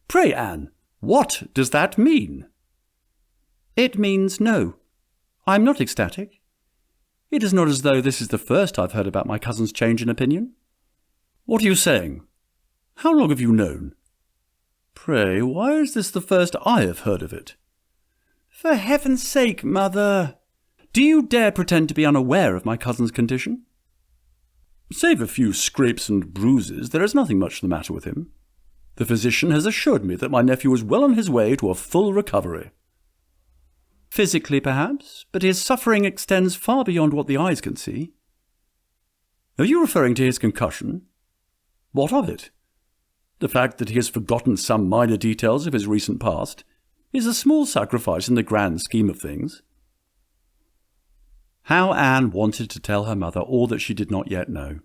Pray, Anne, what does that mean?" "It means no. I'm not ecstatic. It is not as though this is the first I've heard about my cousin's change in opinion." "What are you saying? How long have you known? Pray, why is this the first I have heard of it?" "For heaven's sake, mother! Do you dare pretend to be unaware of my cousin's condition?" "Save a few scrapes and bruises, there is nothing much the matter with him. The physician has assured me that my nephew is well on his way to a full recovery." "Physically, perhaps, but his suffering extends far beyond what the eyes can see." "Are you referring to his concussion? What of it? The fact that he has forgotten some minor details of his recent past is a small sacrifice in the grand scheme of things." How Anne wanted to tell her mother all that she did not yet know.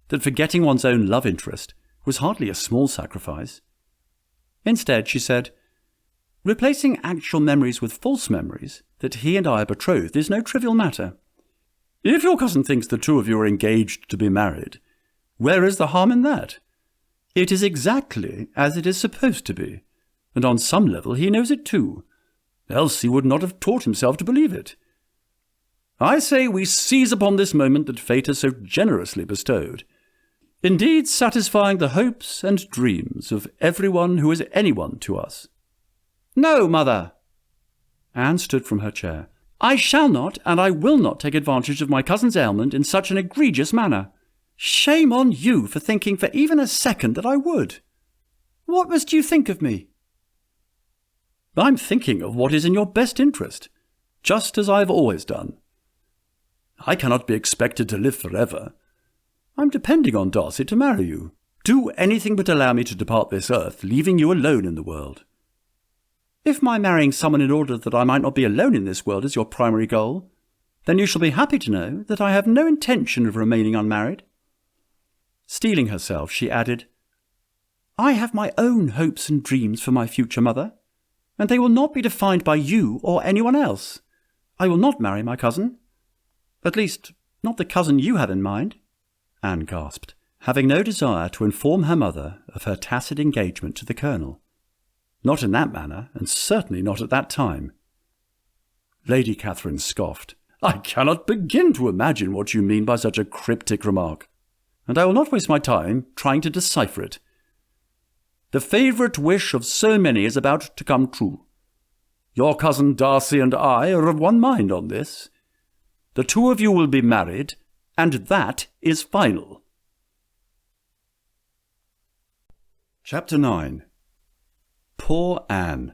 That forgetting one's own love interest was hardly a small sacrifice. Instead, she said, "Replacing actual memories with false memories that he and I are betrothed is no trivial matter. If your cousin thinks the two of you are engaged to be married, where is the harm in that? It is exactly as it is supposed to be, and on some level he knows it too, else he would not have taught himself to believe it. I say we seize upon this moment that fate has so generously bestowed, indeed satisfying the hopes and dreams of everyone who is anyone to us." "No, mother!" Anne stood from her chair. "I shall not, and I will not take advantage of my cousin's ailment in such an egregious manner. Shame on you for thinking for even a second that I would. What must you think of me?" "I'm thinking of what is in your best interest, just as I have always done. I cannot be expected to live forever. I'm depending on Darcy to marry you. Do anything but allow me to depart this earth, leaving you alone in the world." "If my marrying someone in order that I might not be alone in this world is your primary goal, then you shall be happy to know that I have no intention of remaining unmarried." Steeling herself, she added, "I have my own hopes and dreams for my future mother, and they will not be defined by you or anyone else. I will not marry my cousin. At least, not the cousin you have in mind," Anne gasped, having no desire to inform her mother of her tacit engagement to the Colonel. Not in that manner, and certainly not at that time. Lady Catherine scoffed. "I cannot begin to imagine what you mean by such a cryptic remark, and I will not waste my time trying to decipher it. The favourite wish of so many is about to come true. Your cousin Darcy and I are of one mind on this. The two of you will be married, and that is final." Chapter 9. Poor Anne.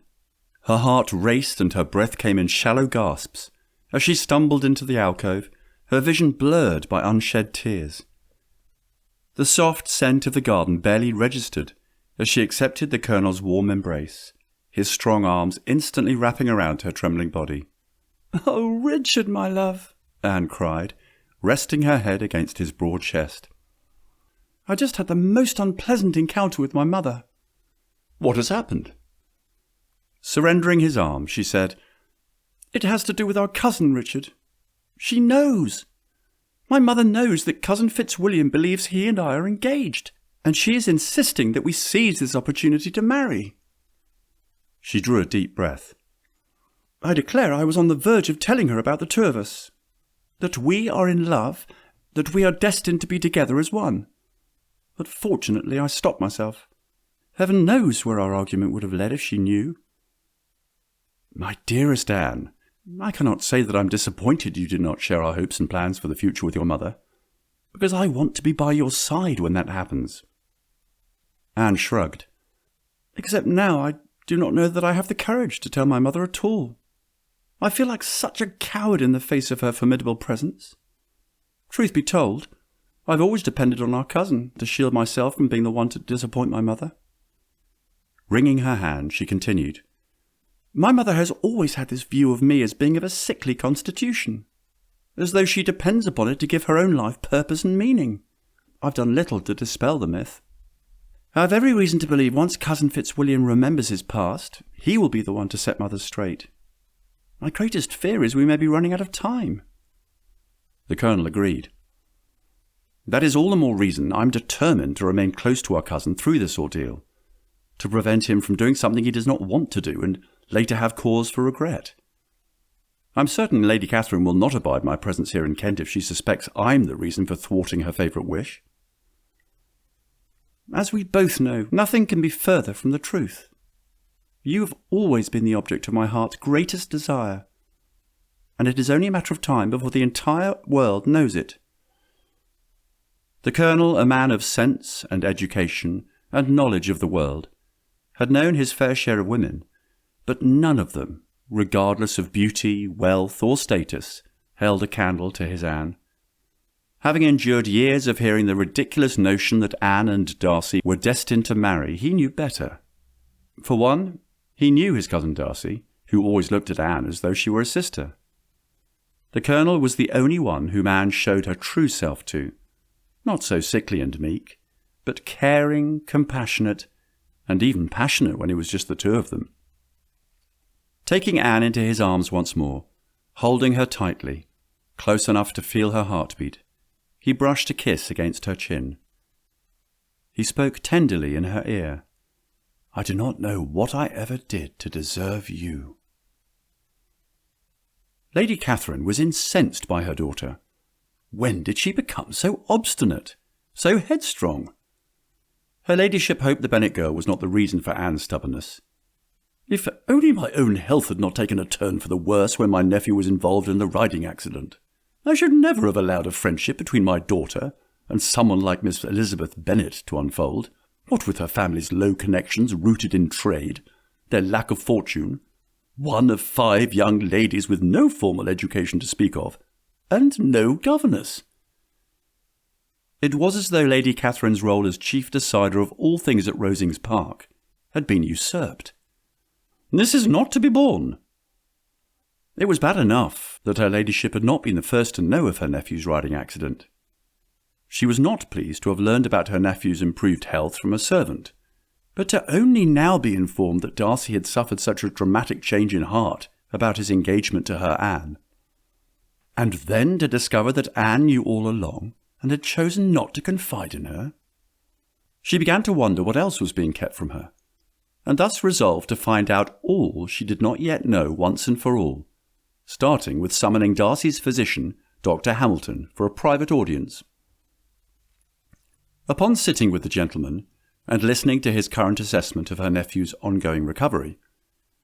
Her heart raced and her breath came in shallow gasps as she stumbled into the alcove, her vision blurred by unshed tears. The soft scent of the garden barely registered as she accepted the Colonel's warm embrace, his strong arms instantly wrapping around her trembling body. "Oh, Richard, my love," Anne cried, resting her head against his broad chest. "I just had the most unpleasant encounter with my mother." "What has happened?" Surrendering his arm, she said, "It has to do with our cousin, Richard. She knows. My mother knows that cousin Fitzwilliam believes he and I are engaged, and she is insisting that we seize this opportunity to marry." She drew a deep breath. "I declare I was on the verge of telling her about the two of us. That we are in love, that we are destined to be together as one. But fortunately I stopped myself. Heaven knows where our argument would have led if she knew." "My dearest Anne, I cannot say that I am disappointed you did not share our hopes and plans for the future with your mother, because I want to be by your side when that happens." Anne shrugged. "Except now I do not know that I have the courage to tell my mother at all. I feel like such a coward in the face of her formidable presence. Truth be told, I've always depended on our cousin to shield myself from being the one to disappoint my mother." Wringing her hand, she continued, "My mother has always had this view of me as being of a sickly constitution, as though she depends upon it to give her own life purpose and meaning. I've done little to dispel the myth. I have every reason to believe once Cousin Fitzwilliam remembers his past, he will be the one to set Mother straight. My greatest fear is we may be running out of time." The Colonel agreed. "That is all the more reason I'm determined to remain close to our cousin through this ordeal, to prevent him from doing something he does not want to do and later have cause for regret. I'm certain Lady Catherine will not abide my presence here in Kent if she suspects I'm the reason for thwarting her favourite wish. As we both know, nothing can be further from the truth. You have always been the object of my heart's greatest desire, and it is only a matter of time before the entire world knows it." The Colonel, a man of sense and education and knowledge of the world, had known his fair share of women, but none of them, regardless of beauty, wealth, or status, held a candle to his Anne. Having endured years of hearing the ridiculous notion that Anne and Darcy were destined to marry, he knew better. For one, he knew his cousin Darcy, who always looked at Anne as though she were a sister. The Colonel was the only one whom Anne showed her true self to, not so sickly and meek, but caring, compassionate, and even passionate when it was just the two of them. Taking Anne into his arms once more, holding her tightly, close enough to feel her heartbeat, he brushed a kiss against her chin. He spoke tenderly in her ear. "I do not know what I ever did to deserve you." Lady Catherine was incensed by her daughter. When did she become so obstinate, so headstrong? Her ladyship hoped the Bennet girl was not the reason for Anne's stubbornness. "If only my own health had not taken a turn for the worse when my nephew was involved in the riding accident. I should never have allowed a friendship between my daughter and someone like Miss Elizabeth Bennet to unfold, what with her family's low connections rooted in trade, their lack of fortune, one of 5 young ladies with no formal education to speak of, and no governess." It was as though Lady Catherine's role as chief decider of all things at Rosings Park had been usurped. "This is not to be borne." It was bad enough that her ladyship had not been the first to know of her nephew's riding accident. She was not pleased to have learned about her nephew's improved health from a servant, but to only now be informed that Darcy had suffered such a dramatic change in heart about his engagement to her Anne. And then to discover that Anne knew all along and had chosen not to confide in her. She began to wonder what else was being kept from her, and thus resolved to find out all she did not yet know once and for all, starting with summoning Darcy's physician, Dr. Hamilton, for a private audience. Upon sitting with the gentleman and listening to his current assessment of her nephew's ongoing recovery,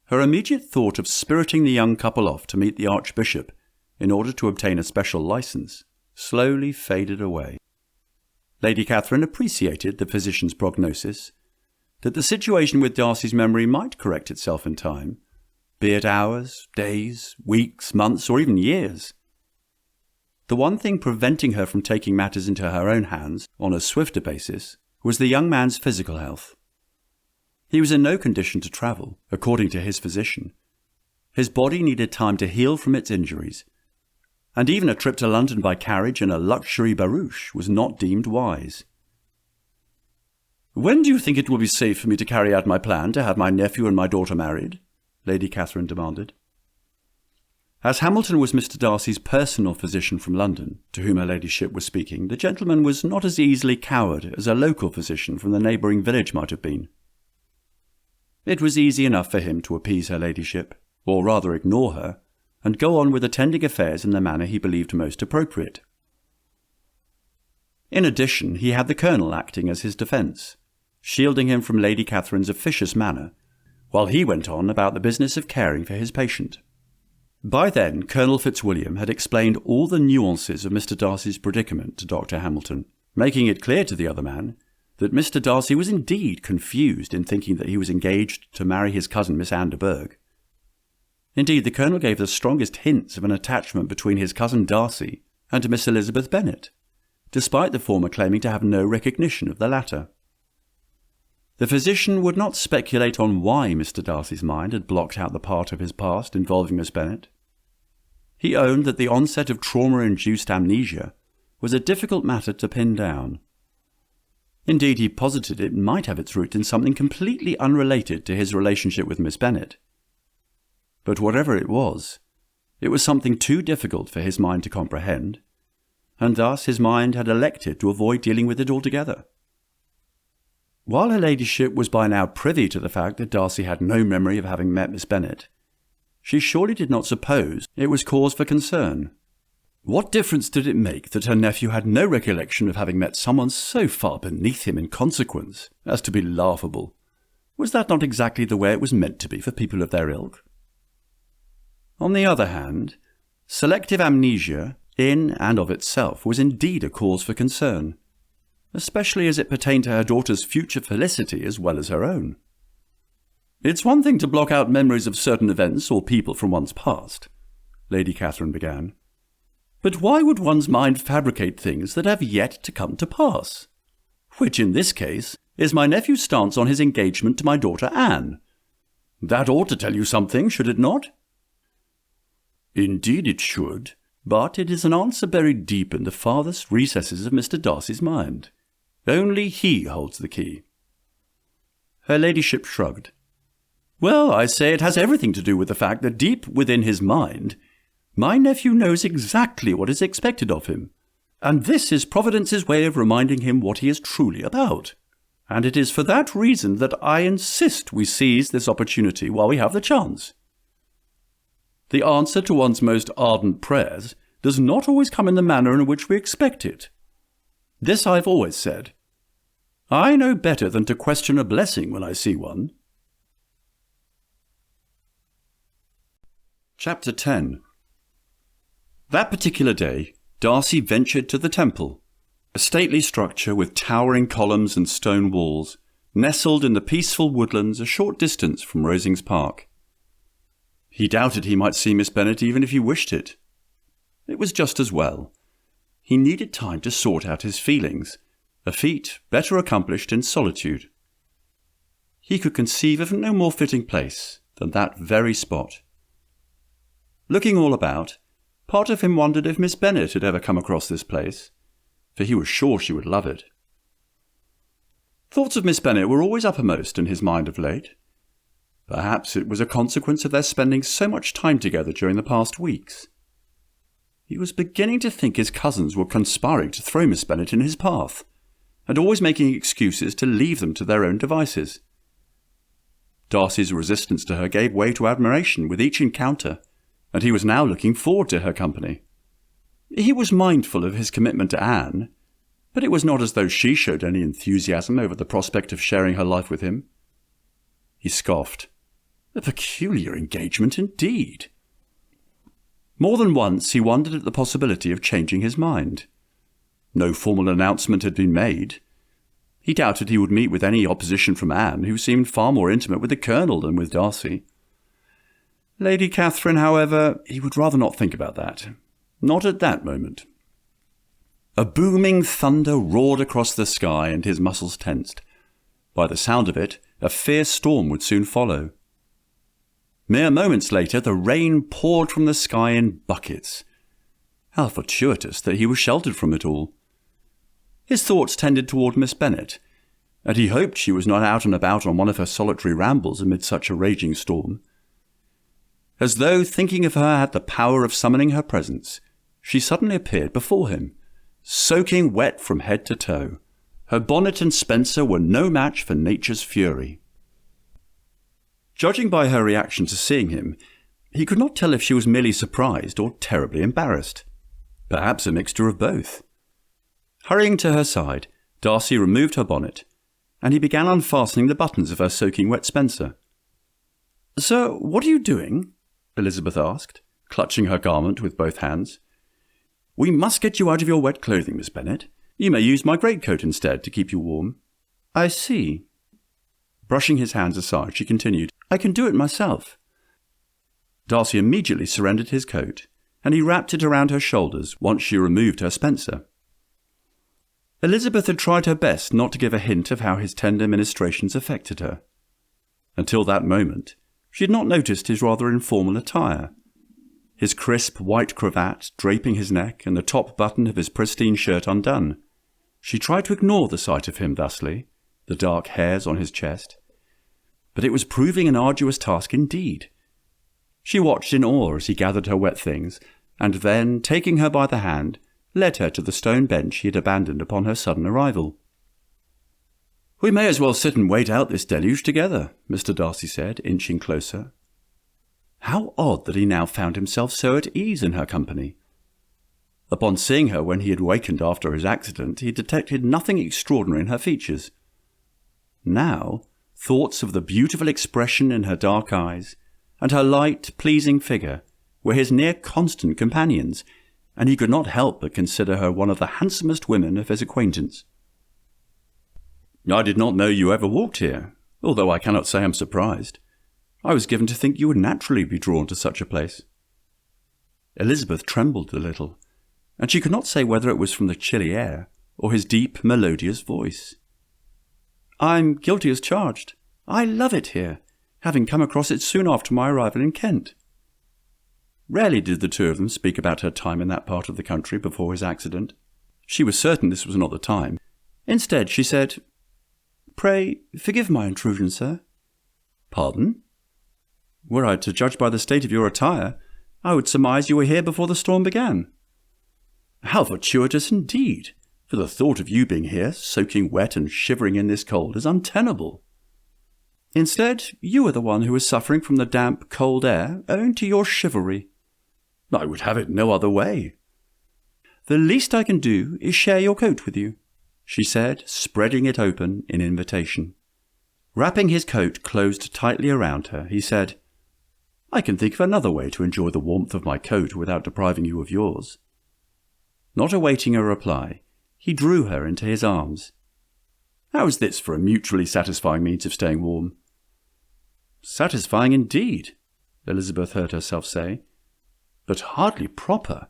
her immediate thought of spiriting the young couple off to meet the Archbishop in order to obtain a special licence slowly faded away. Lady Catherine appreciated the physician's prognosis that the situation with Darcy's memory might correct itself in time, be it hours, days, weeks, months, or even years. The one thing preventing her from taking matters into her own hands on a swifter basis was the young man's physical health. He was in no condition to travel, according to his physician. His body needed time to heal from its injuries, and even a trip to London by carriage in a luxury barouche was not deemed wise. "When do you think it will be safe for me to carry out my plan to have my nephew and my daughter married?" Lady Catherine demanded. As Hamilton was Mr. Darcy's personal physician from London, to whom her ladyship was speaking, the gentleman was not as easily cowed as a local physician from the neighbouring village might have been. It was easy enough for him to appease her ladyship, or rather ignore her, and go on with attending affairs in the manner he believed most appropriate. In addition, he had the Colonel acting as his defence, shielding him from Lady Catherine's officious manner, while he went on about the business of caring for his patient. By then, Colonel Fitzwilliam had explained all the nuances of Mr. Darcy's predicament to Dr. Hamilton, making it clear to the other man that Mr. Darcy was indeed confused in thinking that he was engaged to marry his cousin Miss Anne de Bourgh. Indeed, the Colonel gave the strongest hints of an attachment between his cousin Darcy and Miss Elizabeth Bennet, despite the former claiming to have no recognition of the latter. The physician would not speculate on why Mr. Darcy's mind had blocked out the part of his past involving Miss Bennet. He owned that the onset of trauma-induced amnesia was a difficult matter to pin down. Indeed, he posited it might have its root in something completely unrelated to his relationship with Miss Bennet. But whatever it was something too difficult for his mind to comprehend, and thus his mind had elected to avoid dealing with it altogether. While her ladyship was by now privy to the fact that Darcy had no memory of having met Miss Bennet, she surely did not suppose it was cause for concern. What difference did it make that her nephew had no recollection of having met someone so far beneath him in consequence as to be laughable? Was that not exactly the way it was meant to be for people of their ilk? On the other hand, selective amnesia, in and of itself, was indeed a cause for concern, especially as it pertained to her daughter's future felicity as well as her own. "It's one thing to block out memories of certain events or people from one's past," Lady Catherine began. "But why would one's mind fabricate things that have yet to come to pass? Which, in this case, is my nephew's stance on his engagement to my daughter Anne. That ought to tell you something, should it not?" "Indeed it should, but it is an answer buried deep in the farthest recesses of Mr. Darcy's mind. Only he holds the key." Her ladyship shrugged. "Well, I say it has everything to do with the fact that deep within his mind, my nephew knows exactly what is expected of him, and this is Providence's way of reminding him what he is truly about. And it is for that reason that I insist we seize this opportunity while we have the chance. The answer to one's most ardent prayers does not always come in the manner in which we expect it. This I've always said. I know better than to question a blessing when I see one." Chapter 10. That particular day, Darcy ventured to the Temple, a stately structure with towering columns and stone walls, nestled in the peaceful woodlands a short distance from Rosings Park. He doubted he might see Miss Bennet even if he wished it. It was just as well. He needed time to sort out his feelings, a feat better accomplished in solitude. He could conceive of no more fitting place than that very spot. Looking all about, part of him wondered if Miss Bennet had ever come across this place, for he was sure she would love it. Thoughts of Miss Bennet were always uppermost in his mind of late. Perhaps it was a consequence of their spending so much time together during the past weeks. He was beginning to think his cousins were conspiring to throw Miss Bennet in his path, and always making excuses to leave them to their own devices. Darcy's resistance to her gave way to admiration with each encounter, and he was now looking forward to her company. He was mindful of his commitment to Anne, but it was not as though she showed any enthusiasm over the prospect of sharing her life with him. He scoffed. A peculiar engagement indeed. More than once he wondered at the possibility of changing his mind. No formal announcement had been made. He doubted he would meet with any opposition from Anne, who seemed far more intimate with the Colonel than with Darcy. Lady Catherine, however, he would rather not think about that. Not at that moment. A booming thunder roared across the sky, and his muscles tensed. By the sound of it, a fierce storm would soon follow. Mere moments later, the rain poured from the sky in buckets. How fortuitous that he was sheltered from it all. His thoughts tended toward Miss Bennet, and he hoped she was not out and about on one of her solitary rambles amid such a raging storm. As though thinking of her had the power of summoning her presence, she suddenly appeared before him, soaking wet from head to toe. Her bonnet and spencer were no match for nature's fury. Judging by her reaction to seeing him, he could not tell if she was merely surprised or terribly embarrassed. Perhaps a mixture of both. Hurrying to her side, Darcy removed her bonnet, and he began unfastening the buttons of her soaking wet spencer. "Sir, what are you doing?" Elizabeth asked, clutching her garment with both hands. "We must get you out of your wet clothing, Miss Bennet. You may use my greatcoat instead to keep you warm." "I see." Brushing his hands aside, she continued, "I can do it myself." Darcy immediately surrendered his coat, and he wrapped it around her shoulders once she removed her spencer. Elizabeth had tried her best not to give a hint of how his tender ministrations affected her. Until that moment, she had not noticed his rather informal attire. His crisp white cravat draping his neck and the top button of his pristine shirt undone. She tried to ignore the sight of him thusly, the dark hairs on his chest. But it was proving an arduous task indeed. She watched in awe as he gathered her wet things, and then, taking her by the hand, led her to the stone bench he had abandoned upon her sudden arrival. "We may as well sit and wait out this deluge together," Mr. Darcy said, inching closer. How odd that he now found himself so at ease in her company. Upon seeing her when he had wakened after his accident, he detected nothing extraordinary in her features. Now, thoughts of the beautiful expression in her dark eyes, and her light, pleasing figure, were his near constant companions, and he could not help but consider her one of the handsomest women of his acquaintance. "I did not know you ever walked here, although I cannot say I am surprised. I was given to think you would naturally be drawn to such a place." Elizabeth trembled a little, and she could not say whether it was from the chilly air or his deep, melodious voice. "I'm guilty as charged. I love it here, having come across it soon after my arrival in Kent." Rarely did the two of them speak about her time in that part of the country before his accident. She was certain this was not the time. Instead, she said, "Pray, forgive my intrusion, sir." "Pardon?" "Were I to judge by the state of your attire, I would surmise you were here before the storm began." "How fortuitous indeed, for the thought of you being here, soaking wet and shivering in this cold, is untenable." "Instead, you are the one who is suffering from the damp, cold air, owing to your chivalry." "I would have it no other way." "The least I can do is share your coat with you," she said, spreading it open in invitation. Wrapping his coat closed tightly around her, he said, "I can think of another way to enjoy the warmth of my coat without depriving you of yours." Not awaiting a reply, he drew her into his arms. "How is this for a mutually satisfying means of staying warm?" "Satisfying indeed," Elizabeth heard herself say, "but hardly proper.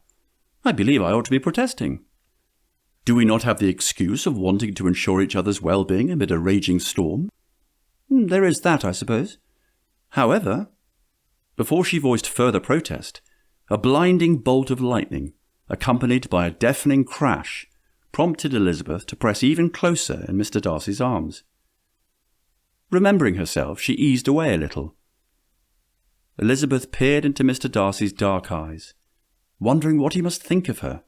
I believe I ought to be protesting. Do we not have the excuse of wanting to ensure each other's well-being amid a raging storm?" "There is that, I suppose. However—" Before she voiced further protest, a blinding bolt of lightning, accompanied by a deafening crash, prompted Elizabeth to press even closer in Mr. Darcy's arms. Remembering herself, she eased away a little. Elizabeth peered into Mr. Darcy's dark eyes, wondering what he must think of her,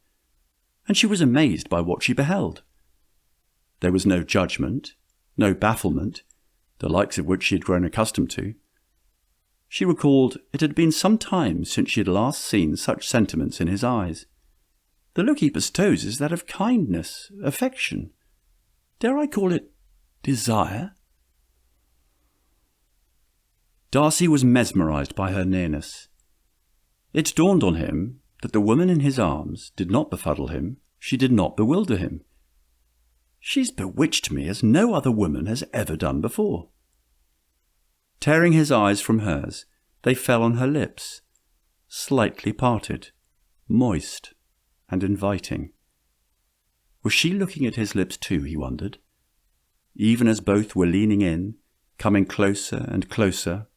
and she was amazed by what she beheld. There was no judgment, no bafflement, the likes of which she had grown accustomed to. She recalled it had been some time since she had last seen such sentiments in his eyes. The look he bestows is that of kindness, affection. Dare I call it desire? Darcy was mesmerized by her nearness. It dawned on him that the woman in his arms did not befuddle him, she did not bewilder him. "She's bewitched me as no other woman has ever done before." Tearing his eyes from hers, they fell on her lips, slightly parted, moist and inviting. Was she looking at his lips too, he wondered, even as both were leaning in, coming closer and closer?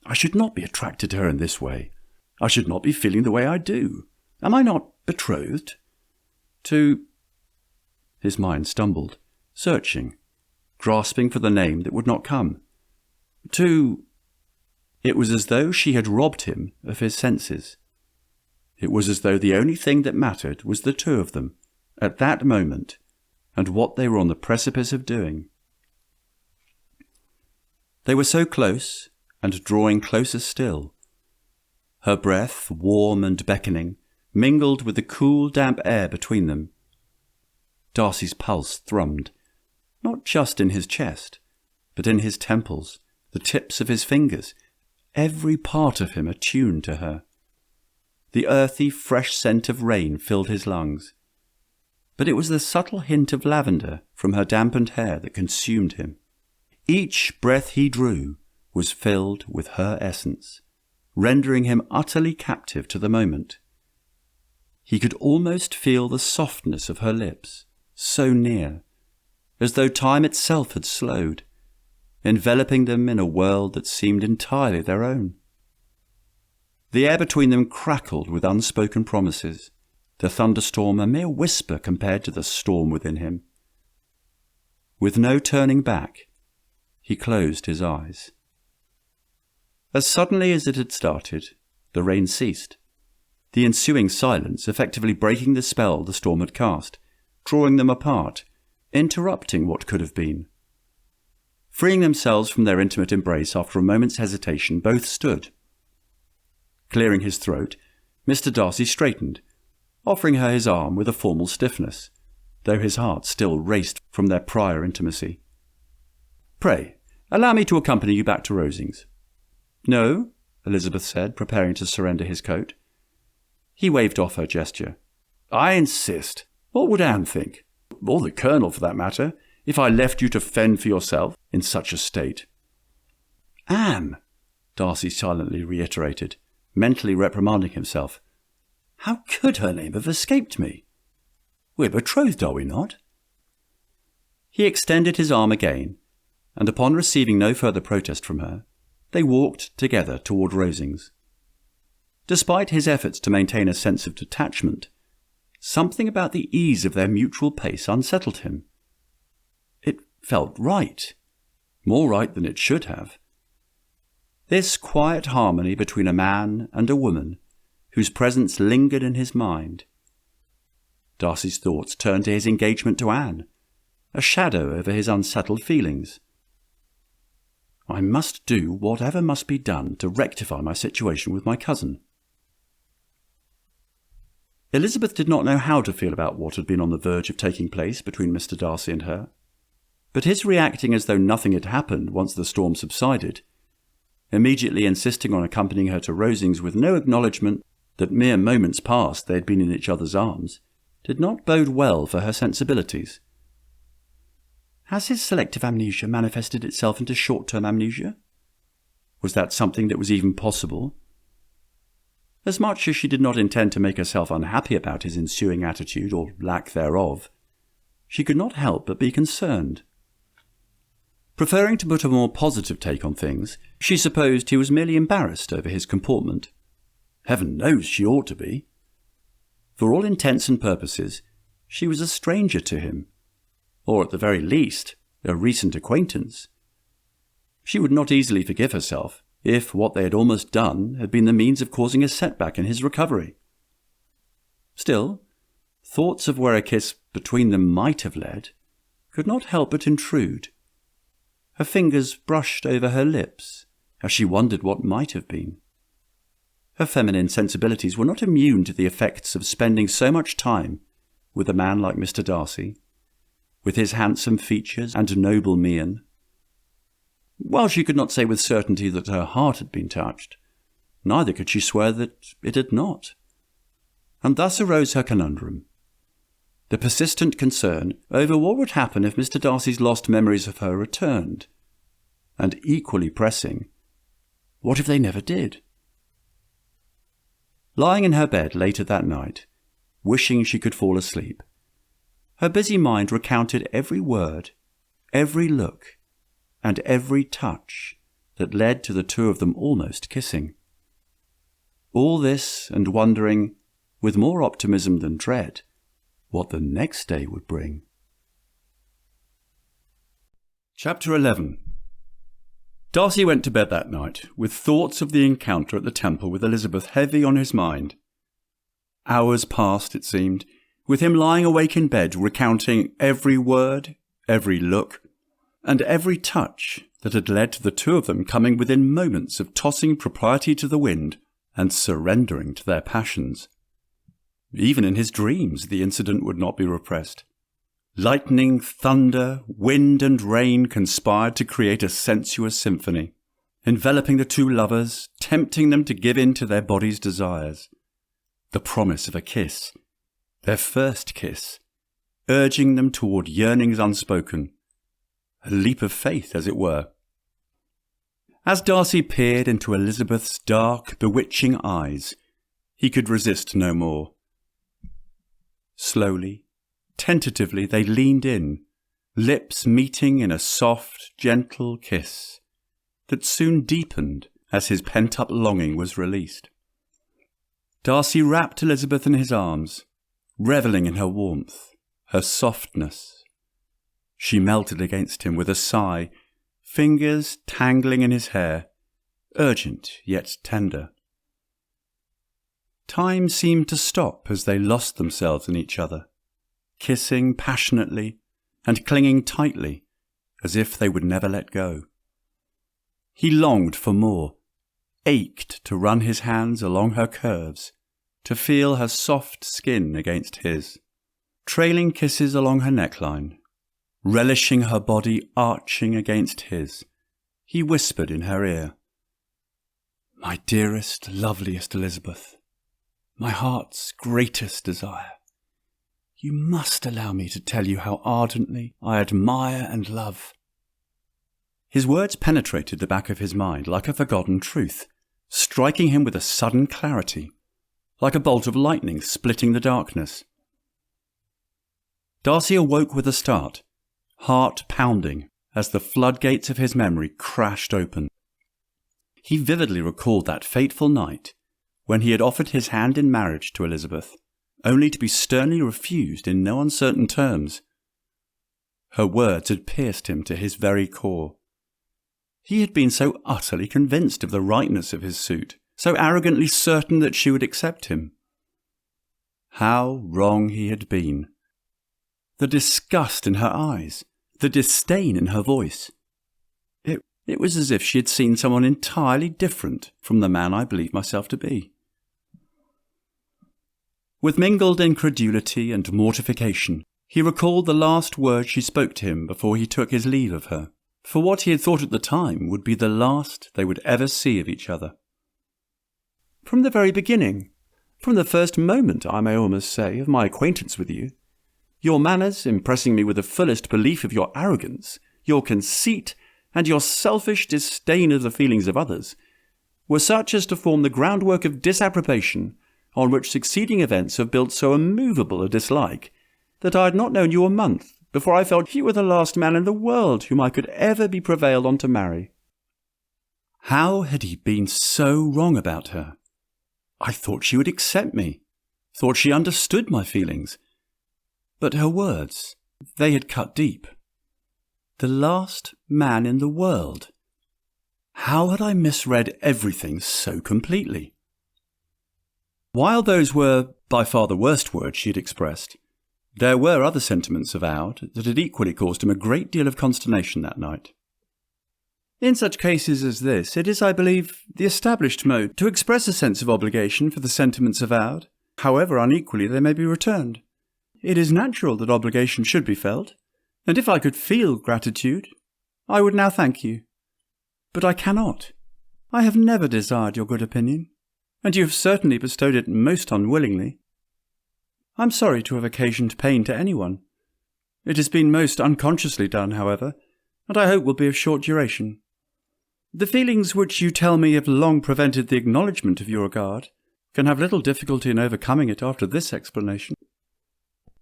"I should not be attracted to her in this way. I should not be feeling the way I do. Am I not betrothed to—" His mind stumbled, searching, grasping for the name that would not come. "To—" It was as though she had robbed him of his senses. It was as though the only thing that mattered was the two of them, at that moment, and what they were on the precipice of doing. They were so close, and drawing closer still. Her breath, warm and beckoning, mingled with the cool, damp air between them. Darcy's pulse thrummed, not just in his chest, but in his temples, the tips of his fingers, every part of him attuned to her. The earthy, fresh scent of rain filled his lungs, but it was the subtle hint of lavender from her dampened hair that consumed him. Each breath he drew was filled with her essence, rendering him utterly captive to the moment. He could almost feel the softness of her lips, so near, as though time itself had slowed, enveloping them in a world that seemed entirely their own. The air between them crackled with unspoken promises, the thunderstorm a mere whisper compared to the storm within him. With no turning back, he closed his eyes. As suddenly as it had started, the rain ceased, the ensuing silence effectively breaking the spell the storm had cast, drawing them apart, interrupting what could have been. Freeing themselves from their intimate embrace after a moment's hesitation, both stood. Clearing his throat, Mr. Darcy straightened, offering her his arm with a formal stiffness, though his heart still raced from their prior intimacy. "Pray, allow me to accompany you back to Rosings." "No," Elizabeth said, preparing to surrender his coat. He waved off her gesture. "I insist. What would Anne think? Or the Colonel, for that matter, if I left you to fend for yourself in such a state?" "Anne," Darcy silently reiterated, mentally reprimanding himself. How could her name have escaped me? We're betrothed, are we not? He extended his arm again, and upon receiving no further protest from her, they walked together toward Rosings. Despite his efforts to maintain a sense of detachment, something about the ease of their mutual pace unsettled him. It felt right, more right than it should have. This quiet harmony between a man and a woman whose presence lingered in his mind. Darcy's thoughts turned to his engagement to Anne, a shadow over his unsettled feelings. I must do whatever must be done to rectify my situation with my cousin. Elizabeth did not know how to feel about what had been on the verge of taking place between Mr. Darcy and her, but his reacting as though nothing had happened once the storm subsided, immediately insisting on accompanying her to Rosings with no acknowledgement that mere moments past they had been in each other's arms, did not bode well for her sensibilities. Has his selective amnesia manifested itself into short-term amnesia? Was that something that was even possible? As much as she did not intend to make herself unhappy about his ensuing attitude or lack thereof, she could not help but be concerned. Preferring to put a more positive take on things, she supposed he was merely embarrassed over his comportment. Heaven knows she ought to be. For all intents and purposes, she was a stranger to him, or at the very least, a recent acquaintance. She would not easily forgive herself if what they had almost done had been the means of causing a setback in his recovery. Still, thoughts of where a kiss between them might have led could not help but intrude. Her fingers brushed over her lips as she wondered what might have been. Her feminine sensibilities were not immune to the effects of spending so much time with a man like Mr. Darcy, with his handsome features and noble mien. While she could not say with certainty that her heart had been touched, neither could she swear that it had not. And thus arose her conundrum. The persistent concern over what would happen if Mr. Darcy's lost memories of her returned, and equally pressing, what if they never did? Lying in her bed later that night, wishing she could fall asleep, her busy mind recounted every word, every look, and every touch that led to the two of them almost kissing. All this and wondering, with more optimism than dread, what the next day would bring. Chapter 11. Darcy went to bed that night with thoughts of the encounter at the Temple with Elizabeth heavy on his mind. Hours passed, it seemed, with him lying awake in bed recounting every word, every look, and every touch that had led to the two of them coming within moments of tossing propriety to the wind and surrendering to their passions. Even in his dreams the incident would not be repressed. Lightning, thunder, wind and rain conspired to create a sensuous symphony, enveloping the two lovers, tempting them to give in to their bodies' desires. The promise of a kiss, their first kiss, urging them toward yearnings unspoken, a leap of faith, as it were. As Darcy peered into Elizabeth's dark, bewitching eyes, he could resist no more. Slowly, tentatively, they leaned in, lips meeting in a soft, gentle kiss that soon deepened as his pent-up longing was released. Darcy wrapped Elizabeth in his arms, revelling in her warmth, her softness. She melted against him with a sigh, fingers tangling in his hair, urgent yet tender. Time seemed to stop as they lost themselves in each other, kissing passionately and clinging tightly as if they would never let go. He longed for more, ached to run his hands along her curves, to feel her soft skin against his, trailing kisses along her neckline, relishing her body arching against his. He whispered in her ear, "My dearest, loveliest Elizabeth, my heart's greatest desire, you must allow me to tell you how ardently I admire and love." His words penetrated the back of his mind like a forgotten truth, striking him with a sudden clarity, like a bolt of lightning splitting the darkness. Darcy awoke with a start, heart pounding, as the floodgates of his memory crashed open. He vividly recalled that fateful night when he had offered his hand in marriage to Elizabeth, only to be sternly refused in no uncertain terms. Her words had pierced him to his very core. He had been so utterly convinced of the rightness of his suit, so arrogantly certain that she would accept him. How wrong he had been. The disgust in her eyes, the disdain in her voice. It was as if she had seen someone entirely different from the man I believed myself to be. With mingled incredulity and mortification, he recalled the last words she spoke to him before he took his leave of her, for what he had thought at the time would be the last they would ever see of each other. "From the very beginning, from the first moment, I may almost say, of my acquaintance with you, your manners, impressing me with the fullest belief of your arrogance, your conceit, and your selfish disdain of the feelings of others, were such as to form the groundwork of disapprobation on which succeeding events have built so immovable a dislike, that I had not known you a month before I felt you were the last man in the world whom I could ever be prevailed on to marry." How had he been so wrong about her? I thought she would accept me, thought she understood my feelings. But her words, they had cut deep. The last man in the world. How had I misread everything so completely? While those were by far the worst words she had expressed, there were other sentiments avowed that had equally caused him a great deal of consternation that night. In such cases as this, it is, I believe, the established mode to express a sense of obligation for the sentiments avowed, however unequally they may be returned. It is natural that obligation should be felt, and if I could feel gratitude, I would now thank you. But I cannot. I have never desired your good opinion, and you have certainly bestowed it most unwillingly. I am sorry to have occasioned pain to anyone. It has been most unconsciously done, however, and I hope will be of short duration. The feelings which you tell me have long prevented the acknowledgment of your regard can have little difficulty in overcoming it after this explanation."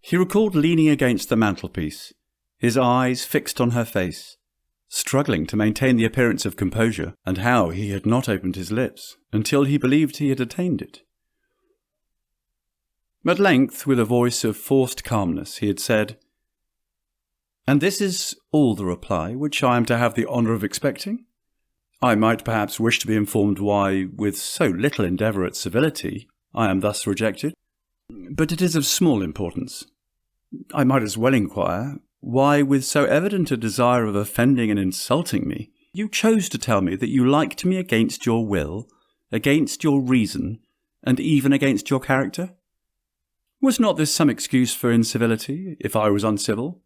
He recalled leaning against the mantelpiece, his eyes fixed on her face, struggling to maintain the appearance of composure, and how he had not opened his lips until he believed he had attained it. At length, with a voice of forced calmness, he had said, "And this is all the reply which I am to have the honour of expecting? I might perhaps wish to be informed why, with so little endeavour at civility, I am thus rejected. But it is of small importance. I might as well inquire why, with so evident a desire of offending and insulting me, you chose to tell me that you liked me against your will, against your reason, and even against your character? Was not this some excuse for incivility, if I was uncivil?"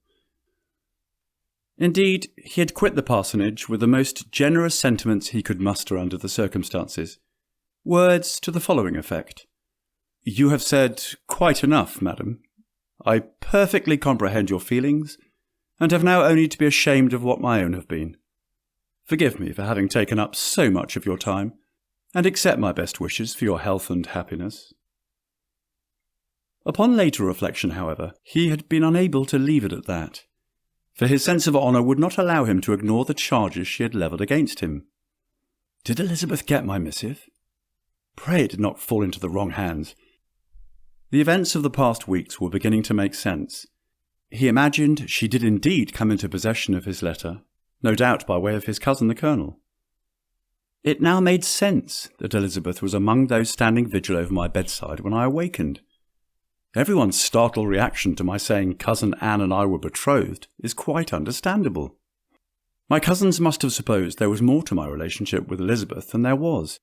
Indeed, he had quit the parsonage with the most generous sentiments he could muster under the circumstances. Words to the following effect: "You have said quite enough, madam. I perfectly comprehend your feelings, and have now only to be ashamed of what my own have been. Forgive me for having taken up so much of your time, and accept my best wishes for your health and happiness." Upon later reflection, however, he had been unable to leave it at that, for his sense of honour would not allow him to ignore the charges she had levelled against him. Did Elizabeth get my missive? Pray it did not fall into the wrong hands. The events of the past weeks were beginning to make sense. He imagined she did indeed come into possession of his letter, no doubt by way of his cousin the Colonel. It now made sense that Elizabeth was among those standing vigil over my bedside when I awakened. Everyone's startled reaction to my saying Cousin Anne and I were betrothed is quite understandable. My cousins must have supposed there was more to my relationship with Elizabeth than there was.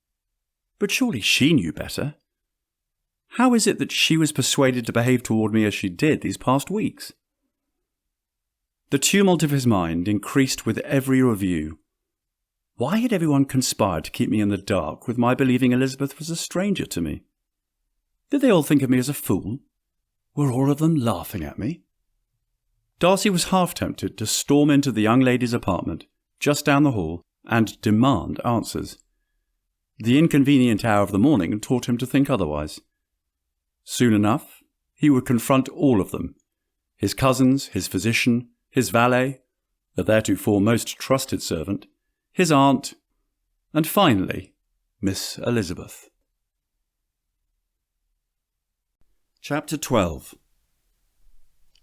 But surely she knew better. How is it that she was persuaded to behave toward me as she did these past weeks? The tumult of his mind increased with every review. Why had everyone conspired to keep me in the dark with my believing Elizabeth was a stranger to me? Did they all think of me as a fool? Were all of them laughing at me? Darcy was half tempted to storm into the young lady's apartment, just down the hall, and demand answers. The inconvenient hour of the morning taught him to think otherwise. Soon enough, he would confront all of them, his cousins, his physician, his valet, the theretofore most trusted servant, his aunt, and finally, Miss Elizabeth. Chapter 12.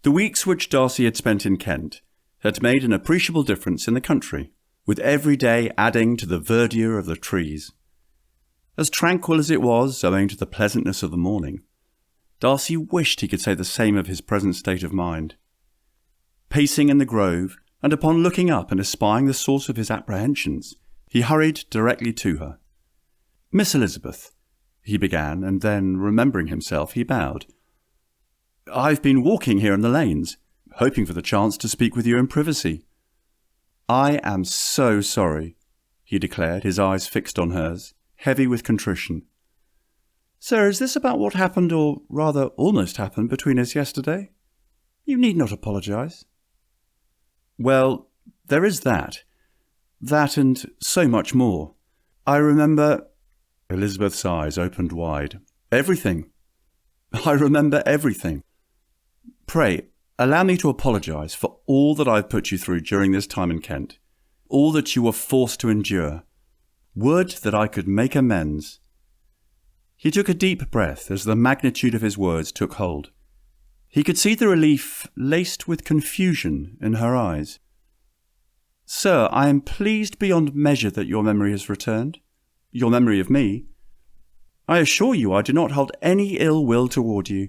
The weeks which Darcy had spent in Kent had made an appreciable difference in the country, with every day adding to the verdure of the trees. As tranquil as it was, owing to the pleasantness of the morning, Darcy wished he could say the same of his present state of mind. Pacing in the grove, and upon looking up and espying the source of his apprehensions, he hurried directly to her. "Miss Elizabeth," he began, and then, remembering himself, he bowed. "I've been walking here in the lanes, hoping for the chance to speak with you in privacy." "I am so sorry," he declared, his eyes fixed on hers, heavy with contrition. "Sir, is this about what happened, or rather almost happened, between us yesterday? You need not apologise." "Well, there is that. That and so much more. I remember—" Elizabeth's eyes opened wide. "Everything. I remember everything. Pray, allow me to apologise for all that I have put you through during this time in Kent, all that you were forced to endure. Would that I could make amends." He took a deep breath as the magnitude of his words took hold. He could see the relief laced with confusion in her eyes. "Sir, I am pleased beyond measure that your memory has returned. Your memory of me. I assure you I do not hold any ill will toward you.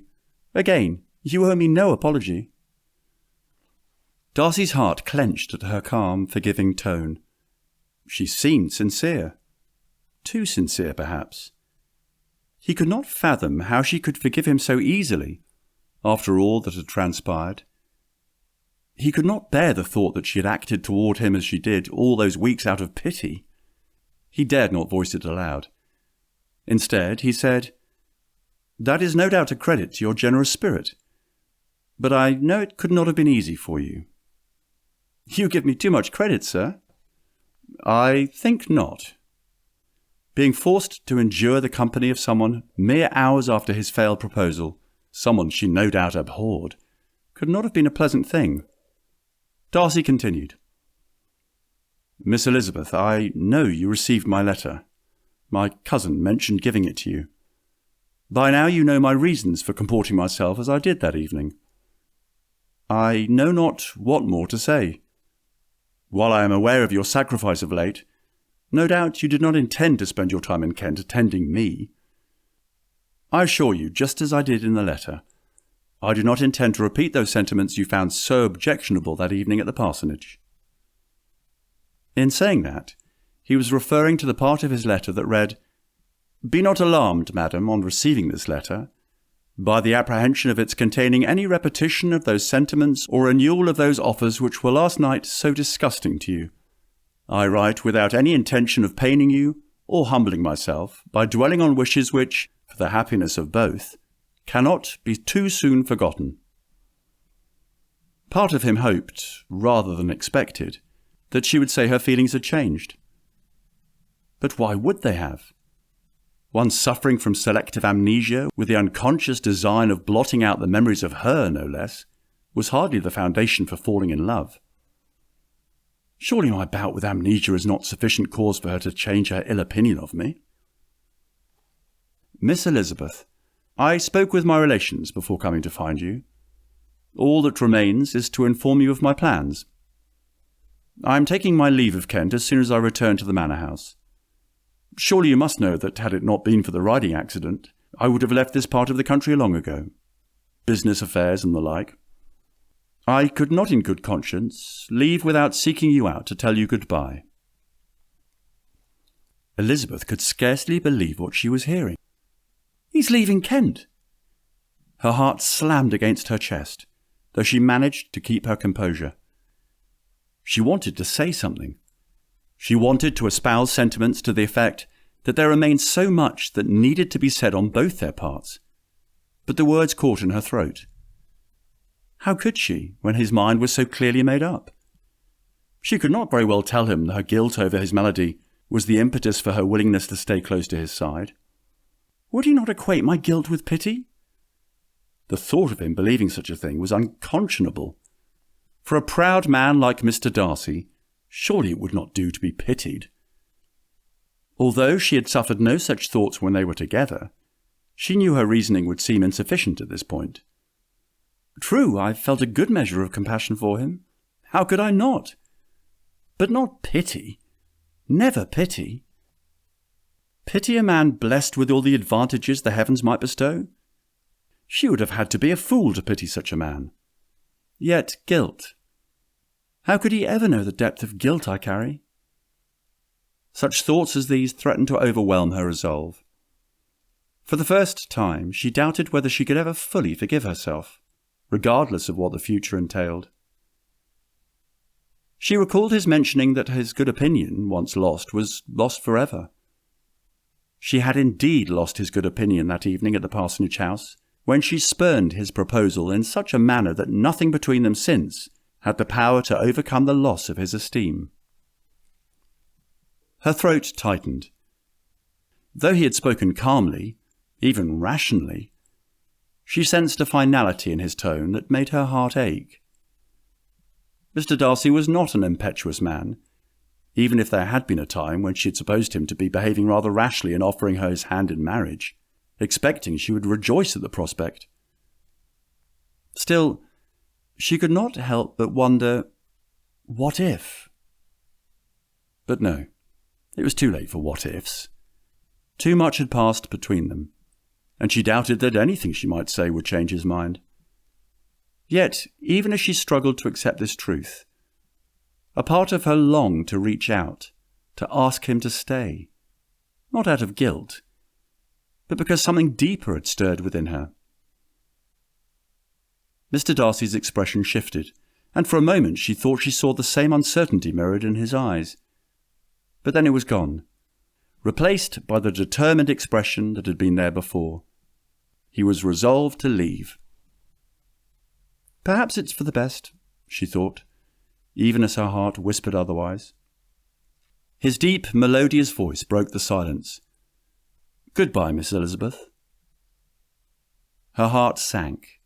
Again, you owe me no apology." Darcy's heart clenched at her calm, forgiving tone. She seemed sincere. Too sincere, perhaps. He could not fathom how she could forgive him so easily, after all that had transpired. He could not bear the thought that she had acted toward him as she did all those weeks out of pity. He dared not voice it aloud. Instead, he said, "That is no doubt a credit to your generous spirit, but I know it could not have been easy for you." "You give me too much credit, sir." "I think not. Being forced to endure the company of someone mere hours after his failed proposal, someone she no doubt abhorred, could not have been a pleasant thing." Darcy continued. "Miss Elizabeth, I know you received my letter. My cousin mentioned giving it to you. By now you know my reasons for comporting myself as I did that evening. I know not what more to say. While I am aware of your sacrifice of late, no doubt you did not intend to spend your time in Kent attending me. I assure you, just as I did in the letter, I do not intend to repeat those sentiments you found so objectionable that evening at the parsonage." In saying that, he was referring to the part of his letter that read, "Be not alarmed, madam, on receiving this letter, by the apprehension of its containing any repetition of those sentiments or renewal of those offers which were last night so disgusting to you. I write without any intention of paining you or humbling myself by dwelling on wishes which, for the happiness of both, cannot be too soon forgotten." Part of him hoped, rather than expected, that she would say her feelings had changed. But why would they have? one suffering from selective amnesia with the unconscious design of blotting out the memories of her, no less, was hardly the foundation for falling in love. Surely my bout with amnesia is not sufficient cause for her to change her ill opinion of me. Miss Elizabeth, I spoke with my relations before coming to find you. All that remains is to inform you of my plans. I am taking my leave of Kent as soon as I return to the manor house. Surely you must know that had it not been for the riding accident, I would have left this part of the country long ago. Business affairs and the like. I could not in good conscience leave without seeking you out to tell you goodbye. Elizabeth could scarcely believe what she was hearing. He's leaving Kent. Her heart slammed against her chest, though she managed to keep her composure. She wanted to say something. She wanted to espouse sentiments to the effect that there remained so much that needed to be said on both their parts, but the words caught in her throat. How could she, when his mind was so clearly made up? She could not very well tell him that her guilt over his malady was the impetus for her willingness to stay close to his side. Would he not equate my guilt with pity? The thought of him believing such a thing was unconscionable. For a proud man like Mr. Darcy, surely it would not do to be pitied. Although she had suffered no such thoughts when they were together, she knew her reasoning would seem insufficient at this point. True, I felt a good measure of compassion for him. How could I not? But not pity. Never pity. Pity a man blessed with all the advantages the heavens might bestow? She would have had to be a fool to pity such a man. Yet guilt. How could he ever know the depth of guilt I carry? Such thoughts as these threatened to overwhelm her resolve. For the first time, she doubted whether she could ever fully forgive herself, regardless of what the future entailed. She recalled his mentioning that his good opinion, once lost, was lost forever. She had indeed lost his good opinion that evening at the parsonage house, when she spurned his proposal in such a manner that nothing between them since had the power to overcome the loss of his esteem. Her throat tightened. Though he had spoken calmly, even rationally, she sensed a finality in his tone that made her heart ache. Mr. Darcy was not an impetuous man, even if there had been a time when she had supposed him to be behaving rather rashly in offering her his hand in marriage, expecting she would rejoice at the prospect. Still, she could not help but wonder, what if? But no, it was too late for what-ifs. Too much had passed between them, and she doubted that anything she might say would change his mind. Yet, even as she struggled to accept this truth, a part of her longed to reach out, to ask him to stay, not out of guilt, but because something deeper had stirred within her. Mr. Darcy's expression shifted, and for a moment she thought she saw the same uncertainty mirrored in his eyes. But then it was gone, replaced by the determined expression that had been there before. He was resolved to leave. Perhaps it's for the best, she thought, even as her heart whispered otherwise. His deep, melodious voice broke the silence. "Goodbye, Miss Elizabeth." Her heart sank,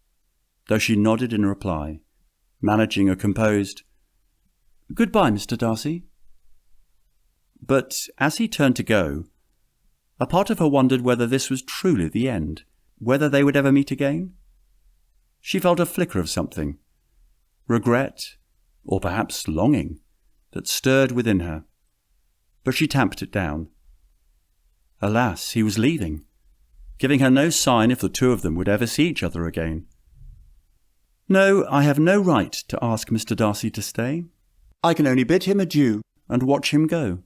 though she nodded in reply, managing a composed, "Goodbye, Mr. Darcy." But as he turned to go, a part of her wondered whether this was truly the end, whether they would ever meet again. She felt a flicker of something, regret, or perhaps longing, that stirred within her, but she tamped it down. Alas, he was leaving, giving her no sign if the two of them would ever see each other again. No, I have no right to ask Mr. Darcy to stay. I can only bid him adieu and watch him go.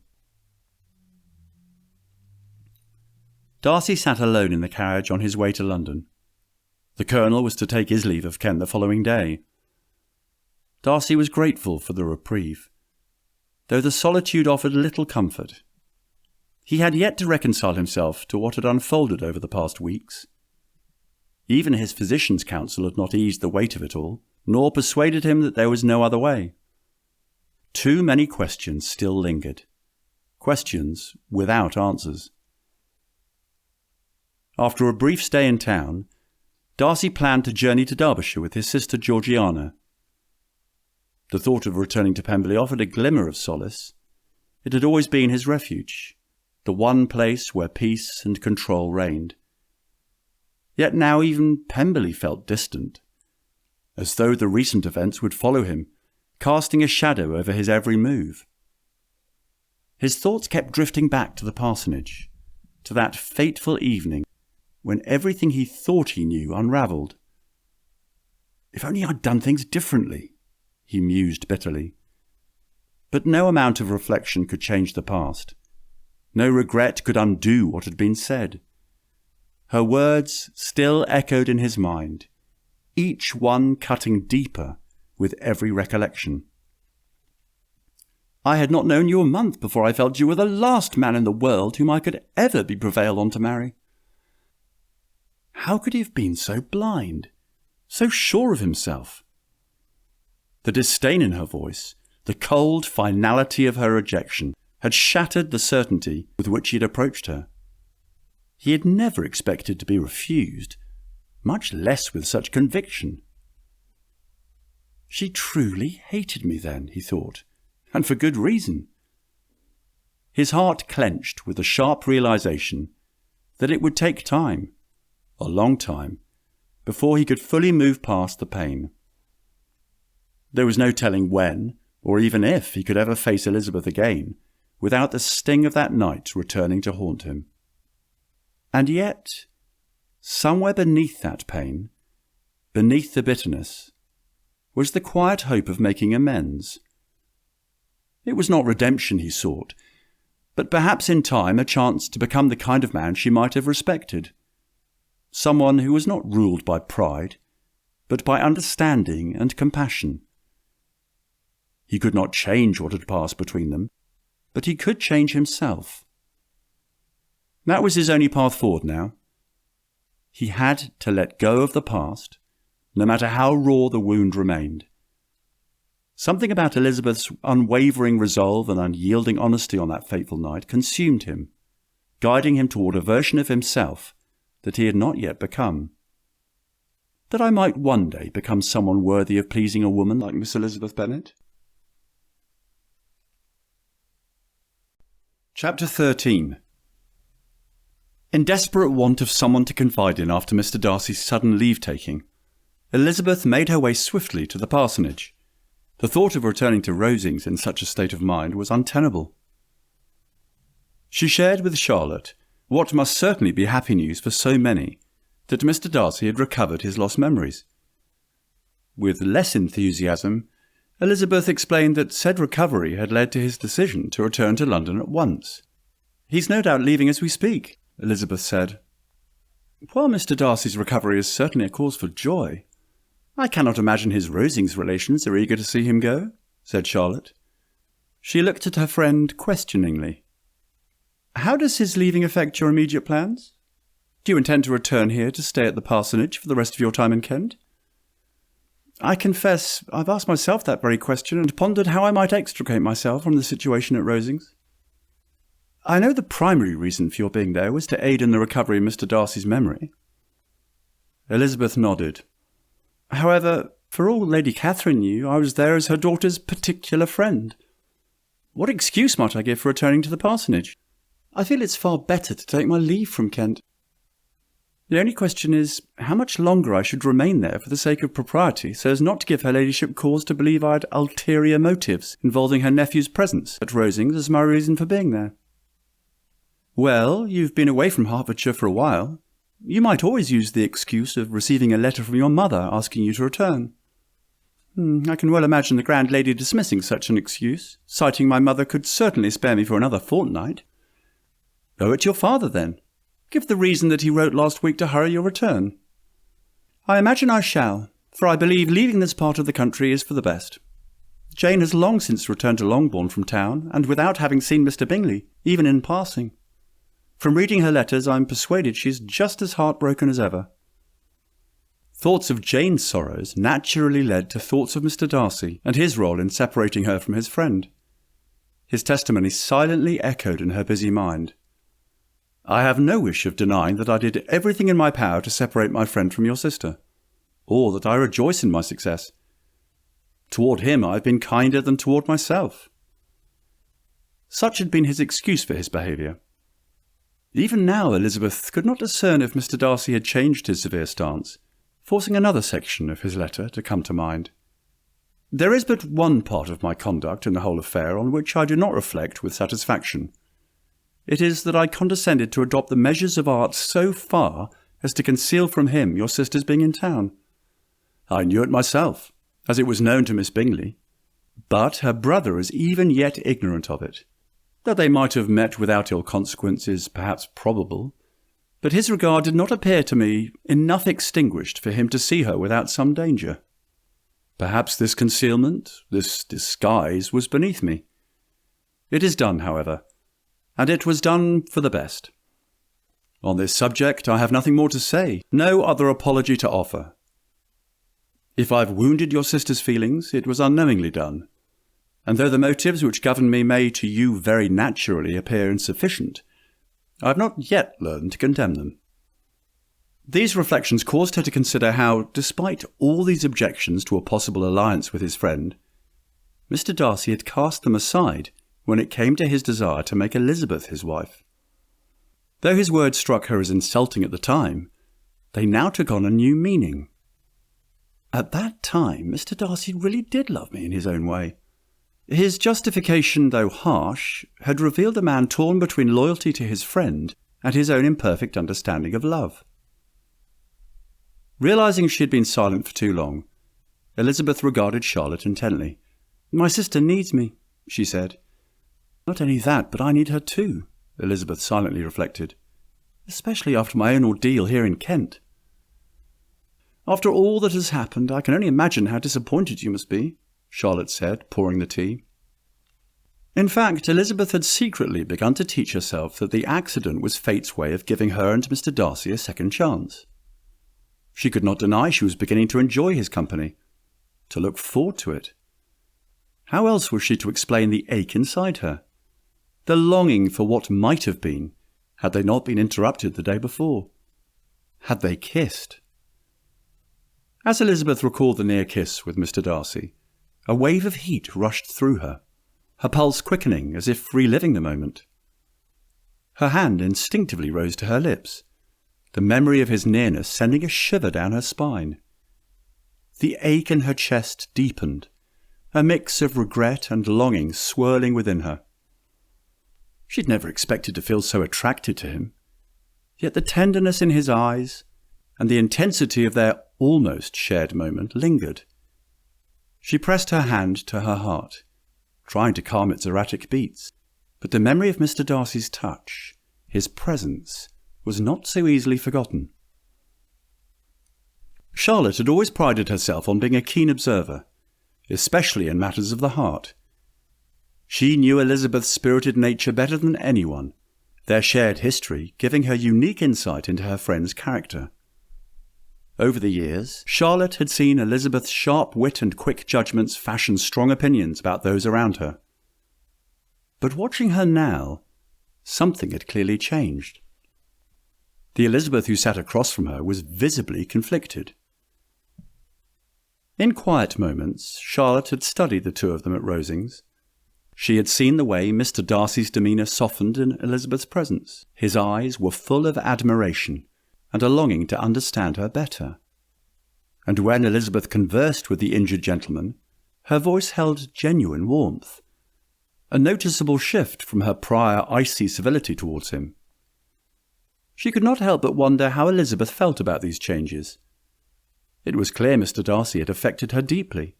Darcy sat alone in the carriage on his way to London. The Colonel was to take his leave of Kent the following day. Darcy was grateful for the reprieve, though the solitude offered little comfort. He had yet to reconcile himself to what had unfolded over the past weeks. Even his physician's counsel had not eased the weight of it all, nor persuaded him that there was no other way. Too many questions still lingered, questions without answers. After a brief stay in town, Darcy planned to journey to Derbyshire with his sister Georgiana. The thought of returning to Pemberley offered a glimmer of solace. It had always been his refuge, the one place where peace and control reigned. Yet now even Pemberley felt distant, as though the recent events would follow him, casting a shadow over his every move. His thoughts kept drifting back to the parsonage, to that fateful evening when everything he thought he knew unravelled. If only I'd done things differently, he mused bitterly. But no amount of reflection could change the past. No regret could undo what had been said. Her words still echoed in his mind, each one cutting deeper with every recollection. I had not known you a month before I felt you were the last man in the world whom I could ever be prevailed on to marry. How could he have been so blind, so sure of himself? The disdain in her voice, the cold finality of her rejection, had shattered the certainty with which he had approached her. He had never expected to be refused, much less with such conviction. She truly hated me then, he thought, and for good reason. His heart clenched with the sharp realization that it would take time, a long time, before he could fully move past the pain. There was no telling when, or even if, he could ever face Elizabeth again, without the sting of that night returning to haunt him. And yet, somewhere beneath that pain, beneath the bitterness, was the quiet hope of making amends. It was not redemption he sought, but perhaps in time a chance to become the kind of man she might have respected. Someone who was not ruled by pride, but by understanding and compassion. He could not change what had passed between them, but he could change himself. That was his only path forward now. He had to let go of the past, no matter how raw the wound remained. Something about Elizabeth's unwavering resolve and unyielding honesty on that fateful night consumed him, guiding him toward a version of himself that he had not yet become. That I might one day become someone worthy of pleasing a woman like Miss Elizabeth Bennet. Chapter 13. In desperate want of someone to confide in after Mr. Darcy's sudden leave-taking, Elizabeth made her way swiftly to the parsonage. The thought of returning to Rosings in such a state of mind was untenable. She shared with Charlotte what must certainly be happy news for so many, that Mr. Darcy had recovered his lost memories. With less enthusiasm, Elizabeth explained that said recovery had led to his decision to return to London at once. "He's no doubt leaving as we speak," Elizabeth said. "While Mr. Darcy's recovery is certainly a cause for joy, I cannot imagine his Rosings relations are eager to see him go," said Charlotte. She looked at her friend questioningly. "How does his leaving affect your immediate plans? Do you intend to return here to stay at the parsonage for the rest of your time in Kent?" "I confess I've asked myself that very question and pondered how I might extricate myself from the situation at Rosings. I know the primary reason for your being there was to aid in the recovery of Mr. Darcy's memory." Elizabeth nodded. "However, for all Lady Catherine knew, I was there as her daughter's particular friend. What excuse might I give for returning to the parsonage? I feel it's far better to take my leave from Kent. The only question is how much longer I should remain there for the sake of propriety, so as not to give her ladyship cause to believe I had ulterior motives involving her nephew's presence at Rosings as my reason for being there." "Well, you've been away from Hertfordshire for a while. You might always use the excuse of receiving a letter from your mother asking you to return." "I can well imagine the grand lady dismissing such an excuse, citing my mother could certainly spare me for another fortnight." "Go at your father, then. Give the reason that he wrote last week to hurry your return." "I imagine I shall, for I believe leaving this part of the country is for the best. Jane has long since returned to Longbourn from town, and without having seen Mr. Bingley, even in passing. From reading her letters, I am persuaded she is just as heartbroken as ever." Thoughts of Jane's sorrows naturally led to thoughts of Mr. Darcy and his role in separating her from his friend. His testimony silently echoed in her busy mind. I have no wish of denying that I did everything in my power to separate my friend from your sister, or that I rejoice in my success. Toward him I have been kinder than toward myself." Such had been his excuse for his behaviour. Even now Elizabeth could not discern if Mr. Darcy had changed his severe stance, forcing another section of his letter to come to mind. "There is but one part of my conduct in the whole affair on which I do not reflect with satisfaction. It is that I condescended to adopt the measures of art so far as to conceal from him your sister's being in town. I knew it myself, as it was known to Miss Bingley, but her brother is even yet ignorant of it. That they might have met without ill consequence is perhaps probable, but his regard did not appear to me enough extinguished for him to see her without some danger. Perhaps this concealment, this disguise, was beneath me. It is done, however, and it was done for the best. On this subject I have nothing more to say, no other apology to offer. If I have wounded your sister's feelings, it was unknowingly done, and though the motives which govern me may to you very naturally appear insufficient, I have not yet learned to condemn them." These reflections caused her to consider how, despite all these objections to a possible alliance with his friend, Mr. Darcy had cast them aside when it came to his desire to make Elizabeth his wife. Though his words struck her as insulting at the time, they now took on a new meaning. At that time, Mr. Darcy really did love me in his own way. His justification, though harsh, had revealed a man torn between loyalty to his friend and his own imperfect understanding of love. Realizing she had been silent for too long, Elizabeth regarded Charlotte intently. "My sister needs me," she said. "Not only that, but I need her too," Elizabeth silently reflected, "especially after my own ordeal here in Kent." "After all that has happened, I can only imagine how disappointed you must be," Charlotte said, pouring the tea. In fact, Elizabeth had secretly begun to teach herself that the accident was fate's way of giving her and Mr. Darcy a second chance. She could not deny she was beginning to enjoy his company, to look forward to it. How else was she to explain the ache inside her, the longing for what might have been, had they not been interrupted the day before? Had they kissed? As Elizabeth recalled the near kiss with Mr. Darcy, a wave of heat rushed through her, her pulse quickening as if reliving the moment. Her hand instinctively rose to her lips, the memory of his nearness sending a shiver down her spine. The ache in her chest deepened, a mix of regret and longing swirling within her. She'd never expected to feel so attracted to him, yet the tenderness in his eyes and the intensity of their almost shared moment lingered. She pressed her hand to her heart, trying to calm its erratic beats, but the memory of Mr. Darcy's touch, his presence, was not so easily forgotten. Charlotte had always prided herself on being a keen observer, especially in matters of the heart. She knew Elizabeth's spirited nature better than anyone, their shared history giving her unique insight into her friend's character. Over the years, Charlotte had seen Elizabeth's sharp wit and quick judgments fashion strong opinions about those around her. But watching her now, something had clearly changed. The Elizabeth who sat across from her was visibly conflicted. In quiet moments, Charlotte had studied the two of them at Rosings. She had seen the way Mr. Darcy's demeanour softened in Elizabeth's presence. His eyes were full of admiration and a longing to understand her better. And when Elizabeth conversed with the injured gentleman, her voice held genuine warmth, a noticeable shift from her prior icy civility towards him. She could not help but wonder how Elizabeth felt about these changes. It was clear Mr. Darcy had affected her deeply.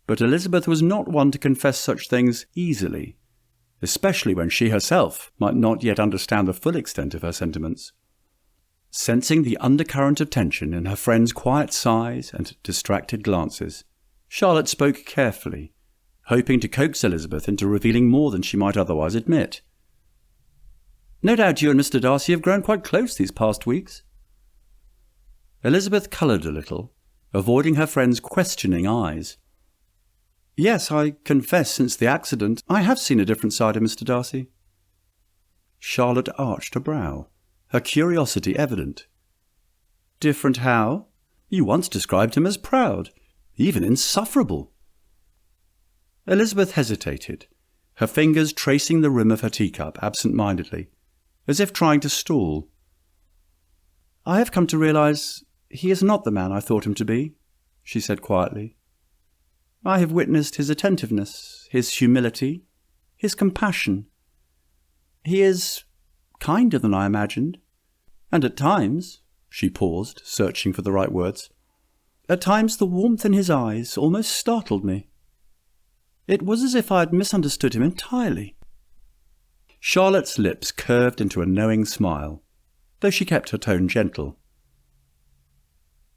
But Elizabeth was not one to confess such things easily, especially when she herself might not yet understand the full extent of her sentiments. Sensing the undercurrent of tension in her friend's quiet sighs and distracted glances, Charlotte spoke carefully, hoping to coax Elizabeth into revealing more than she might otherwise admit. "No doubt you and Mr. Darcy have grown quite close these past weeks." Elizabeth coloured a little, avoiding her friend's questioning eyes. "Yes, I confess since the accident I have seen a different side of Mr. Darcy." Charlotte arched a brow, her curiosity evident. Different how? You once described him as proud, even insufferable. Elizabeth hesitated, her fingers tracing the rim of her teacup absent-mindedly, as if trying to stall. I have come to realize he is not the man I thought him to be, she said quietly. I have witnessed his attentiveness, his humility, his compassion. He is kinder than I imagined, and at times, she paused, searching for the right words, at times the warmth in his eyes almost startled me. It was as if I had misunderstood him entirely. Charlotte's lips curved into a knowing smile, though she kept her tone gentle.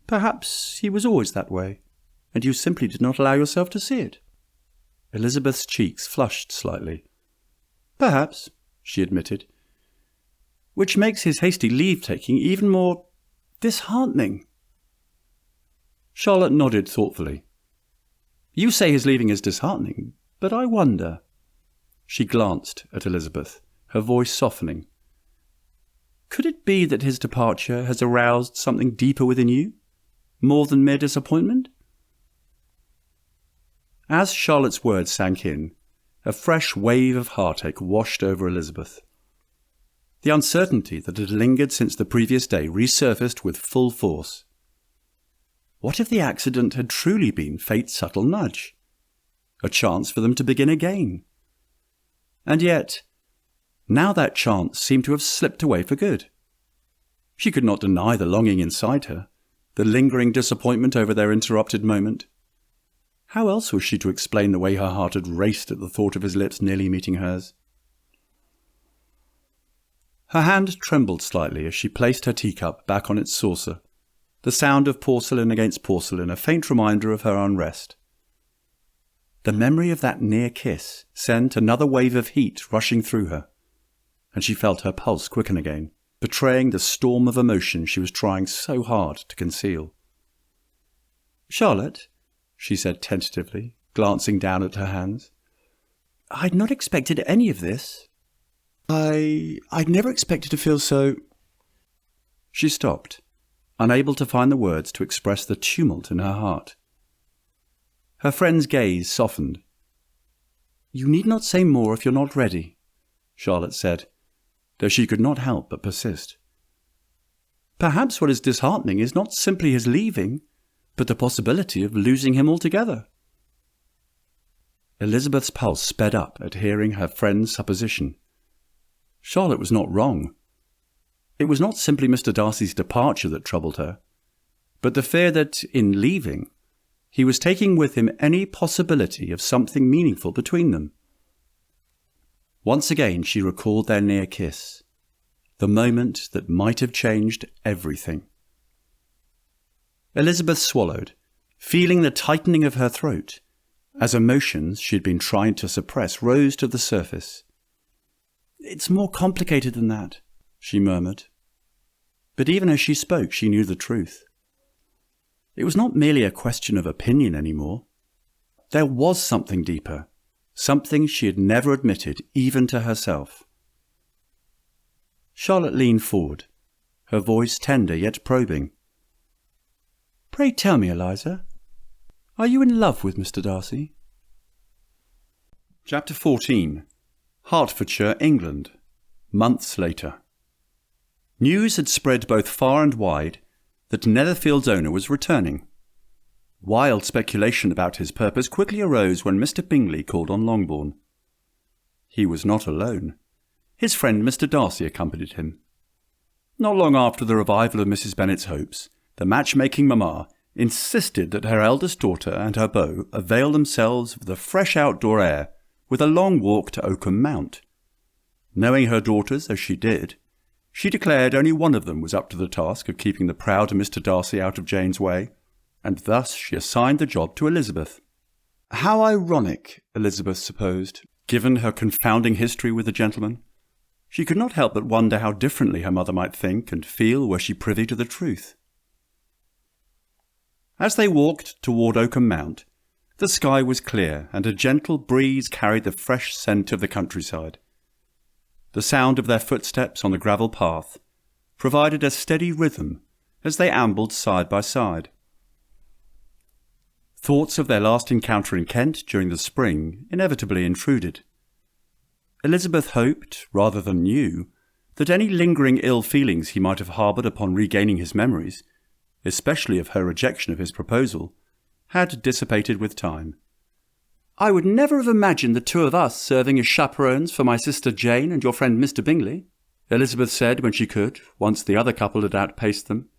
Perhaps he was always that way, and you simply did not allow yourself to see it. Elizabeth's cheeks flushed slightly. Perhaps, she admitted, which makes his hasty leave-taking even more disheartening. Charlotte nodded thoughtfully. You say his leaving is disheartening, but I wonder. She glanced at Elizabeth, her voice softening. Could it be that his departure has aroused something deeper within you, more than mere disappointment? As Charlotte's words sank in, a fresh wave of heartache washed over Elizabeth. The uncertainty that had lingered since the previous day resurfaced with full force. What if the accident had truly been fate's subtle nudge? A chance for them to begin again? And yet, now that chance seemed to have slipped away for good. She could not deny the longing inside her, the lingering disappointment over their interrupted moment. How else was she to explain the way her heart had raced at the thought of his lips nearly meeting hers? Her hand trembled slightly as she placed her teacup back on its saucer, the sound of porcelain against porcelain a faint reminder of her unrest. The memory of that near kiss sent another wave of heat rushing through her, and she felt her pulse quicken again, betraying the storm of emotion she was trying so hard to conceal. Charlotte, she said tentatively, glancing down at her hands, I'd not expected any of this. I'd never expected to feel so... She stopped, unable to find the words to express the tumult in her heart. Her friend's gaze softened. You need not say more if you're not ready, Charlotte said, though she could not help but persist. Perhaps what is disheartening is not simply his leaving, but the possibility of losing him altogether. Elizabeth's pulse sped up at hearing her friend's supposition. Charlotte was not wrong. It was not simply Mr. Darcy's departure that troubled her, but the fear that, in leaving, he was taking with him any possibility of something meaningful between them. Once again she recalled their near kiss, the moment that might have changed everything. Elizabeth swallowed, feeling the tightening of her throat, as emotions she had been trying to suppress rose to the surface. It's more complicated than that, she murmured. But even as she spoke, she knew the truth. It was not merely a question of opinion anymore. There was something deeper, something she had never admitted even to herself. Charlotte leaned forward, her voice tender yet probing. Pray tell me, Eliza, are you in love with Mr. Darcy? Chapter 14. Hertfordshire, England. Months later. News had spread both far and wide that Netherfield's owner was returning. Wild speculation about his purpose quickly arose when Mr. Bingley called on Longbourn. He was not alone. His friend Mr. Darcy accompanied him. Not long after the revival of Mrs. Bennet's hopes, the matchmaking mamma insisted that her eldest daughter and her beau avail themselves of the fresh outdoor air with a long walk to Oakham Mount. Knowing her daughters as she did, she declared only one of them was up to the task of keeping the proud Mr. Darcy out of Jane's way, and thus she assigned the job to Elizabeth. How ironic, Elizabeth supposed, given her confounding history with the gentleman. She could not help but wonder how differently her mother might think and feel were she privy to the truth. As they walked toward Oakham Mount, the sky was clear and a gentle breeze carried the fresh scent of the countryside. The sound of their footsteps on the gravel path provided a steady rhythm as they ambled side by side. Thoughts of their last encounter in Kent during the spring inevitably intruded. Elizabeth hoped, rather than knew, that any lingering ill feelings he might have harboured upon regaining his memories, especially of her rejection of his proposal, had dissipated with time. "I would never have imagined the two of us serving as chaperones for my sister Jane and your friend Mr. Bingley," Elizabeth said when she could, once the other couple had outpaced them.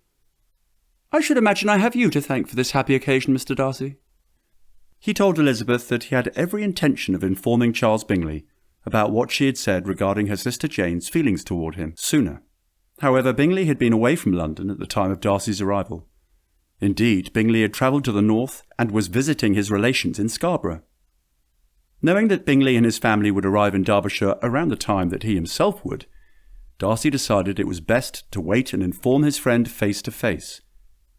"I should imagine I have you to thank for this happy occasion, Mr. Darcy." He told Elizabeth that he had every intention of informing Charles Bingley about what she had said regarding her sister Jane's feelings toward him sooner. However, Bingley had been away from London at the time of Darcy's arrival. Indeed, Bingley had travelled to the north and was visiting his relations in Scarborough. Knowing that Bingley and his family would arrive in Derbyshire around the time that he himself would, Darcy decided it was best to wait and inform his friend face to face,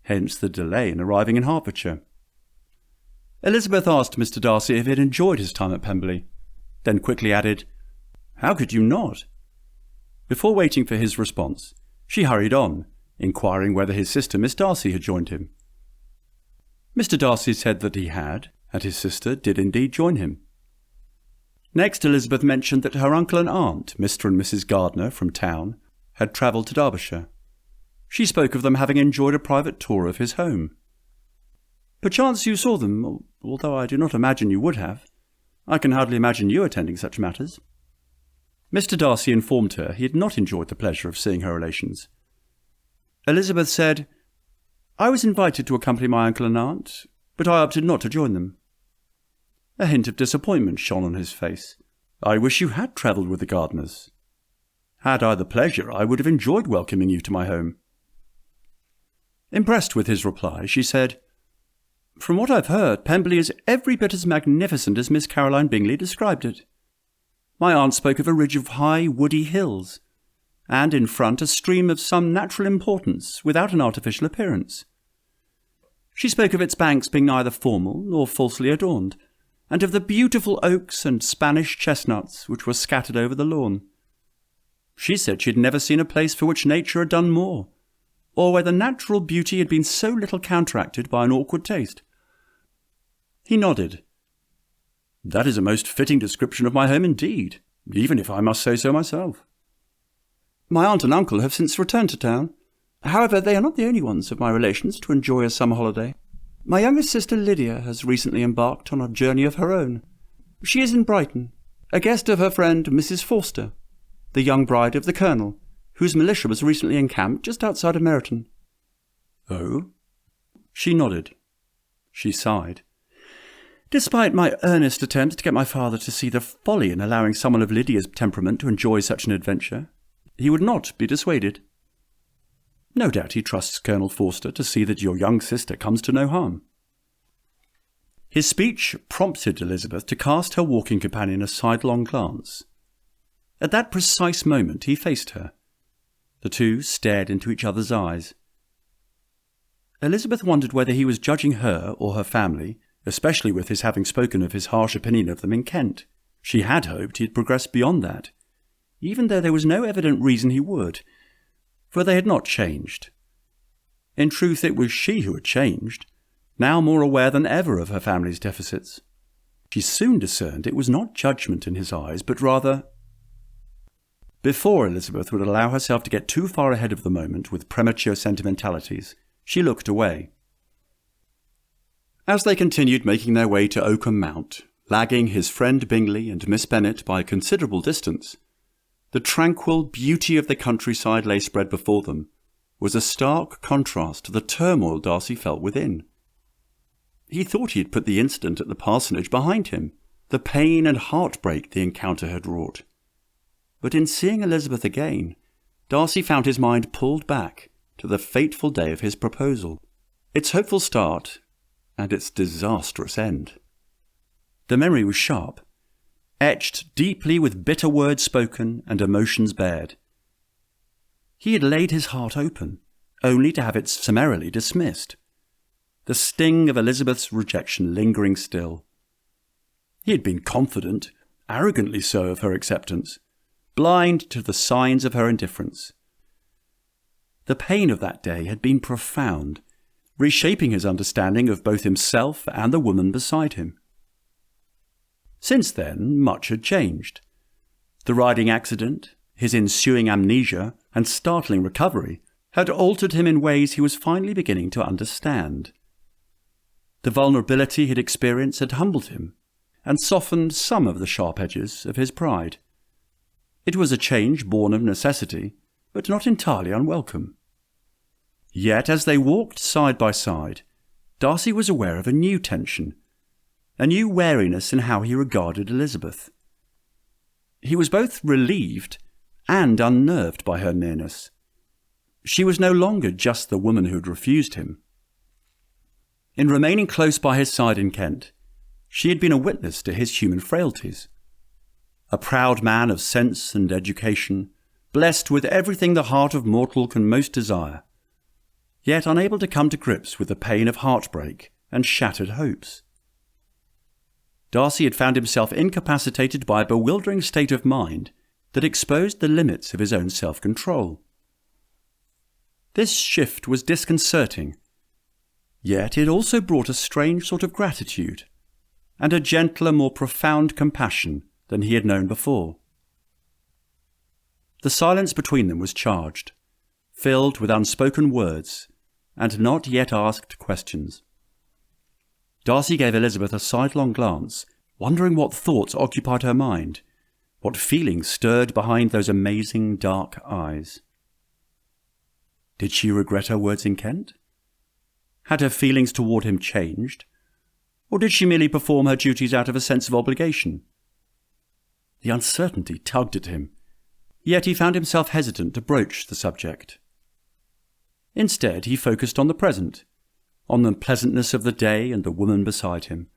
hence the delay in arriving in Hertfordshire. Elizabeth asked Mr. Darcy if he had enjoyed his time at Pemberley, then quickly added, "How could you not?" Before waiting for his response, she hurried on, inquiring whether his sister Miss Darcy had joined him. Mr. Darcy said that he had, and his sister did indeed join him. Next, Elizabeth mentioned that her uncle and aunt, Mr. and Mrs. Gardiner, from town, had travelled to Derbyshire. She spoke of them having enjoyed a private tour of his home. "Perchance you saw them, although I do not imagine you would have. I can hardly imagine you attending such matters." Mr. Darcy informed her he had not enjoyed the pleasure of seeing her relations. Elizabeth said, "I was invited to accompany my uncle and aunt, but I opted not to join them." A hint of disappointment shone on his face. "I wish you had travelled with the Gardiners. Had I the pleasure, I would have enjoyed welcoming you to my home." Impressed with his reply, she said, "From what I've heard, Pemberley is every bit as magnificent as Miss Caroline Bingley described it. My aunt spoke of a ridge of high, woody hills, and in front a stream of some natural importance without an artificial appearance. She spoke of its banks being neither formal nor falsely adorned, and of the beautiful oaks and Spanish chestnuts which were scattered over the lawn. She said she had never seen a place for which nature had done more, or where the natural beauty had been so little counteracted by an awkward taste." He nodded. "That is a most fitting description of my home indeed, even if I must say so myself." "My aunt and uncle have since returned to town. However, they are not the only ones of my relations to enjoy a summer holiday. My youngest sister Lydia has recently embarked on a journey of her own. She is in Brighton, a guest of her friend Mrs. Forster, the young bride of the Colonel, whose militia was recently encamped just outside of Meryton." "Oh?" She nodded. She sighed. "Despite my earnest attempts to get my father to see the folly in allowing someone of Lydia's temperament to enjoy such an adventure, he would not be dissuaded. No doubt he trusts Colonel Forster to see that your young sister comes to no harm." His speech prompted Elizabeth to cast her walking companion a sidelong glance. At that precise moment he faced her. The two stared into each other's eyes. Elizabeth wondered whether he was judging her or her family, especially with his having spoken of his harsh opinion of them in Kent. She had hoped he had progressed beyond that, even though there was no evident reason he would, for they had not changed. In truth, it was she who had changed, now more aware than ever of her family's deficits. She soon discerned it was not judgment in his eyes, but rather... Before Elizabeth would allow herself to get too far ahead of the moment with premature sentimentalities, she looked away. As they continued making their way to Oakham Mount, lagging his friend Bingley and Miss Bennet by a considerable distance, the tranquil beauty of the countryside lay spread before them was a stark contrast to the turmoil Darcy felt within. He thought he had put the incident at the parsonage behind him, the pain and heartbreak the encounter had wrought. But in seeing Elizabeth again, Darcy found his mind pulled back to the fateful day of his proposal, its hopeful start and its disastrous end. The memory was sharp, etched deeply with bitter words spoken and emotions bared. He had laid his heart open, only to have it summarily dismissed, the sting of Elizabeth's rejection lingering still. He had been confident, arrogantly so, of her acceptance, blind to the signs of her indifference. The pain of that day had been profound, reshaping his understanding of both himself and the woman beside him. Since then, much had changed. The riding accident, his ensuing amnesia and startling recovery had altered him in ways he was finally beginning to understand. The vulnerability he'd experienced had humbled him and softened some of the sharp edges of his pride. It was a change born of necessity, but not entirely unwelcome. Yet as they walked side by side, Darcy was aware of a new tension, a new wariness in how he regarded Elizabeth. He was both relieved and unnerved by her nearness. She was no longer just the woman who had refused him. In remaining close by his side in Kent, she had been a witness to his human frailties. A proud man of sense and education, blessed with everything the heart of mortal can most desire, yet unable to come to grips with the pain of heartbreak and shattered hopes. Darcy had found himself incapacitated by a bewildering state of mind that exposed the limits of his own self-control. This shift was disconcerting, yet it also brought a strange sort of gratitude and a gentler, more profound compassion than he had known before. The silence between them was charged, filled with unspoken words and not yet asked questions. Darcy gave Elizabeth a sidelong glance, wondering what thoughts occupied her mind, what feelings stirred behind those amazing dark eyes. Did she regret her words in Kent? Had her feelings toward him changed? Or did she merely perform her duties out of a sense of obligation? The uncertainty tugged at him, yet he found himself hesitant to broach the subject. Instead, he focused on the present, on the pleasantness of the day and the woman beside him,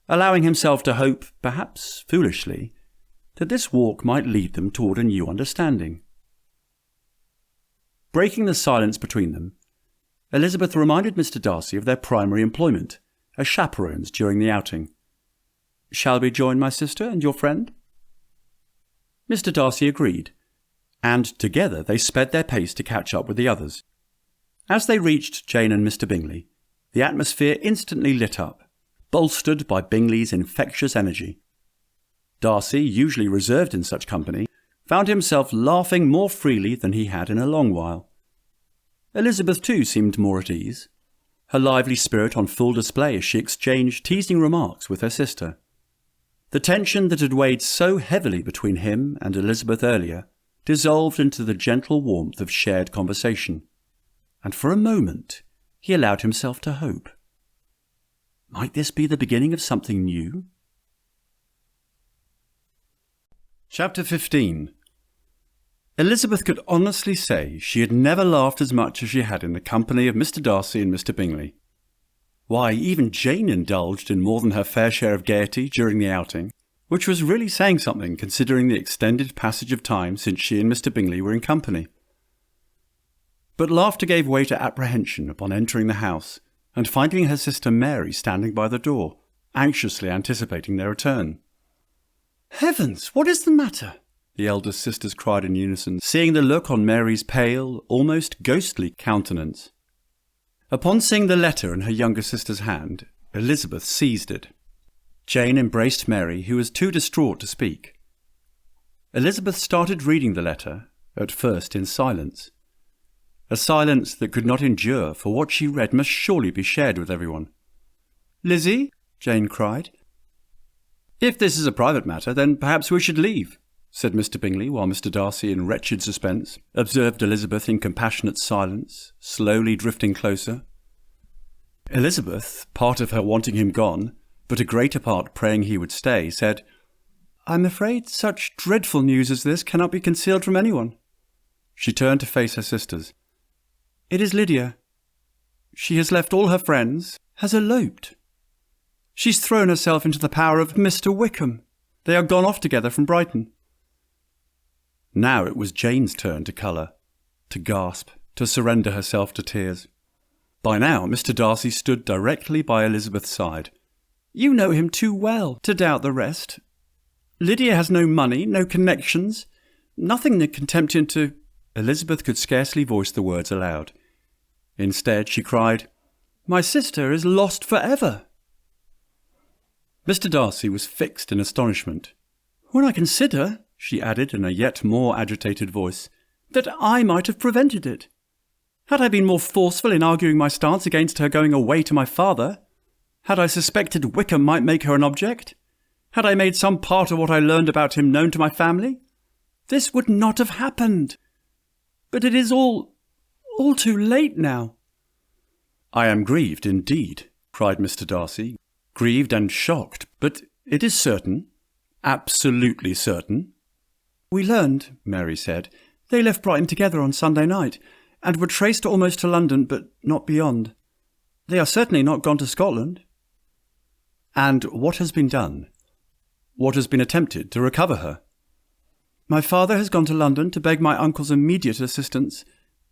allowing himself to hope, perhaps foolishly, that this walk might lead them toward a new understanding. Breaking the silence between them, Elizabeth reminded Mr. Darcy of their primary employment as chaperones during the outing. "Shall we join my sister and your friend?" Mr. Darcy agreed, and together they sped their pace to catch up with the others. As they reached Jane and Mr. Bingley, the atmosphere instantly lit up, bolstered by Bingley's infectious energy. Darcy, usually reserved in such company, found himself laughing more freely than he had in a long while. Elizabeth too seemed more at ease, her lively spirit on full display as she exchanged teasing remarks with her sister. The tension that had weighed so heavily between him and Elizabeth earlier dissolved into the gentle warmth of shared conversation, and for a moment he allowed himself to hope. Might this be the beginning of something new? Chapter 15. Elizabeth could honestly say she had never laughed as much as she had in the company of Mr. Darcy and Mr. Bingley. Why, even Jane indulged in more than her fair share of gaiety during the outing, which was really saying something considering the extended passage of time since she and Mr. Bingley were in company. But laughter gave way to apprehension upon entering the house and finding her sister Mary standing by the door, anxiously anticipating their return. "Heavens, what is the matter?" the eldest sisters cried in unison, seeing the look on Mary's pale, almost ghostly countenance. Upon seeing the letter in her younger sister's hand, Elizabeth seized it. Jane embraced Mary, who was too distraught to speak. Elizabeth started reading the letter, at first in silence. A silence that could not endure, for what she read must surely be shared with everyone. "Lizzie," Jane cried. "If this is a private matter, then perhaps we should leave," said Mr. Bingley, while Mr. Darcy, in wretched suspense, observed Elizabeth in compassionate silence, slowly drifting closer. Elizabeth, part of her wanting him gone, but a greater part praying he would stay, said, "I'm afraid such dreadful news as this cannot be concealed from anyone." She turned to face her sisters. "It is Lydia. She has left all her friends, has eloped. She's thrown herself into the power of Mr. Wickham. They are gone off together from Brighton." Now it was Jane's turn to colour, to gasp, to surrender herself to tears. By now Mr. Darcy stood directly by Elizabeth's side. "You know him too well to doubt the rest. Lydia has no money, no connections. nothing that can tempt him to—" Elizabeth could scarcely voice the words aloud. Instead, she cried, "My sister is lost forever." Mr. Darcy was fixed in astonishment. "When I consider," she added in a yet more agitated voice, "that I might have prevented it. Had I been more forceful in arguing my stance against her going away to my father, had I suspected Wickham might make her an object, had I made some part of what I learned about him known to my family, this would not have happened. But it is all too late now." "I am grieved indeed," cried Mr. Darcy, "grieved and shocked, but it is certain, absolutely certain." "We learned," Mary said, "they left Brighton together on Sunday night, and were traced almost to London, but not beyond. They are certainly not gone to Scotland." "And what has been done? What has been attempted to recover her?" "My father has gone to London to beg my uncle's immediate assistance,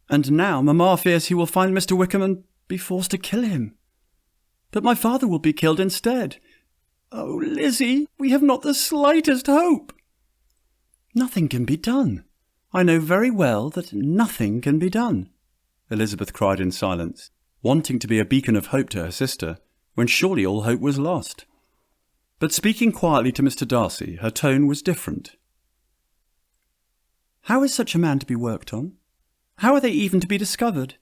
and now Mamma fears he will find Mr. Wickham and be forced to kill him. But my father will be killed instead. Oh, Lizzie, we have not the slightest hope." "Nothing can be done. I know very well that nothing can be done," Elizabeth cried in silence, wanting to be a beacon of hope to her sister, when surely all hope was lost. But speaking quietly to Mr. Darcy, her tone was different. "How is such a man to be worked on? How are they even to be discovered?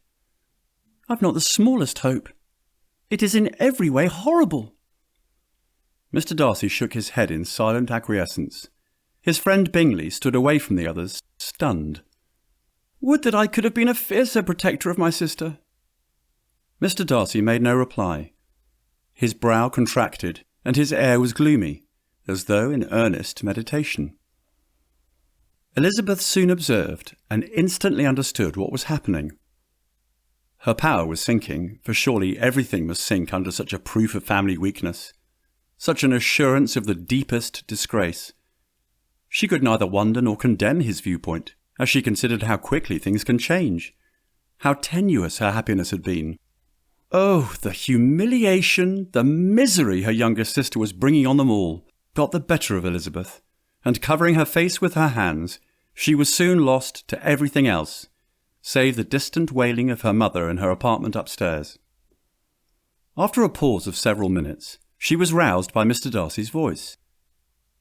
I've not the smallest hope. It is in every way horrible." Mr. Darcy shook his head in silent acquiescence. His friend Bingley stood away from the others, stunned. "Would that I could have been a fiercer protector of my sister." Mr. Darcy made no reply. His brow contracted, and his air was gloomy, as though in earnest meditation. Elizabeth soon observed and instantly understood what was happening. Her power was sinking, for surely everything must sink under such a proof of family weakness, such an assurance of the deepest disgrace. She could neither wonder nor condemn his viewpoint, as she considered how quickly things can change, how tenuous her happiness had been. Oh, the humiliation, the misery her younger sister was bringing on them all, got the better of Elizabeth, and covering her face with her hands, she was soon lost to everything else, save the distant wailing of her mother in her apartment upstairs. After a pause of several minutes, she was roused by Mr. Darcy's voice.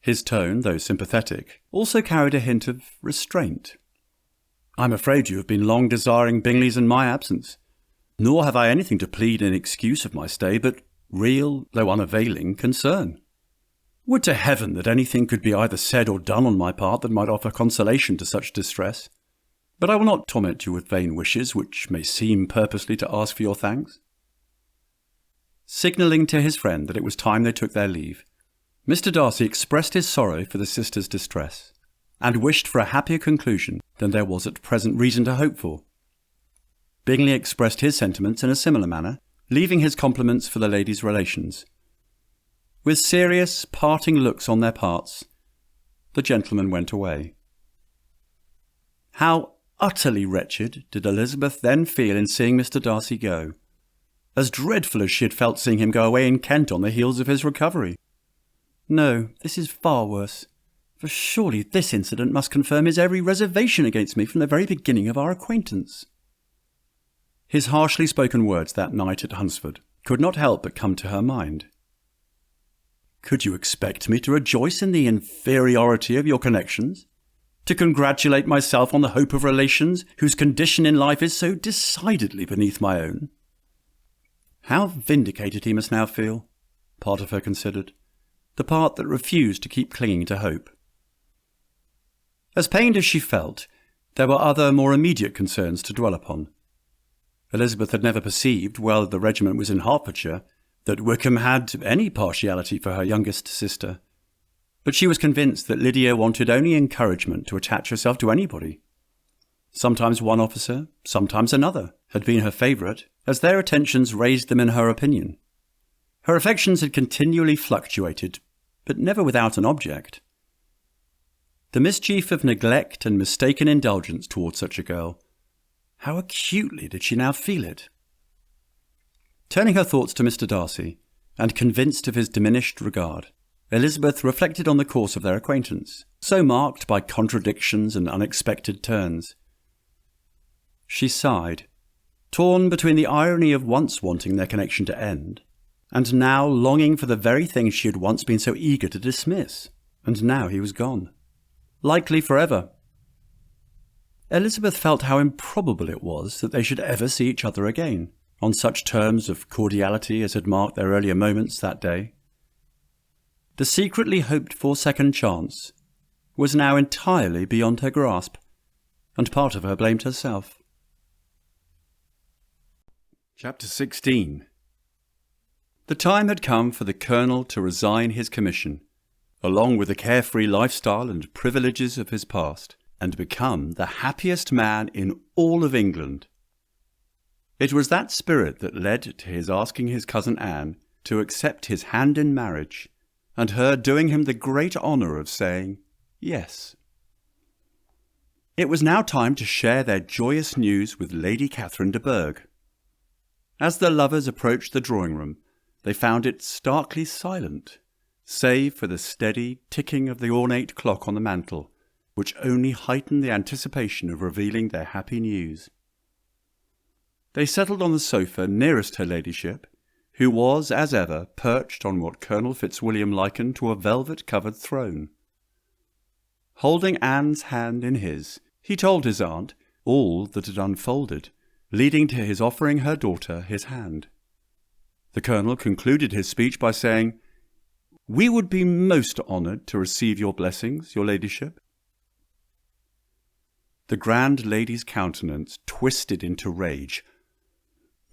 His tone, though sympathetic, also carried a hint of restraint. "I'm afraid you have been long desiring Bingley's and my absence. Nor have I anything to plead in excuse of my stay, but real, though unavailing, concern. Would to heaven that anything could be either said or done on my part that might offer consolation to such distress. But I will not torment you with vain wishes, which may seem purposely to ask for your thanks." Signalling to his friend that it was time they took their leave, Mr. Darcy expressed his sorrow for the sisters' distress, and wished for a happier conclusion than there was at present reason to hope for. Bingley expressed his sentiments in a similar manner, leaving his compliments for the ladies' relations. With serious, parting looks on their parts, the gentlemen went away. How utterly wretched did Elizabeth then feel in seeing Mr. Darcy go, as dreadful as she had felt seeing him go away in Kent on the heels of his recovery. No, this is far worse, for surely this incident must confirm his every reservation against me from the very beginning of our acquaintance. His harshly spoken words that night at Hunsford could not help but come to her mind. Could you expect me to rejoice in the inferiority of your connections? To congratulate myself on the hope of relations whose condition in life is so decidedly beneath my own? How vindicated he must now feel, part of her considered, the part that refused to keep clinging to hope. As pained as she felt, there were other more immediate concerns to dwell upon. Elizabeth had never perceived, while the regiment was in Hertfordshire, that Wickham had any partiality for her youngest sister, but she was convinced that Lydia wanted only encouragement to attach herself to anybody. Sometimes one officer, sometimes another, had been her favourite, as their attentions raised them in her opinion. Her affections had continually fluctuated, but never without an object. The mischief of neglect and mistaken indulgence towards such a girl, how acutely did she now feel it? Turning her thoughts to Mr. Darcy, and convinced of his diminished regard, Elizabeth reflected on the course of their acquaintance, so marked by contradictions and unexpected turns. She sighed, torn between the irony of once wanting their connection to end, and now longing for the very thing she had once been so eager to dismiss, and now he was gone. Likely forever. Elizabeth felt how improbable it was that they should ever see each other again, on such terms of cordiality as had marked their earlier moments that day. The secretly hoped-for second chance was now entirely beyond her grasp, and part of her blamed herself. Chapter 16. The time had come for the Colonel to resign his commission, along with the carefree lifestyle and privileges of his past, and become the happiest man in all of England. It was that spirit that led to his asking his cousin Anne to accept his hand in marriage, and her doing him the great honour of saying yes. It was now time to share their joyous news with Lady Catherine de Bourgh. As the lovers approached the drawing-room, they found it starkly silent, save for the steady ticking of the ornate clock on the mantel, which only heightened the anticipation of revealing their happy news. They settled on the sofa nearest her ladyship, who was, as ever, perched on what Colonel Fitzwilliam likened to a velvet-covered throne. Holding Anne's hand in his, he told his aunt all that had unfolded, leading to his offering her daughter his hand. The Colonel concluded his speech by saying, "We would be most honoured to receive your blessings, your ladyship." The grand lady's countenance twisted into rage.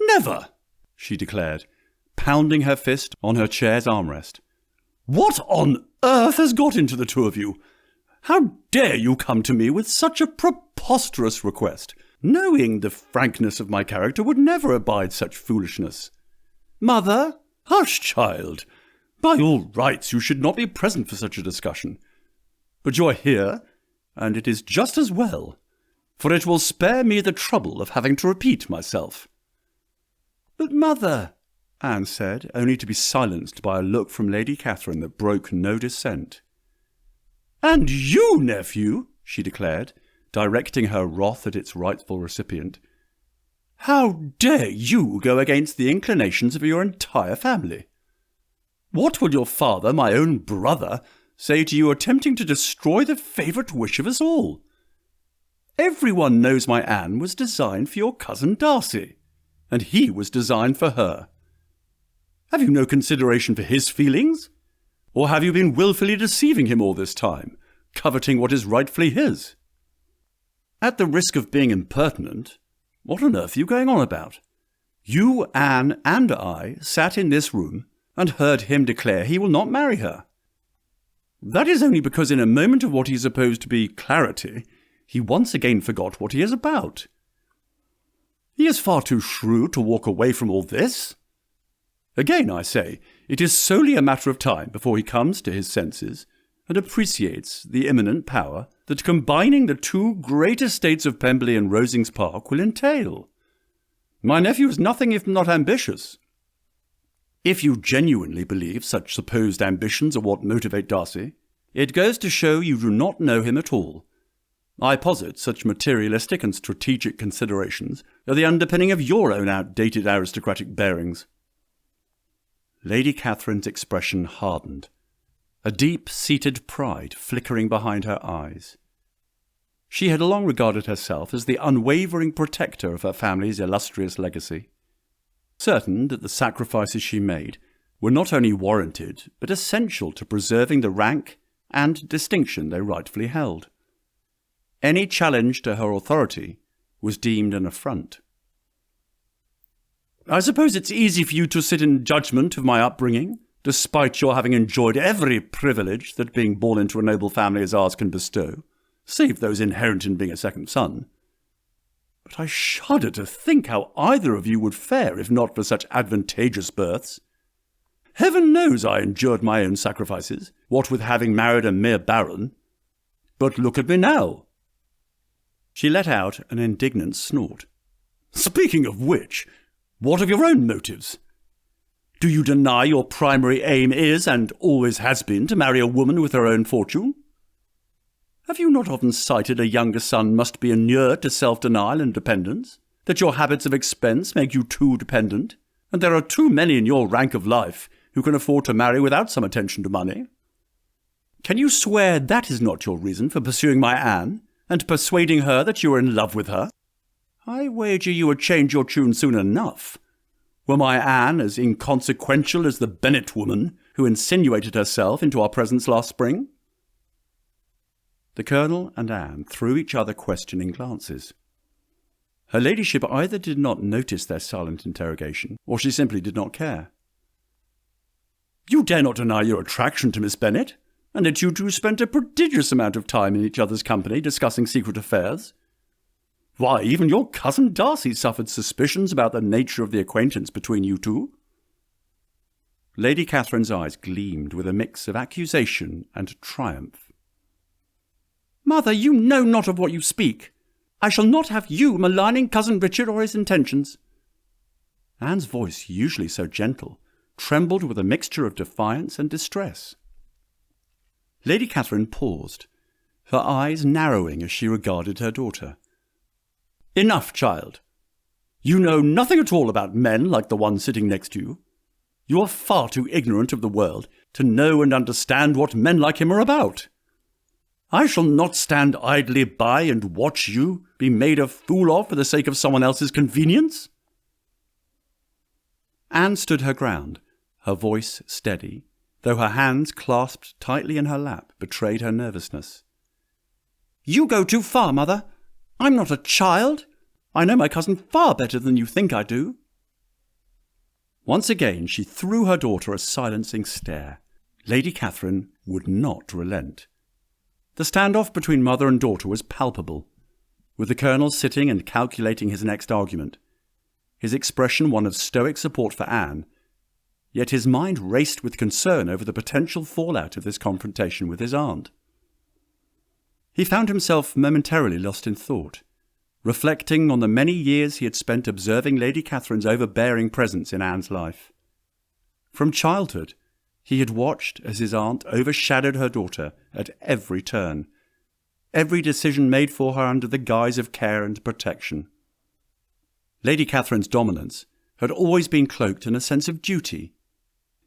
"Never!" she declared, pounding her fist on her chair's armrest. "What on earth has got into the two of you? How dare you come to me with such a preposterous request, knowing the frankness of my character would never abide such foolishness? Mother, hush, child. By all rights you should not be present for such a discussion. But you are here, and it is just as well, for it will spare me the trouble of having to repeat myself." "But, mother," Anne said, only to be silenced by a look from Lady Catherine that broke no dissent. "And you, nephew," she declared, directing her wrath at its rightful recipient, "how dare you go against the inclinations of your entire family? What will your father, my own brother, say to you attempting to destroy the favourite wish of us all? Everyone knows my Anne was designed for your cousin Darcy, and he was designed for her. Have you no consideration for his feelings? Or have you been wilfully deceiving him all this time, coveting what is rightfully his? At the risk of being impertinent, what on earth are you going on about? You, Anne, and I sat in this room and heard him declare he will not marry her. That is only because in a moment of what he supposed to be clarity, he once again forgot what he is about. He is far too shrewd to walk away from all this. Again, I say, it is solely a matter of time before he comes to his senses and appreciates the imminent power that combining the two great estates of Pemberley and Rosings Park will entail. My nephew is nothing if not ambitious. If you genuinely believe such supposed ambitions are what motivate Darcy, it goes to show you do not know him at all. I posit such materialistic and strategic considerations are the underpinning of your own outdated aristocratic bearings." Lady Catherine's expression hardened, a deep-seated pride flickering behind her eyes. She had long regarded herself as the unwavering protector of her family's illustrious legacy, certain that the sacrifices she made were not only warranted but essential to preserving the rank and distinction they rightfully held. Any challenge to her authority was deemed an affront. "I suppose it's easy for you to sit in judgment of my upbringing, despite your having enjoyed every privilege that being born into a noble family as ours can bestow, save those inherent in being a second son. But I shudder to think how either of you would fare if not for such advantageous births. Heaven knows I endured my own sacrifices, what with having married a mere baron. But look at me now." She let out an indignant snort. "Speaking of which, what of your own motives? Do you deny your primary aim is, and always has been, to marry a woman with her own fortune? Have you not often cited a younger son must be inured to self-denial and dependence, that your habits of expense make you too dependent, and there are too many in your rank of life who can afford to marry without some attention to money? Can you swear that is not your reason for pursuing my Anne, and persuading her that you are in love with her? I wager you would change your tune soon enough. Were my Anne as inconsequential as the Bennet woman who insinuated herself into our presence last spring? The Colonel and Anne threw each other questioning glances. Her ladyship either did not notice their silent interrogation, or she simply did not care. You dare not deny your attraction to Miss Bennet, and that you two spent a prodigious amount of time in each other's company discussing secret affairs. Why, even your cousin Darcy suffered suspicions about the nature of the acquaintance between you two. Lady Catherine's eyes gleamed with a mix of accusation and triumph. Mother, you know not of what you speak. I shall not have you maligning Cousin Richard or his intentions. Anne's voice, usually so gentle, trembled with a mixture of defiance and distress. Lady Catherine paused, her eyes narrowing as she regarded her daughter. Enough, child. You know nothing at all about men like the one sitting next to you. You are far too ignorant of the world to know and understand what men like him are about. I shall not stand idly by and watch you be made a fool of for the sake of someone else's convenience. Anne stood her ground, her voice steady, though her hands clasped tightly in her lap betrayed her nervousness. You go too far, Mother. I'm not a child. I know my cousin far better than you think I do. Once again she threw her daughter a silencing stare. Lady Catherine would not relent. The standoff between mother and daughter was palpable, with the Colonel sitting and calculating his next argument, his expression one of stoic support for Anne, yet his mind raced with concern over the potential fallout of this confrontation with his aunt. He found himself momentarily lost in thought, reflecting on the many years he had spent observing Lady Catherine's overbearing presence in Anne's life. From childhood, he had watched as his aunt overshadowed her daughter at every turn, every decision made for her under the guise of care and protection. Lady Catherine's dominance had always been cloaked in a sense of duty,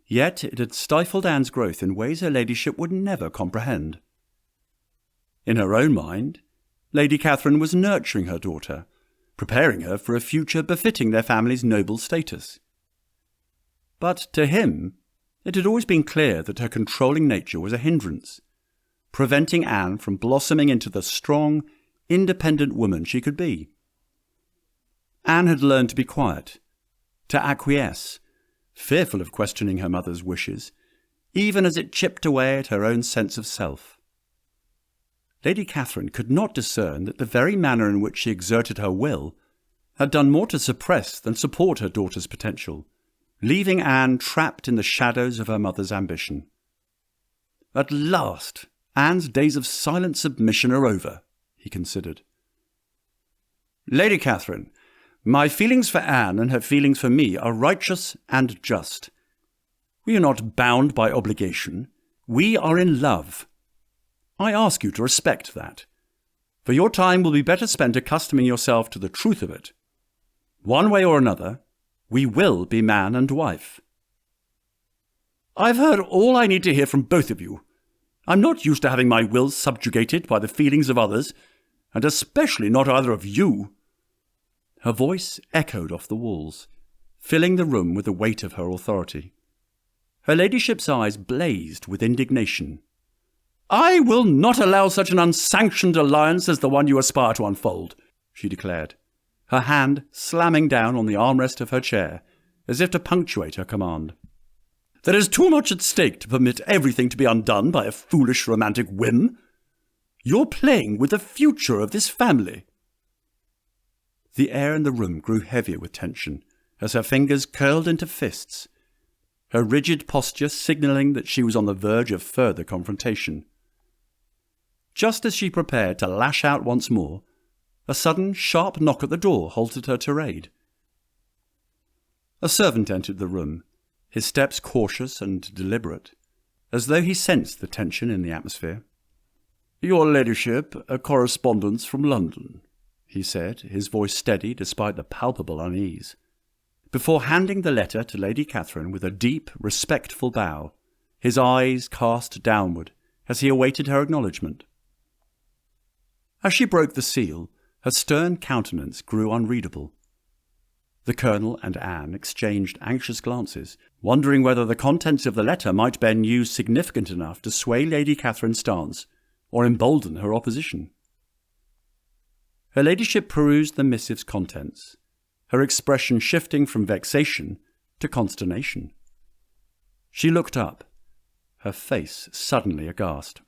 yet it had stifled Anne's growth in ways her ladyship would never comprehend. In her own mind, Lady Catherine was nurturing her daughter, preparing her for a future befitting their family's noble status. But to him, it had always been clear that her controlling nature was a hindrance, preventing Anne from blossoming into the strong, independent woman she could be. Anne had learned to be quiet, to acquiesce, fearful of questioning her mother's wishes, even as it chipped away at her own sense of self. Lady Catherine could not discern that the very manner in which she exerted her will had done more to suppress than support her daughter's potential, leaving Anne trapped in the shadows of her mother's ambition. At last, Anne's days of silent submission are over, he considered. Lady Catherine, my feelings for Anne and her feelings for me are righteous and just. We are not bound by obligation. We are in love. I ask you to respect that, for your time will be better spent accustoming yourself to the truth of it. One way or another, we will be man and wife. I've heard all I need to hear from both of you. I'm not used to having my will subjugated by the feelings of others, and especially not either of you. Her voice echoed off the walls, filling the room with the weight of her authority. Her ladyship's eyes blazed with indignation. I will not allow such an unsanctioned alliance as the one you aspire to unfold, she declared, her hand slamming down on the armrest of her chair, as if to punctuate her command. There is too much at stake to permit everything to be undone by a foolish romantic whim. You're playing with the future of this family. The air in the room grew heavier with tension, as her fingers curled into fists, her rigid posture signalling that she was on the verge of further confrontation. Just as she prepared to lash out once more, a sudden, sharp knock at the door halted her tirade. A servant entered the room, his steps cautious and deliberate, as though he sensed the tension in the atmosphere. "Your ladyship, a correspondence from London," he said, his voice steady despite the palpable unease, before handing the letter to Lady Catherine with a deep, respectful bow, his eyes cast downward as he awaited her acknowledgment. As she broke the seal, her stern countenance grew unreadable. The Colonel and Anne exchanged anxious glances, wondering whether the contents of the letter might bear news significant enough to sway Lady Catherine's stance or embolden her opposition. Her ladyship perused the missive's contents, her expression shifting from vexation to consternation. She looked up, her face suddenly aghast.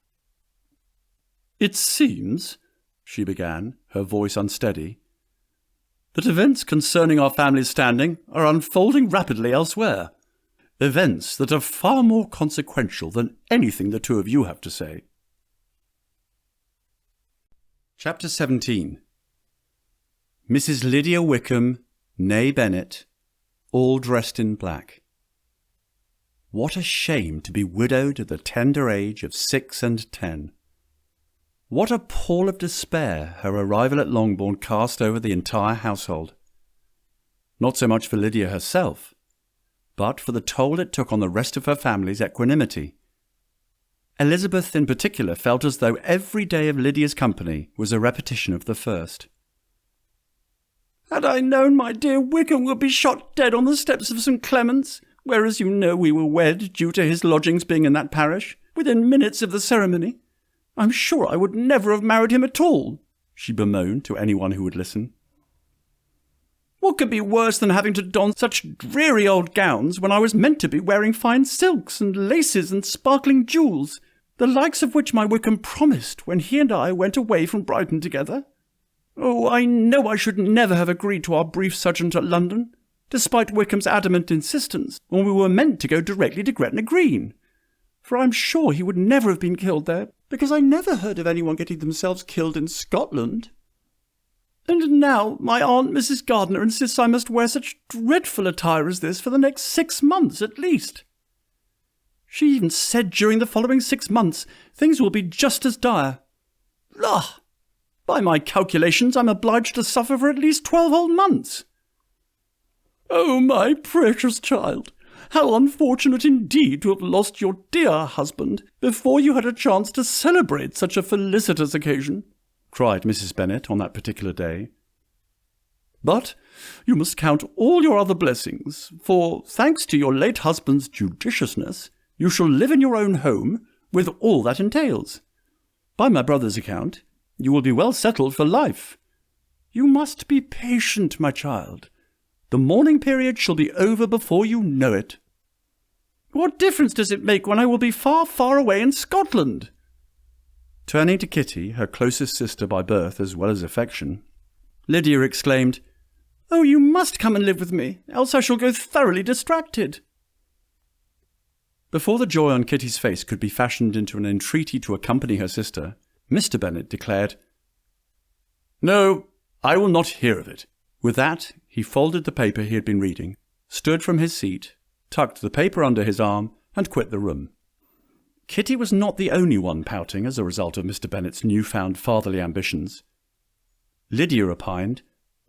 "It seems," she began, her voice unsteady, "that events concerning our family's standing are unfolding rapidly elsewhere. Events that are far more consequential than anything the two of you have to say." Chapter 17. Mrs. Lydia Wickham, née Bennet, all dressed in black. What a shame to be widowed at the tender age of 6 and 10. What a pall of despair her arrival at Longbourn cast over the entire household. Not so much for Lydia herself, but for the toll it took on the rest of her family's equanimity. Elizabeth in particular felt as though every day of Lydia's company was a repetition of the first. "Had I known my dear Wickham would be shot dead on the steps of St. Clement's, where, as you know, we were wed, due to his lodgings being in that parish, within minutes of the ceremony, I'm sure I would never have married him at all," she bemoaned to anyone who would listen. "What could be worse than having to don such dreary old gowns when I was meant to be wearing fine silks and laces and sparkling jewels, the likes of which my Wickham promised when he and I went away from Brighton together? Oh, I know I should never have agreed to our brief sojourn to London, despite Wickham's adamant insistence when we were meant to go directly to Gretna Green, for I'm sure he would never have been killed there, because I never heard of anyone getting themselves killed in Scotland. And now my Aunt Mrs. Gardiner insists I must wear such dreadful attire as this for the next 6 months at least. She even said during the following 6 months things will be just as dire. Ah! By my calculations I'm obliged to suffer for at least 12 whole months. Oh, my precious child! How unfortunate indeed to have lost your dear husband before you had a chance to celebrate such a felicitous occasion," cried Mrs. Bennet on that particular day. "But you must count all your other blessings, for, thanks to your late husband's judiciousness, you shall live in your own home, with all that entails. By my brother's account, you will be well settled for life. You must be patient, my child. The mourning period shall be over before you know it." "What difference does it make when I will be far, far away in Scotland?" Turning to Kitty, her closest sister by birth as well as affection, Lydia exclaimed, "Oh, you must come and live with me, else I shall go thoroughly distracted." Before the joy on Kitty's face could be fashioned into an entreaty to accompany her sister, Mr. Bennet declared, "No, I will not hear of it." With that, he folded the paper he had been reading, stood from his seat, tucked the paper under his arm, and quit the room. Kitty was not the only one pouting as a result of Mr. Bennet's newfound fatherly ambitions. Lydia opined,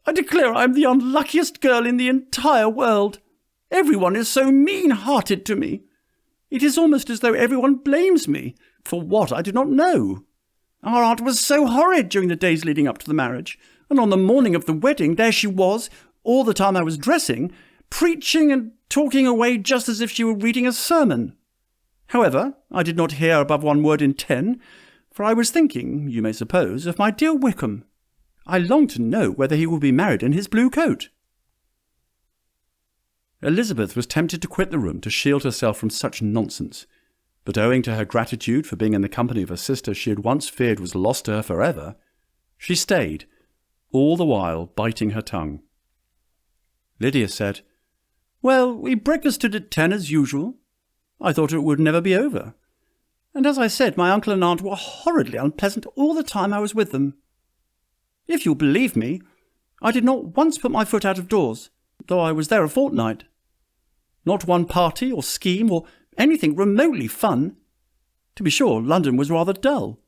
"I declare I am the unluckiest girl in the entire world. Everyone is so mean-hearted to me. It is almost as though everyone blames me, for what I do not know. Our aunt was so horrid during the days leading up to the marriage, and on the morning of the wedding there she was, all the time I was dressing, preaching and talking away just as if she were reading a sermon. However, I did not hear above 1 word in 10, for I was thinking, you may suppose, of my dear Wickham. I longed to know whether he would be married in his blue coat." Elizabeth was tempted to quit the room to shield herself from such nonsense, but owing to her gratitude for being in the company of a sister she had once feared was lost to her forever, she stayed, all the while biting her tongue. Lydia said, "Well, we breakfasted at 10 as usual. I thought it would never be over. And as I said, my uncle and aunt were horridly unpleasant all the time I was with them. If you'll believe me, I did not once put my foot out of doors, though I was there a fortnight. Not one party or scheme or anything remotely fun. To be sure, London was rather dull.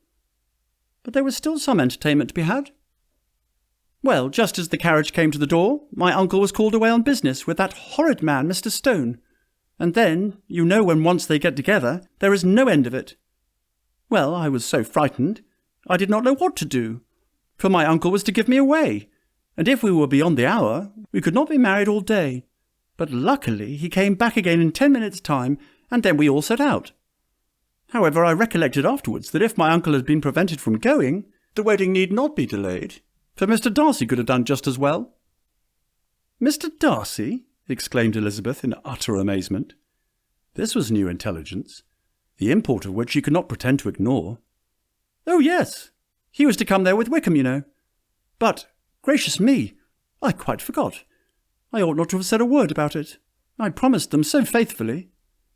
But there was still some entertainment to be had. Well, just as the carriage came to the door, my uncle was called away on business with that horrid man, Mr. Stone. And then, you know, when once they get together, there is no end of it. Well, I was so frightened, I did not know what to do, for my uncle was to give me away, and if we were beyond the hour, we could not be married all day. But luckily he came back again in 10 minutes' time, and then we all set out. However, I recollected afterwards that if my uncle had been prevented from going, the wedding need not be delayed, for Mr. Darcy could have done just as well. Mr. Darcy? Exclaimed Elizabeth in utter amazement. This was new intelligence, the import of which she could not pretend to ignore. Oh, yes. He was to come there with Wickham, you know. But, gracious me, I quite forgot. I ought not to have said a word about it. I promised them so faithfully.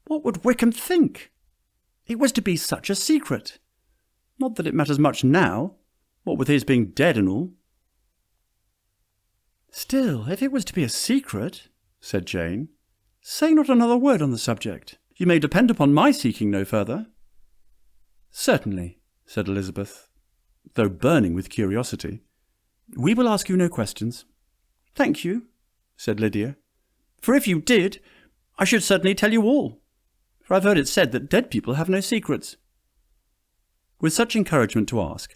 What would Wickham think? It was to be such a secret. Not that it matters much now, what with his being dead and all. Still, if it was to be a secret, said Jane, say not another word on the subject. You may depend upon my seeking no further. Certainly, said Elizabeth, though burning with curiosity. We will ask you no questions. Thank you, said Lydia. For if you did, I should certainly tell you all. For I've heard it said that dead people have no secrets. With such encouragement to ask,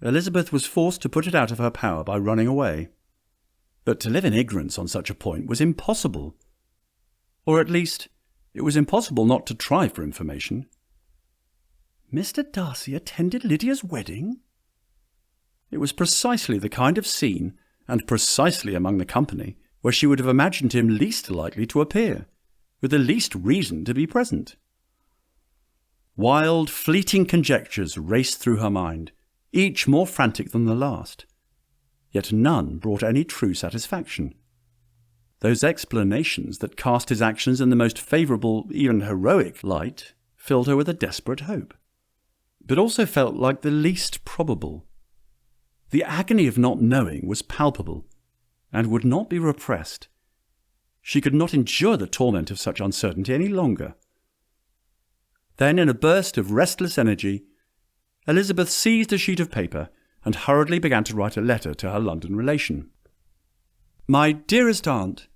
Elizabeth was forced to put it out of her power by running away. But to live in ignorance on such a point was impossible. Or at least, it was impossible not to try for information. Mr. Darcy attended Lydia's wedding? It was precisely the kind of scene, and precisely among the company, where she would have imagined him least likely to appear, with the least reason to be present. Wild, fleeting conjectures raced through her mind, each more frantic than the last. Yet none brought any true satisfaction. Those explanations that cast his actions in the most favourable, even heroic light, filled her with a desperate hope, but also felt like the least probable. The agony of not knowing was palpable, and would not be repressed. She could not endure the torment of such uncertainty any longer. Then, in a burst of restless energy, Elizabeth seized a sheet of paper and hurriedly began to write a letter to her London relation. My dearest aunt,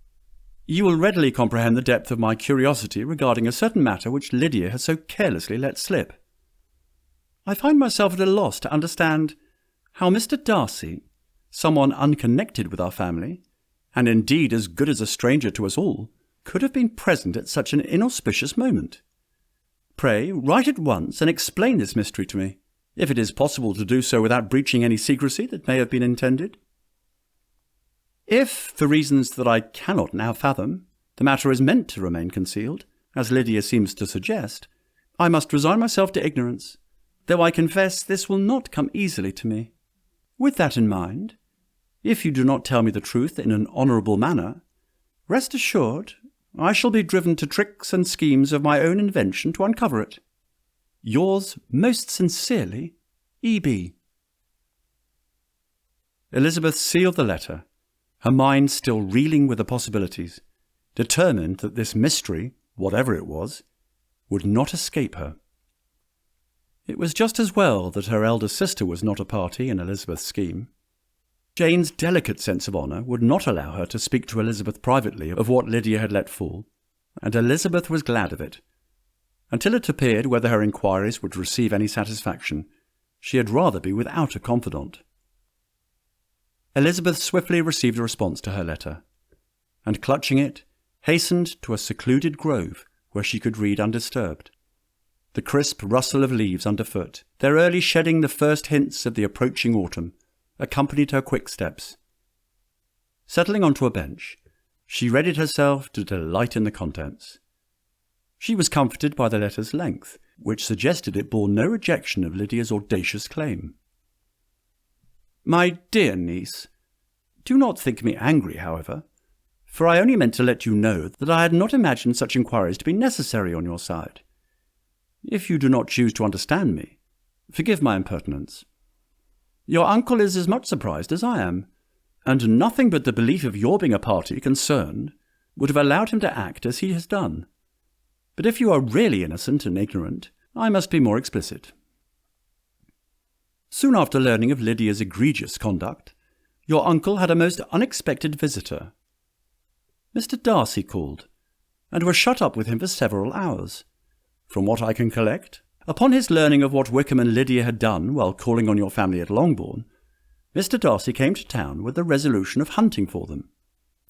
you will readily comprehend the depth of my curiosity regarding a certain matter which Lydia has so carelessly let slip. I find myself at a loss to understand how Mr. Darcy, someone unconnected with our family, and indeed as good as a stranger to us all, could have been present at such an inauspicious moment. Pray, write at once and explain this mystery to me, if it is possible to do so without breaching any secrecy that may have been intended. If, for reasons that I cannot now fathom, the matter is meant to remain concealed, as Lydia seems to suggest, I must resign myself to ignorance, though I confess this will not come easily to me. With that in mind, if you do not tell me the truth in an honourable manner, rest assured I shall be driven to tricks and schemes of my own invention to uncover it. Yours most sincerely, E.B. Elizabeth sealed the letter, her mind still reeling with the possibilities, determined that this mystery, whatever it was, would not escape her. It was just as well that her elder sister was not a party in Elizabeth's scheme. Jane's delicate sense of honour would not allow her to speak to Elizabeth privately of what Lydia had let fall, and Elizabeth was glad of it. Until it appeared whether her inquiries would receive any satisfaction, she had rather be without a confidant. Elizabeth swiftly received a response to her letter, and clutching it, hastened to a secluded grove where she could read undisturbed. The crisp rustle of leaves underfoot, their early shedding the first hints of the approaching autumn, accompanied her quick steps. Settling onto a bench, she readied herself to delight in the contents. She was comforted by the letter's length, which suggested it bore no rejection of Lydia's audacious claim. My dear niece, do not think me angry, however, for I only meant to let you know that I had not imagined such inquiries to be necessary on your side. If you do not choose to understand me, forgive my impertinence. Your uncle is as much surprised as I am, and nothing but the belief of your being a party concerned would have allowed him to act as he has done. But if you are really innocent and ignorant, I must be more explicit. Soon after learning of Lydia's egregious conduct, your uncle had a most unexpected visitor. Mr. Darcy called, and was shut up with him for several hours. From what I can collect, upon his learning of what Wickham and Lydia had done while calling on your family at Longbourn, Mr. Darcy came to town with the resolution of hunting for them.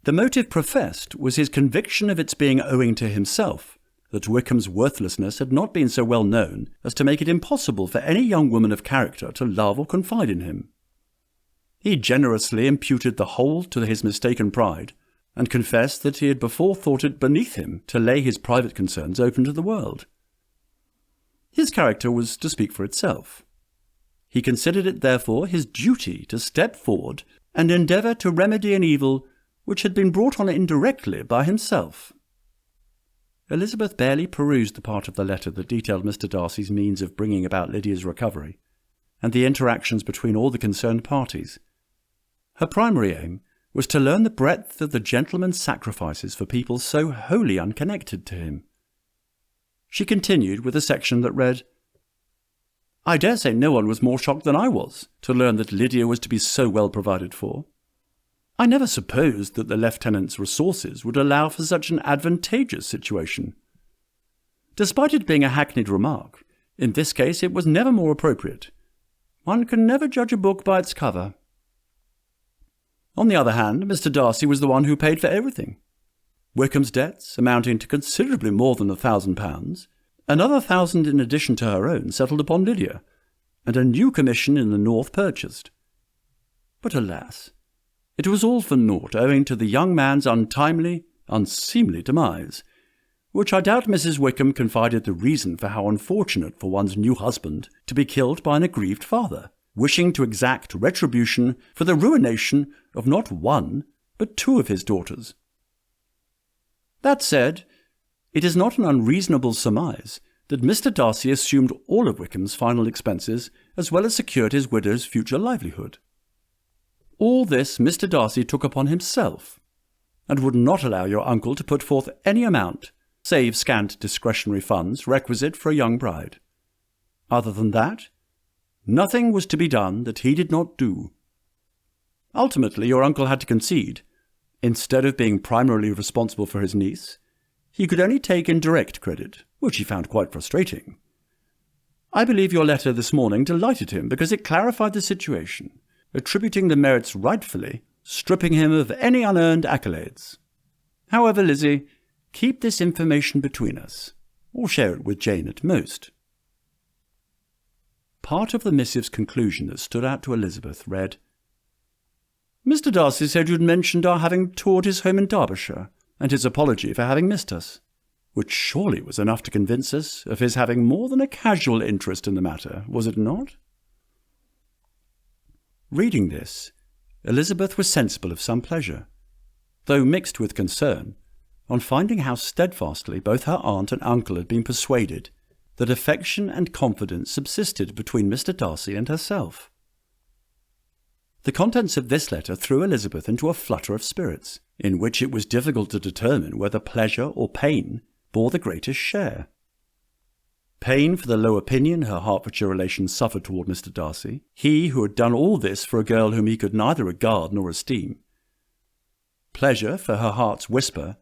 The motive professed was his conviction of its being owing to himself, that Wickham's worthlessness had not been so well known as to make it impossible for any young woman of character to love or confide in him. He generously imputed the whole to his mistaken pride, and confessed that he had before thought it beneath him to lay his private concerns open to the world. His character was to speak for itself. He considered it therefore his duty to step forward and endeavour to remedy an evil which had been brought on indirectly by himself. Elizabeth barely perused the part of the letter that detailed Mr. Darcy's means of bringing about Lydia's recovery, and the interactions between all the concerned parties. Her primary aim was to learn the breadth of the gentleman's sacrifices for people so wholly unconnected to him. She continued with a section that read, "I dare say no one was more shocked than I was to learn that Lydia was to be so well provided for. I never supposed that the lieutenant's resources would allow for such an advantageous situation. Despite it being a hackneyed remark, in this case it was never more appropriate. One can never judge a book by its cover." On the other hand, Mr. Darcy was the one who paid for everything. Wickham's debts, amounting to considerably more than £1,000, another 1,000 in addition to her own settled upon Lydia, and a new commission in the north purchased. But alas, it was all for naught owing to the young man's untimely, unseemly demise, which I doubt Mrs. Wickham confided the reason for how unfortunate for one's new husband to be killed by an aggrieved father, wishing to exact retribution for the ruination of not one, but 2 of his daughters. That said, it is not an unreasonable surmise that Mr. Darcy assumed all of Wickham's final expenses as well as secured his widow's future livelihood. All this Mr. Darcy took upon himself, and would not allow your uncle to put forth any amount, save scant discretionary funds requisite for a young bride. Other than that, nothing was to be done that he did not do. Ultimately, your uncle had to concede. Instead of being primarily responsible for his niece, he could only take indirect credit, which he found quite frustrating. I believe your letter this morning delighted him because it clarified the situation, attributing the merits rightfully, stripping him of any unearned accolades. However, Lizzie, keep this information between us, or share it with Jane at most." Part of the missive's conclusion that stood out to Elizabeth read, "Mr. Darcy said you'd mentioned our having toured his home in Derbyshire, and his apology for having missed us, which surely was enough to convince us of his having more than a casual interest in the matter, was it not?" Reading this, Elizabeth was sensible of some pleasure, though mixed with concern, on finding how steadfastly both her aunt and uncle had been persuaded that affection and confidence subsisted between Mr. Darcy and herself. The contents of this letter threw Elizabeth into a flutter of spirits, in which it was difficult to determine whether pleasure or pain bore the greatest share. Pain for the low opinion her Hertfordshire relations suffered toward Mr. Darcy, he who had done all this for a girl whom he could neither regard nor esteem. Pleasure for her heart's whisper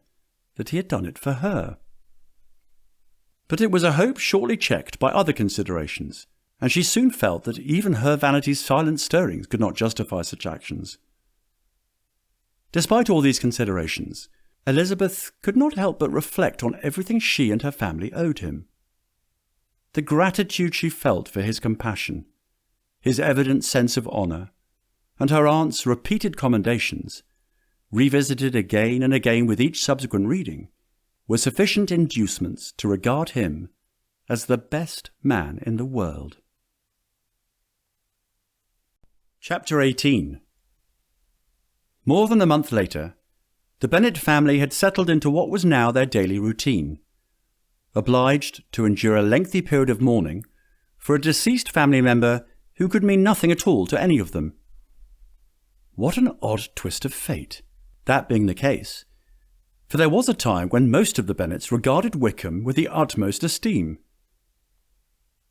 that he had done it for her. But it was a hope shortly checked by other considerations, and she soon felt that even her vanity's silent stirrings could not justify such actions. Despite all these considerations, Elizabeth could not help but reflect on everything she and her family owed him. The gratitude she felt for his compassion, his evident sense of honour, and her aunt's repeated commendations, revisited again and again with each subsequent reading, were sufficient inducements to regard him as the best man in the world. Chapter 18. More than a month later, the Bennet family had settled into what was now their daily routine, obliged to endure a lengthy period of mourning for a deceased family member who could mean nothing at all to any of them. What an odd twist of fate! That being the case, for there was a time when most of the Bennets regarded Wickham with the utmost esteem.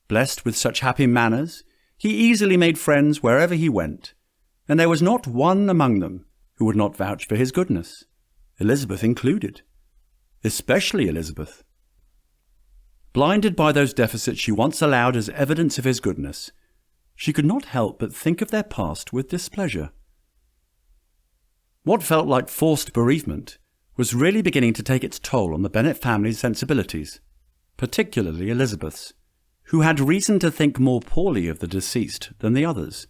Blessed with such happy manners, he easily made friends wherever he went, and there was not one among them who would not vouch for his goodness, Elizabeth included, especially Elizabeth. Blinded by those deficits she once allowed as evidence of his goodness, she could not help but think of their past with displeasure. What felt like forced bereavement was really beginning to take its toll on the Bennet family's sensibilities, particularly Elizabeth's, who had reason to think more poorly of the deceased than the others.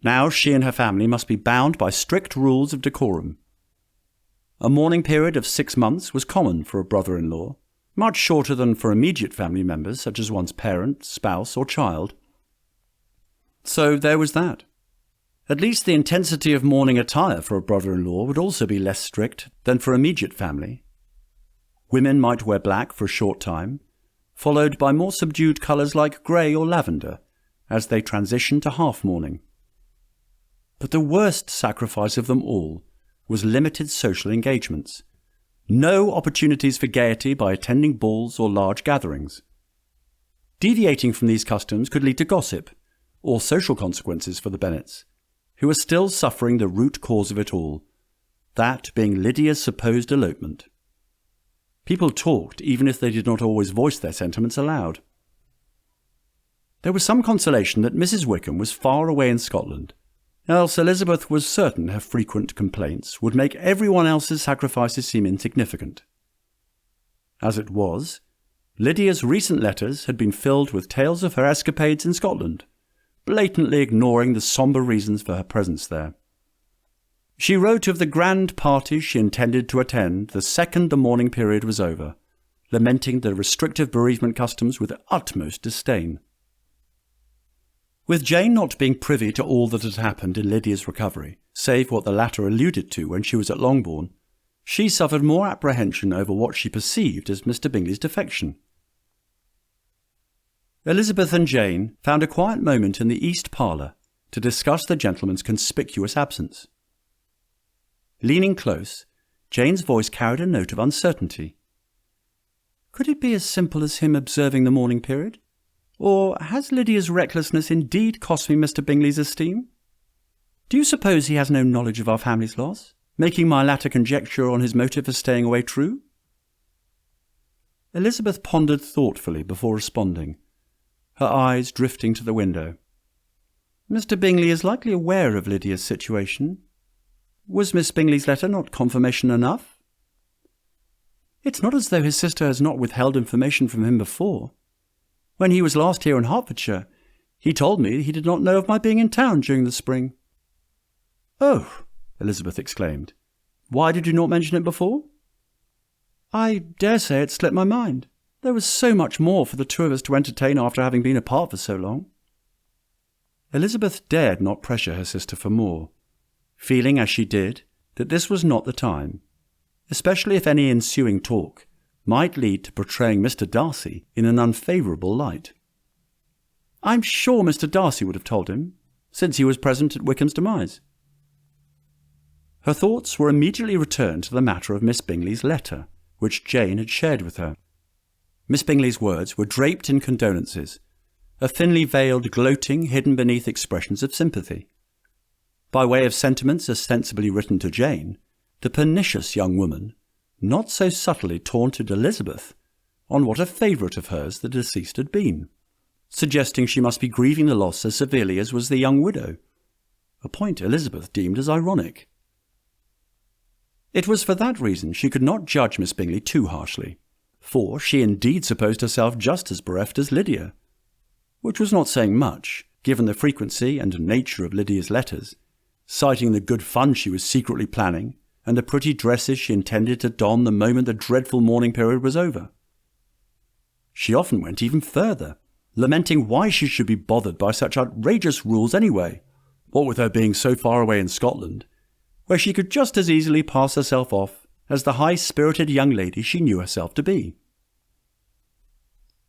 Now she and her family must be bound by strict rules of decorum. A mourning period of 6 months was common for a brother-in-law, much shorter than for immediate family members such as one's parent, spouse, or child. So there was that. At least the intensity of mourning attire for a brother-in-law would also be less strict than for immediate family. Women might wear black for a short time, followed by more subdued colours like grey or lavender, as they transitioned to half-mourning. But the worst sacrifice of them all was limited social engagements. No opportunities for gaiety by attending balls or large gatherings. Deviating from these customs could lead to gossip, or social consequences for the Bennets, who were still suffering the root cause of it all, that being Lydia's supposed elopement. People talked even if they did not always voice their sentiments aloud. There was some consolation that Mrs. Wickham was far away in Scotland, else Elizabeth was certain her frequent complaints would make everyone else's sacrifices seem insignificant. As it was, Lydia's recent letters had been filled with tales of her escapades in Scotland, blatantly ignoring the sombre reasons for her presence there. She wrote of the grand parties she intended to attend the second the mourning period was over, lamenting the restrictive bereavement customs with utmost disdain. With Jane not being privy to all that had happened in Lydia's recovery, save what the latter alluded to when she was at Longbourn, she suffered more apprehension over what she perceived as Mr. Bingley's defection. Elizabeth and Jane found a quiet moment in the east parlour to discuss the gentleman's conspicuous absence. Leaning close, Jane's voice carried a note of uncertainty. Could it be as simple as him observing the mourning period? Or has Lydia's recklessness indeed cost me Mr. Bingley's esteem? Do you suppose he has no knowledge of our family's loss, making my latter conjecture on his motive for staying away true? Elizabeth pondered thoughtfully before responding, her eyes drifting to the window. Mr. Bingley is likely aware of Lydia's situation. Was Miss Bingley's letter not confirmation enough? It's not as though his sister has not withheld information from him before. When he was last here in Hertfordshire, he told me he did not know of my being in town during the spring. Oh, Elizabeth exclaimed. Why did you not mention it before? I dare say it slipped my mind. There was so much more for the two of us to entertain after having been apart for so long. Elizabeth dared not pressure her sister for more, feeling as she did that this was not the time, especially if any ensuing talk might lead to portraying Mr. Darcy in an unfavourable light. I'm sure Mr. Darcy would have told him, since he was present at Wickham's demise. Her thoughts were immediately returned to the matter of Miss Bingley's letter, which Jane had shared with her. Miss Bingley's words were draped in condolences, a thinly veiled gloating hidden beneath expressions of sympathy. By way of sentiments ostensibly written to Jane, the pernicious young woman not so subtly taunted Elizabeth on what a favourite of hers the deceased had been, suggesting she must be grieving the loss as severely as was the young widow, a point Elizabeth deemed as ironic. It was for that reason she could not judge Miss Bingley too harshly, for she indeed supposed herself just as bereft as Lydia, which was not saying much, given the frequency and nature of Lydia's letters, citing the good fun she was secretly planning, and the pretty dresses she intended to don the moment the dreadful mourning period was over. She often went even further, lamenting why she should be bothered by such outrageous rules anyway, what with her being so far away in Scotland, where she could just as easily pass herself off as the high-spirited young lady she knew herself to be.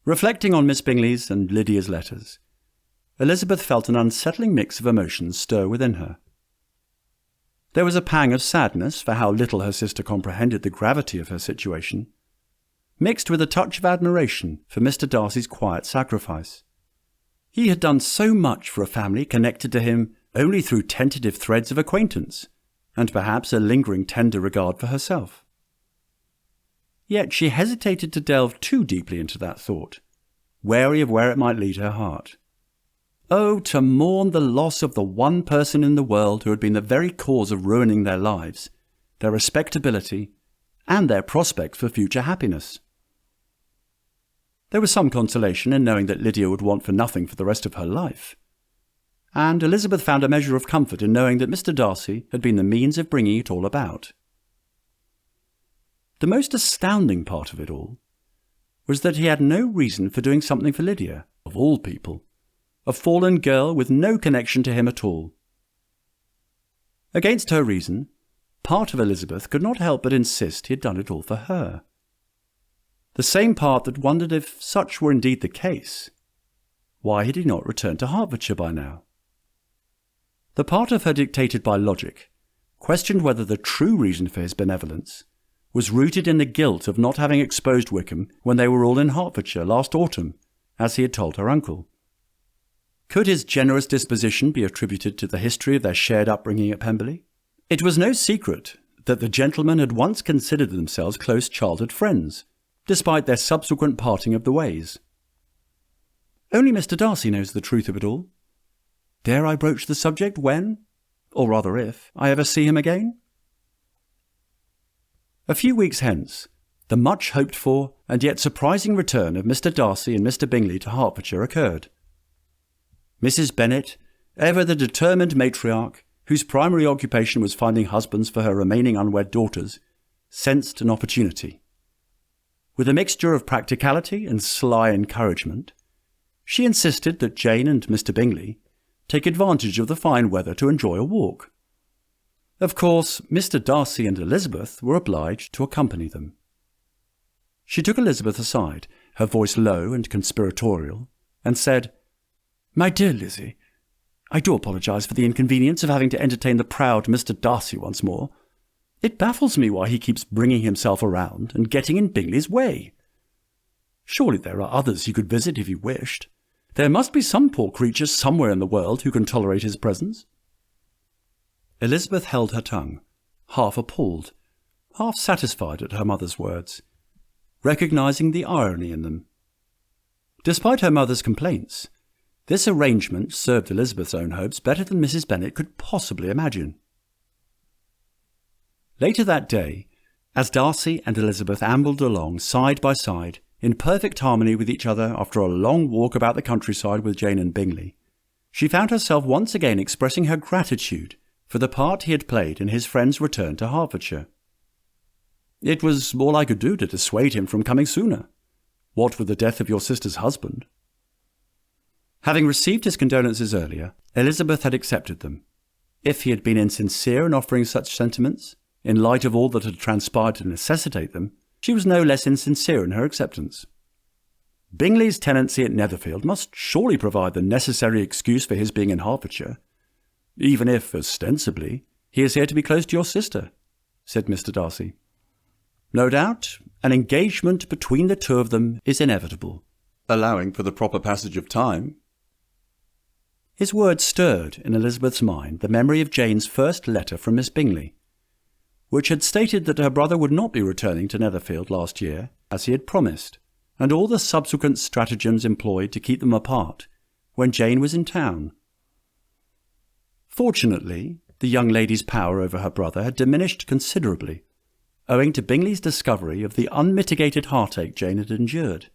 Reflecting on Miss Bingley's and Lydia's letters, Elizabeth felt an unsettling mix of emotions stir within her. There was a pang of sadness for how little her sister comprehended the gravity of her situation, mixed with a touch of admiration for Mr. Darcy's quiet sacrifice. He had done so much for a family connected to him only through tentative threads of acquaintance, and perhaps a lingering tender regard for herself. Yet she hesitated to delve too deeply into that thought, wary of where it might lead her heart. Oh, to mourn the loss of the one person in the world who had been the very cause of ruining their lives, their respectability, and their prospects for future happiness. There was some consolation in knowing that Lydia would want for nothing for the rest of her life, and Elizabeth found a measure of comfort in knowing that Mr. Darcy had been the means of bringing it all about. The most astounding part of it all was that he had no reason for doing something for Lydia, of all people, a fallen girl with no connection to him at all. Against her reason, part of Elizabeth could not help but insist he had done it all for her. The same part that wondered if such were indeed the case, why had he not returned to Hertfordshire by now? The part of her dictated by logic questioned whether the true reason for his benevolence was rooted in the guilt of not having exposed Wickham when they were all in Hertfordshire last autumn, as he had told her uncle. Could his generous disposition be attributed to the history of their shared upbringing at Pemberley? It was no secret that the gentlemen had once considered themselves close childhood friends, despite their subsequent parting of the ways. Only Mr. Darcy knows the truth of it all. Dare I broach the subject when, or rather if, I ever see him again? A few weeks hence, the much hoped-for and yet surprising return of Mr. Darcy and Mr. Bingley to Hertfordshire occurred. Mrs. Bennet, ever the determined matriarch, whose primary occupation was finding husbands for her remaining unwed daughters, sensed an opportunity. With a mixture of practicality and sly encouragement, she insisted that Jane and Mr. Bingley take advantage of the fine weather to enjoy a walk. Of course, Mr. Darcy and Elizabeth were obliged to accompany them. She took Elizabeth aside, her voice low and conspiratorial, and said, "My dear Lizzie, I do apologise for the inconvenience of having to entertain the proud Mr. Darcy once more. It baffles me why he keeps bringing himself around and getting in Bingley's way. Surely there are others he could visit if he wished. There must be some poor creature somewhere in the world who can tolerate his presence." Elizabeth held her tongue, half appalled, half satisfied at her mother's words, recognising the irony in them. Despite her mother's complaints, this arrangement served Elizabeth's own hopes better than Mrs. Bennet could possibly imagine. Later that day, as Darcy and Elizabeth ambled along side by side, in perfect harmony with each other after a long walk about the countryside with Jane and Bingley, she found herself once again expressing her gratitude for the part he had played in his friend's return to Hertfordshire. "It was all I could do to dissuade him from coming sooner, what with the death of your sister's husband." Having received his condolences earlier, Elizabeth had accepted them. If he had been insincere in offering such sentiments, in light of all that had transpired to necessitate them, she was no less insincere in her acceptance. Bingley's tenancy at Netherfield must surely provide the necessary excuse for his being in Hertfordshire, even if, ostensibly, he is here to be close to your sister, said Mr. Darcy. No doubt, an engagement between the two of them is inevitable, allowing for the proper passage of time. His words stirred in Elizabeth's mind the memory of Jane's first letter from Miss Bingley, which had stated that her brother would not be returning to Netherfield last year, as he had promised, and all the subsequent stratagems employed to keep them apart when Jane was in town. Fortunately, the young lady's power over her brother had diminished considerably, owing to Bingley's discovery of the unmitigated heartache Jane had endured.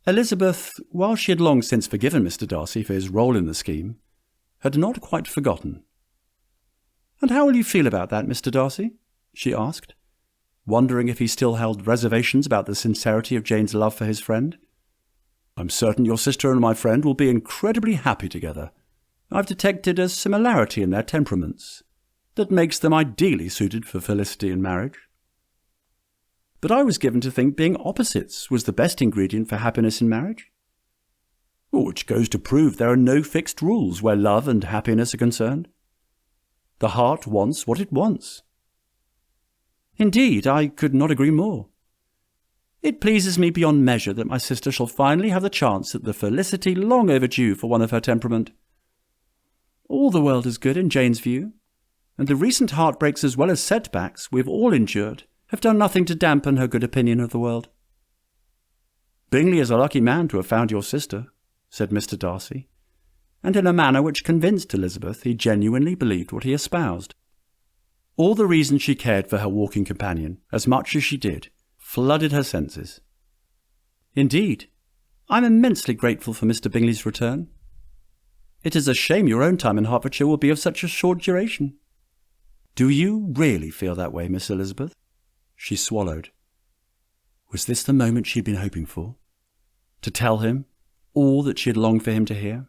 Elizabeth, while she had long since forgiven Mr. Darcy for his role in the scheme, had not quite forgotten. "And how will you feel about that, Mr. Darcy?" she asked, wondering if he still held reservations about the sincerity of Jane's love for his friend. "I'm certain your sister and my friend will be incredibly happy together. I've detected a similarity in their temperaments that makes them ideally suited for felicity in marriage. But I was given to think being opposites was the best ingredient for happiness in marriage. Which goes to prove there are no fixed rules where love and happiness are concerned. The heart wants what it wants. Indeed, I could not agree more. It pleases me beyond measure that my sister shall finally have the chance at the felicity long overdue for one of her temperament. All the world is good in Jane's view, and the recent heartbreaks as well as setbacks we have all endured have done nothing to dampen her good opinion of the world. Bingley is a lucky man to have found your sister, said Mr. Darcy, and in a manner which convinced Elizabeth he genuinely believed what he espoused. All the reason she cared for her walking companion as much as she did flooded her senses. Indeed, I am immensely grateful for Mr. Bingley's return. It is a shame your own time in Hertfordshire will be of such a short duration. Do you really feel that way, Miss Elizabeth? She swallowed. Was this the moment she had been hoping for? To tell him all that she had longed for him to hear?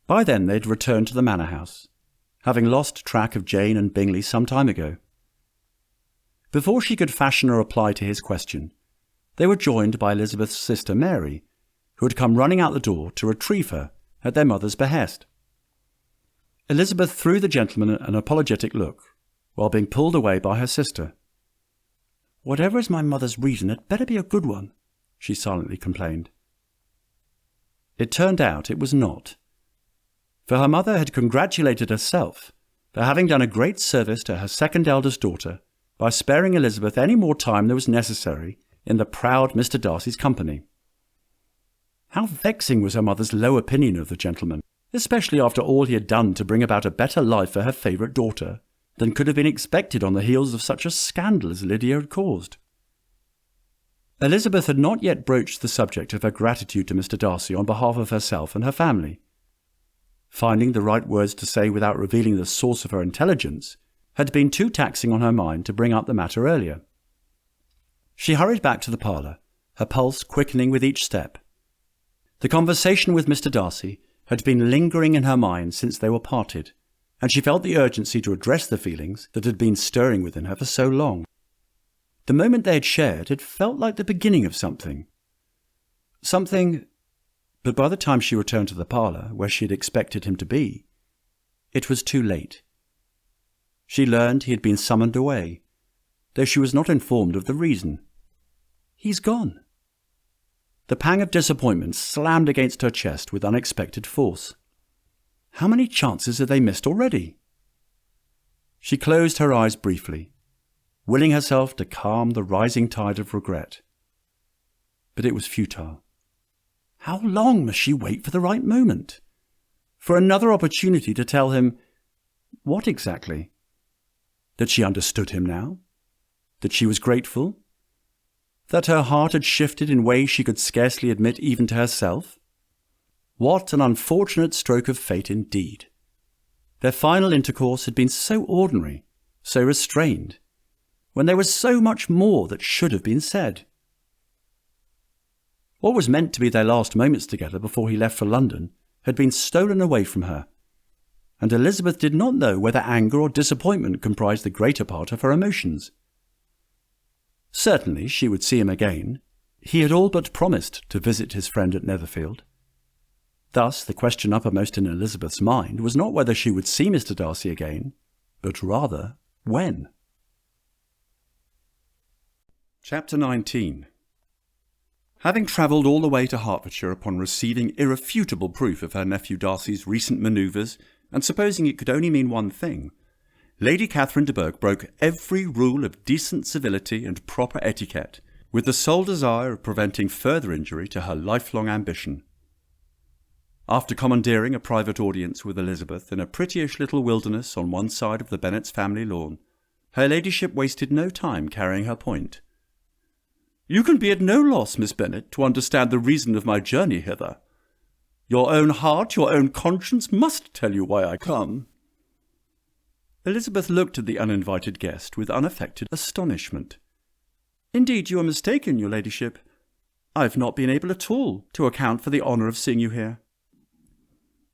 By then they had returned to the manor house, having lost track of Jane and Bingley some time ago. Before she could fashion a reply to his question, they were joined by Elizabeth's sister Mary, who had come running out the door to retrieve her at their mother's behest. Elizabeth threw the gentleman an apologetic look, while being pulled away by her sister. "Whatever is my mother's reason, it better be a good one," she silently complained. It turned out it was not, for her mother had congratulated herself for having done a great service to her second eldest daughter by sparing Elizabeth any more time than was necessary in the proud Mr. Darcy's company. How vexing was her mother's low opinion of the gentleman, especially after all he had done to bring about a better life for her favourite daughter than could have been expected on the heels of such a scandal as Lydia had caused. Elizabeth had not yet broached the subject of her gratitude to Mr. Darcy on behalf of herself and her family. Finding the right words to say without revealing the source of her intelligence had been too taxing on her mind to bring up the matter earlier. She hurried back to the parlour, her pulse quickening with each step. The conversation with Mr. Darcy had been lingering in her mind since they were parted, and she felt the urgency to address the feelings that had been stirring within her for so long. The moment they had shared had felt like the beginning of something. But by the time she returned to the parlour, where she had expected him to be, it was too late. She learned he had been summoned away, though she was not informed of the reason. He's gone. The pang of disappointment slammed against her chest with unexpected force. How many chances had they missed already? She closed her eyes briefly, willing herself to calm the rising tide of regret. But it was futile. How long must she wait for the right moment? For another opportunity to tell him what exactly? That she understood him now? That she was grateful? That her heart had shifted in ways she could scarcely admit even to herself? What an unfortunate stroke of fate indeed! Their final intercourse had been so ordinary, so restrained, when there was so much more that should have been said. What was meant to be their last moments together before he left for London had been stolen away from her, and Elizabeth did not know whether anger or disappointment comprised the greater part of her emotions. Certainly she would see him again. He had all but promised to visit his friend at Netherfield. Thus the question uppermost in Elizabeth's mind was not whether she would see Mr. Darcy again, but rather when. Chapter 19. Having travelled all the way to Hertfordshire upon receiving irrefutable proof of her nephew Darcy's recent manoeuvres, and supposing it could only mean one thing, Lady Catherine de Bourgh broke every rule of decent civility and proper etiquette, with the sole desire of preventing further injury to her lifelong ambition. After commandeering a private audience with Elizabeth in a prettyish little wilderness on one side of the Bennets' family lawn, her ladyship wasted no time carrying her point. "You can be at no loss, Miss Bennet, to understand the reason of my journey hither. Your own heart, your own conscience must tell you why I come." Elizabeth looked at the uninvited guest with unaffected astonishment. "Indeed, you are mistaken, your ladyship. I have not been able at all to account for the honour of seeing you here.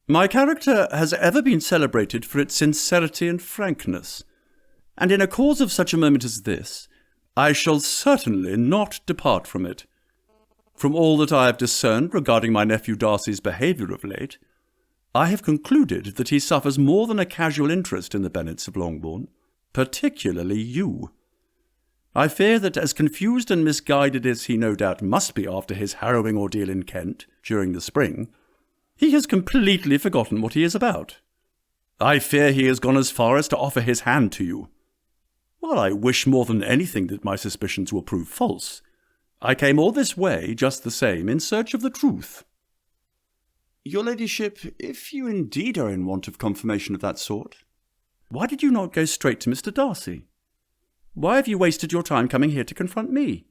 My character has ever been celebrated for its sincerity and frankness, and in a cause of such a moment as this, I shall certainly not depart from it. From all that I have discerned regarding my nephew Darcy's behaviour of late, I have concluded that he suffers more than a casual interest in the Bennets of Longbourn, particularly you. I fear that, as confused and misguided as he no doubt must be after his harrowing ordeal in Kent during the spring, he has completely forgotten what he is about. I fear he has gone as far as to offer his hand to you. While I wish more than anything that my suspicions will prove false, I came all this way just the same in search of the truth. Your ladyship, if you indeed are in want of confirmation of that sort, why did you not go straight to Mr. Darcy? Why have you wasted your time coming here to confront me?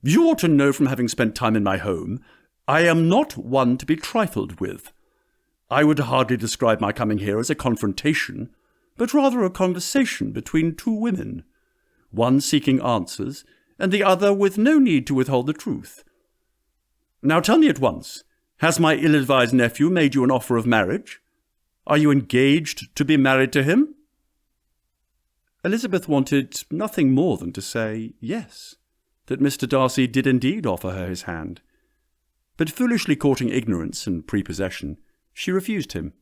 You ought to know from having spent time in my home, I am not one to be trifled with. I would hardly describe my coming here as a confrontation, but rather a conversation between two women, one seeking answers, and the other with no need to withhold the truth. Now tell me at once, has my ill-advised nephew made you an offer of marriage? Are you engaged to be married to him? Elizabeth wanted nothing more than to say yes, that Mr. Darcy did indeed offer her his hand. But foolishly courting ignorance and prepossession, she refused him,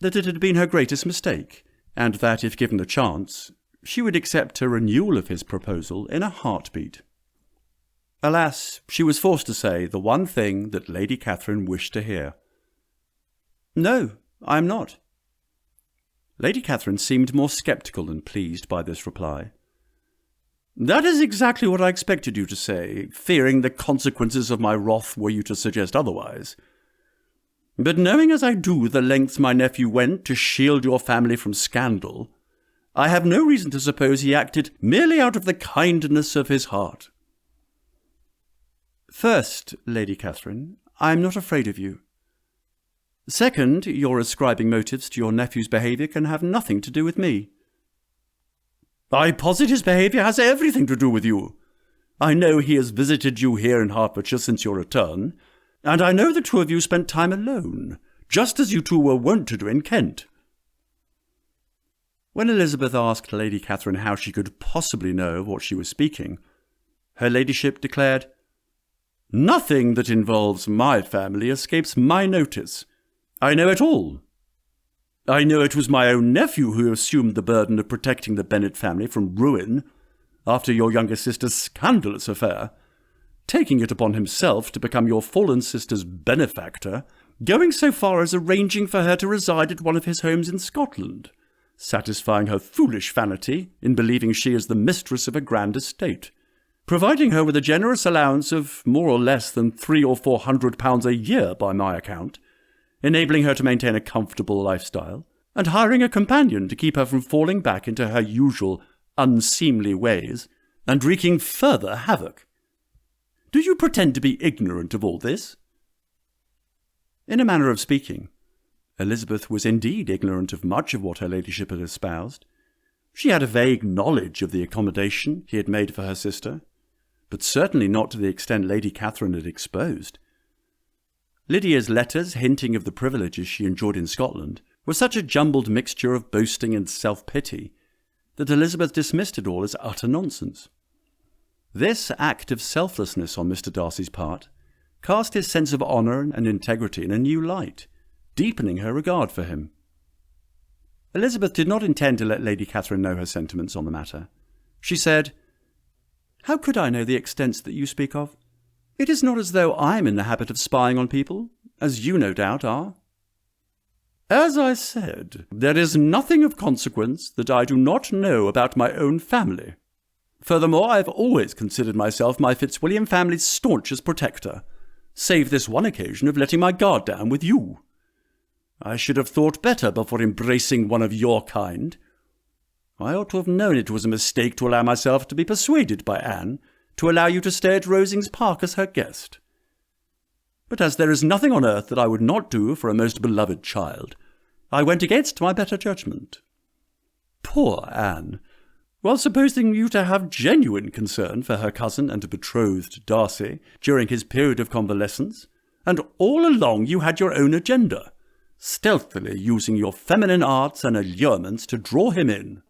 that it had been her greatest mistake, and that, if given the chance, she would accept a renewal of his proposal in a heartbeat. Alas, she was forced to say the one thing that Lady Catherine wished to hear. No, I am not. Lady Catherine seemed more sceptical than pleased by this reply. That is exactly what I expected you to say, fearing the consequences of my wrath were you to suggest otherwise. But knowing as I do the lengths my nephew went to shield your family from scandal, I have no reason to suppose he acted merely out of the kindness of his heart. First, Lady Catherine, I am not afraid of you. Second, your ascribing motives to your nephew's behaviour can have nothing to do with me. I posit his behaviour has everything to do with you. I know he has visited you here in Hertfordshire since your return, and I know the two of you spent time alone, just as you two were wont to do in Kent. When Elizabeth asked Lady Catherine how she could possibly know of what she was speaking, her ladyship declared, Nothing that involves my family escapes my notice. I know it all. I know it was my own nephew who assumed the burden of protecting the Bennet family from ruin after your younger sister's scandalous affair, taking it upon himself to become your fallen sister's benefactor, going so far as arranging for her to reside at one of his homes in Scotland, satisfying her foolish vanity in believing she is the mistress of a grand estate, providing her with a generous allowance of more or less than £300 or £400 a year by my account, enabling her to maintain a comfortable lifestyle, and hiring a companion to keep her from falling back into her usual unseemly ways and wreaking further havoc. Do you pretend to be ignorant of all this? In a manner of speaking, Elizabeth was indeed ignorant of much of what her ladyship had espoused. She had a vague knowledge of the accommodation he had made for her sister, but certainly not to the extent Lady Catherine had exposed. Lydia's letters hinting of the privileges she enjoyed in Scotland were such a jumbled mixture of boasting and self-pity that Elizabeth dismissed it all as utter nonsense. This act of selflessness on Mr. Darcy's part cast his sense of honour and integrity in a new light, deepening her regard for him. Elizabeth did not intend to let Lady Catherine know her sentiments on the matter. She said, How could I know the extents that you speak of? It is not as though I am in the habit of spying on people, as you no doubt are. As I said, there is nothing of consequence that I do not know about my own family. Furthermore, I have always considered myself my Fitzwilliam family's staunchest protector, save this one occasion of letting my guard down with you. I should have thought better before embracing one of your kind. I ought to have known it was a mistake to allow myself to be persuaded by Anne to allow you to stay at Rosings Park as her guest. But as there is nothing on earth that I would not do for a most beloved child, I went against my better judgment. Poor Anne! While supposing you to have genuine concern for her cousin and betrothed Darcy during his period of convalescence, and all along you had your own agenda, stealthily using your feminine arts and allurements to draw him in.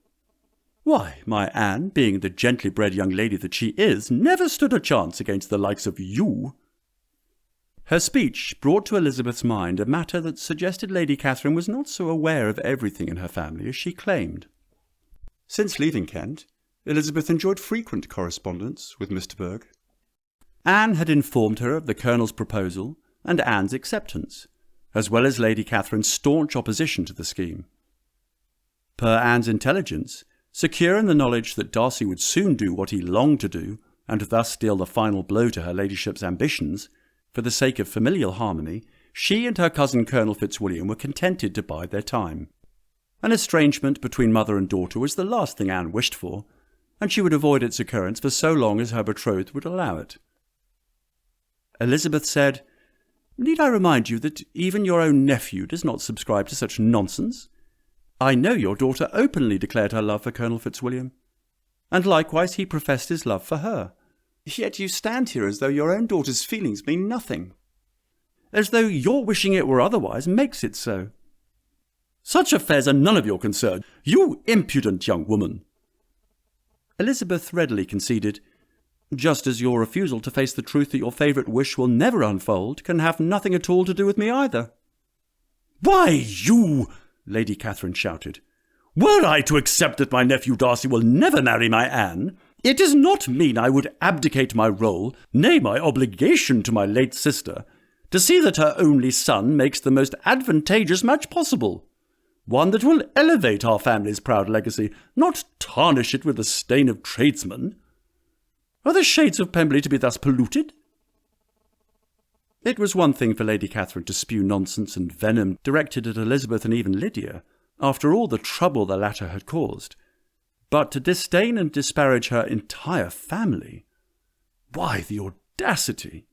Why, my Anne, being the gently bred young lady that she is, never stood a chance against the likes of you. Her speech brought to Elizabeth's mind a matter that suggested Lady Catherine was not so aware of everything in her family as she claimed. Since leaving Kent, Elizabeth enjoyed frequent correspondence with Mr. Berg. Anne had informed her of the Colonel's proposal and Anne's acceptance, as well as Lady Catherine's staunch opposition to the scheme. Per Anne's intelligence, secure in the knowledge that Darcy would soon do what he longed to do, and thus deal the final blow to her ladyship's ambitions, for the sake of familial harmony, she and her cousin Colonel Fitzwilliam were contented to bide their time. An estrangement between mother and daughter was the last thing Anne wished for, and she would avoid its occurrence for so long as her betrothed would allow it. Elizabeth said, "Need I remind you that even your own nephew does not subscribe to such nonsense? I know your daughter openly declared her love for Colonel Fitzwilliam, and likewise he professed his love for her. Yet you stand here as though your own daughter's feelings mean nothing. As though your wishing it were otherwise makes it so. Such affairs are none of your concern, you impudent young woman." Elizabeth readily conceded, "Just as your refusal to face the truth that your favourite wish will never unfold can have nothing at all to do with me either." "Why, you—" Lady Catherine shouted. "Were I to accept that my nephew Darcy will never marry my Anne, it does not mean I would abdicate my role, nay, my obligation to my late sister, to see that her only son makes the most advantageous match possible, one that will elevate our family's proud legacy, not tarnish it with the stain of tradesmen. Are the shades of Pemberley to be thus polluted?" It was one thing for Lady Catherine to spew nonsense and venom directed at Elizabeth and even Lydia, after all the trouble the latter had caused. But to disdain and disparage her entire family? Why, the audacity!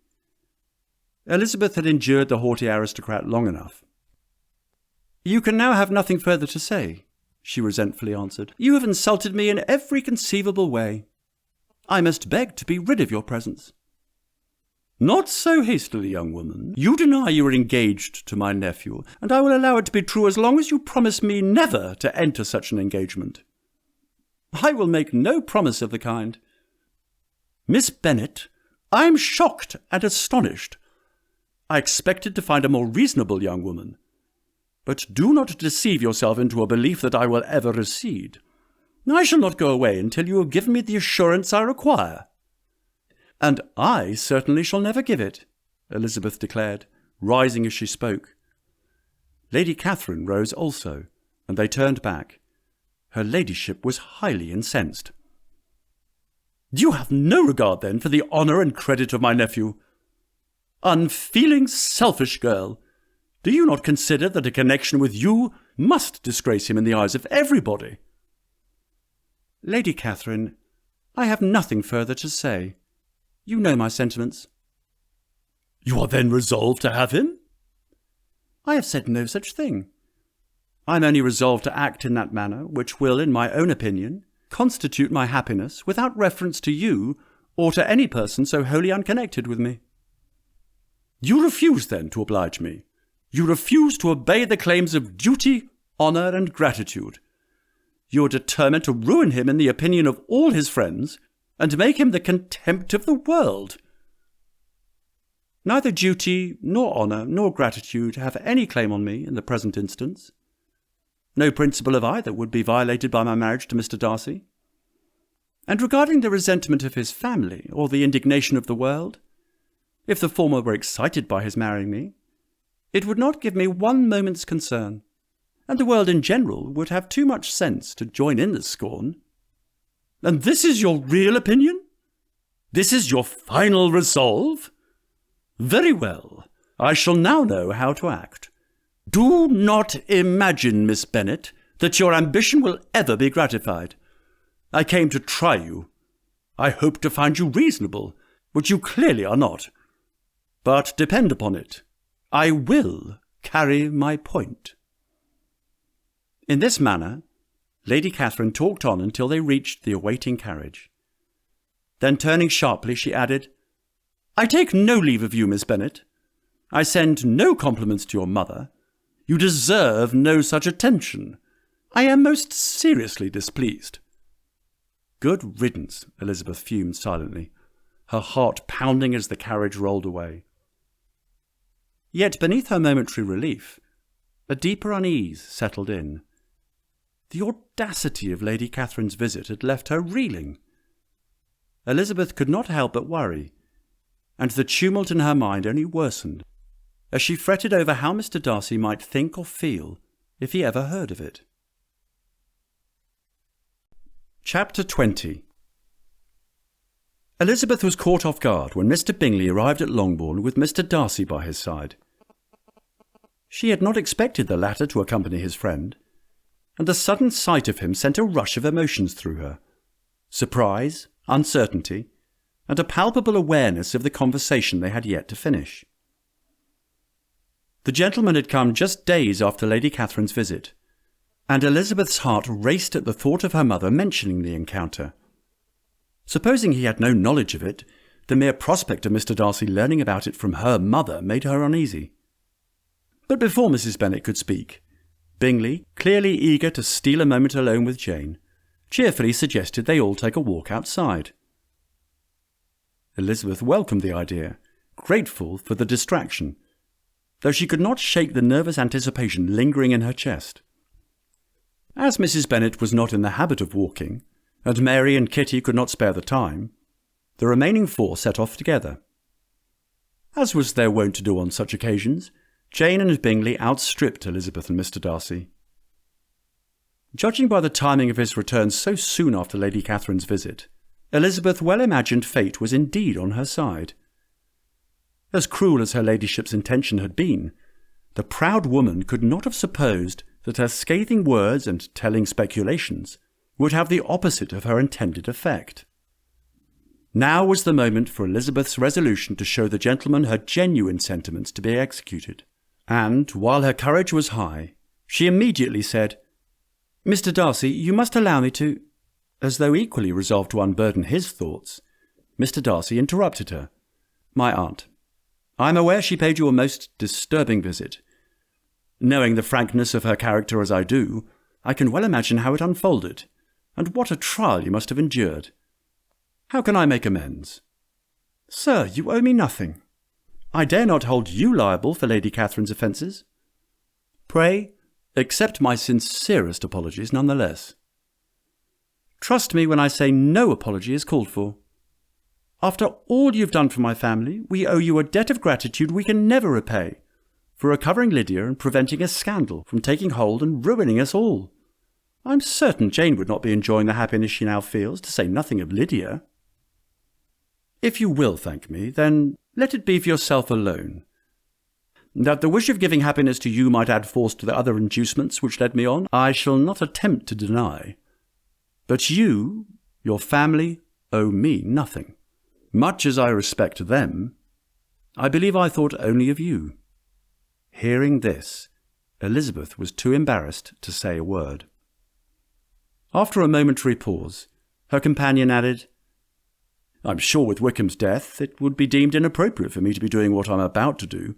Elizabeth had endured the haughty aristocrat long enough. "You can now have nothing further to say," she resentfully answered. "You have insulted me in every conceivable way. I must beg to be rid of your presence." "Not so hastily, young woman. You deny you are engaged to my nephew, and I will allow it to be true as long as you promise me never to enter such an engagement." "I will make no promise of the kind." "Miss Bennet, I am shocked and astonished. I expected to find a more reasonable young woman. But do not deceive yourself into a belief that I will ever recede. I shall not go away until you have given me the assurance I require." "And I certainly shall never give it," Elizabeth declared, rising as she spoke. Lady Catherine rose also, and they turned back. Her ladyship was highly incensed. "You have no regard, then, for the honour and credit of my nephew? Unfeeling, selfish girl! Do you not consider that a connection with you must disgrace him in the eyes of everybody?" "Lady Catherine, I have nothing further to say. You know my sentiments." "You are then resolved to have him?" "I have said no such thing. I am only resolved to act in that manner which will, in my own opinion, constitute my happiness without reference to you or to any person so wholly unconnected with me." "You refuse, then, to oblige me? You refuse to obey the claims of duty, honour, and gratitude? You are determined to ruin him in the opinion of all his friends, and make him the contempt of the world?" "Neither duty, nor honour, nor gratitude have any claim on me in the present instance. No principle of either would be violated by my marriage to Mr. Darcy. And regarding the resentment of his family, or the indignation of the world, if the former were excited by his marrying me, it would not give me one moment's concern, and the world in general would have too much sense to join in the scorn." "And this is your real opinion? This is your final resolve? Very well, I shall now know how to act. Do not imagine, Miss Bennet, that your ambition will ever be gratified. I came to try you. I hoped to find you reasonable, which you clearly are not. But depend upon it, I will carry my point." In this manner, Lady Catherine talked on until they reached the awaiting carriage. Then, turning sharply, she added, "I take no leave of you, Miss Bennet. I send no compliments to your mother. You deserve no such attention. I am most seriously displeased." "Good riddance," Elizabeth fumed silently, her heart pounding as the carriage rolled away. Yet beneath her momentary relief, a deeper unease settled in. The audacity of Lady Catherine's visit had left her reeling. Elizabeth could not help but worry, and the tumult in her mind only worsened as she fretted over how Mr. Darcy might think or feel if he ever heard of it. Chapter 20. Elizabeth was caught off guard when Mr. Bingley arrived at Longbourn with Mr. Darcy by his side. She had not expected the latter to accompany his friend, and the sudden sight of him sent a rush of emotions through her. Surprise, uncertainty, and a palpable awareness of the conversation they had yet to finish. The gentleman had come just days after Lady Catherine's visit, and Elizabeth's heart raced at the thought of her mother mentioning the encounter. Supposing he had no knowledge of it, the mere prospect of Mr. Darcy learning about it from her mother made her uneasy. But before Mrs. Bennet could speak, Bingley, clearly eager to steal a moment alone with Jane, cheerfully suggested they all take a walk outside. Elizabeth welcomed the idea, grateful for the distraction, though she could not shake the nervous anticipation lingering in her chest. As Mrs. Bennet was not in the habit of walking, and Mary and Kitty could not spare the time, the remaining four set off together. As was their wont to do on such occasions, Jane and Bingley outstripped Elizabeth and Mr. Darcy. Judging by the timing of his return so soon after Lady Catherine's visit, Elizabeth well imagined fate was indeed on her side. As cruel as her ladyship's intention had been, the proud woman could not have supposed that her scathing words and telling speculations would have the opposite of her intended effect. Now was the moment for Elizabeth's resolution to show the gentleman her genuine sentiments to be executed, and, while her courage was high, she immediately said, "Mr. Darcy, you must allow me to—" As though equally resolved to unburden his thoughts, Mr. Darcy interrupted her. "My aunt, I am aware she paid you a most disturbing visit. Knowing the frankness of her character as I do, I can well imagine how it unfolded, and what a trial you must have endured. How can I make amends?" "Sir, you owe me nothing. I dare not hold you liable for Lady Catherine's offences. Pray, accept my sincerest apologies none the less. Trust me when I say no apology is called for. After all you've done for my family, we owe you a debt of gratitude we can never repay, for recovering Lydia and preventing a scandal from taking hold and ruining us all. I'm certain Jane would not be enjoying the happiness she now feels, to say nothing of Lydia. If you will thank me, then let it be for yourself alone. That the wish of giving happiness to you might add force to the other inducements which led me on, I shall not attempt to deny. But you, your family, owe me nothing. Much as I respect them, I believe I thought only of you." Hearing this, Elizabeth was too embarrassed to say a word. After a momentary pause, her companion added, "I'm sure with Wickham's death it would be deemed inappropriate for me to be doing what I'm about to do.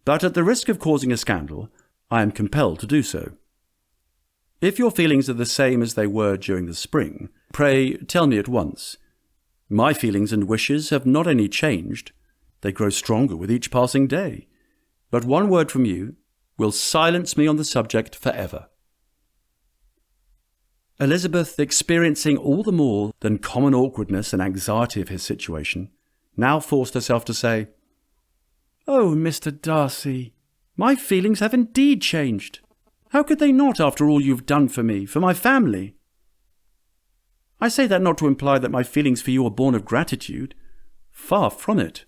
But at the risk of causing a scandal, I am compelled to do so. If your feelings are the same as they were during the spring, pray tell me at once. My feelings and wishes have not only changed, they grow stronger with each passing day. But one word from you will silence me on the subject forever." Elizabeth, experiencing all the more than common awkwardness and anxiety of his situation, now forced herself to say, "Oh, Mr. Darcy, my feelings have indeed changed. How could they not after all you've done for me, for my family? I say that not to imply that my feelings for you are born of gratitude. Far from it.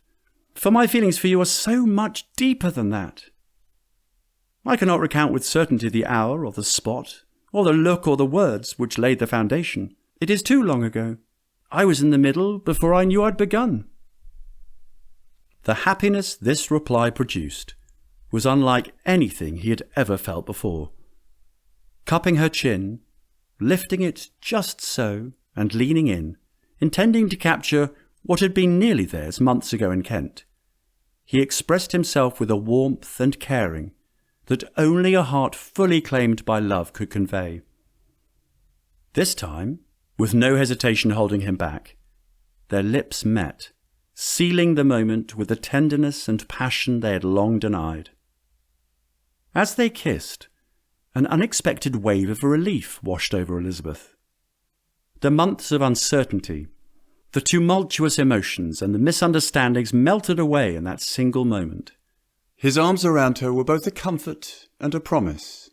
For my feelings for you are so much deeper than that. I cannot recount with certainty the hour or the spot, or the look or the words which laid the foundation. It is too long ago. I was in the middle before I knew I'd begun." The happiness this reply produced was unlike anything he had ever felt before. Cupping her chin, lifting it just so, and leaning in, intending to capture what had been nearly theirs months ago in Kent, he expressed himself with a warmth and caring that only a heart fully claimed by love could convey. This time, with no hesitation holding him back, their lips met, sealing the moment with the tenderness and passion they had long denied. As they kissed, an unexpected wave of relief washed over Elizabeth. The months of uncertainty, the tumultuous emotions and the misunderstandings melted away in that single moment. His arms around her were both a comfort and a promise,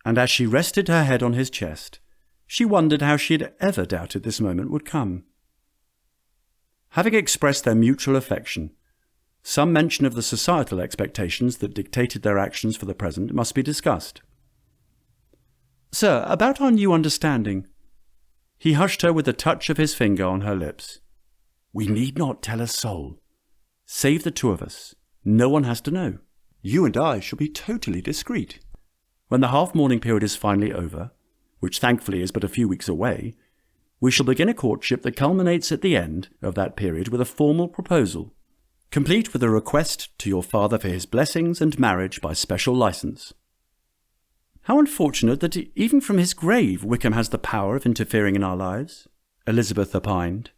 and as she rested her head on his chest, she wondered how she had ever doubted this moment would come. Having expressed their mutual affection, some mention of the societal expectations that dictated their actions for the present must be discussed. "Sir, about our new understanding." He hushed her with a touch of his finger on her lips. "We need not tell a soul. Save the two of us. No one has to know. You and I shall be totally discreet. When the half-mourning period is finally over, which thankfully is but a few weeks away, we shall begin a courtship that culminates at the end of that period with a formal proposal, complete with a request to your father for his blessings and marriage by special license." "How unfortunate that even from his grave Wickham has the power of interfering in our lives," Elizabeth opined.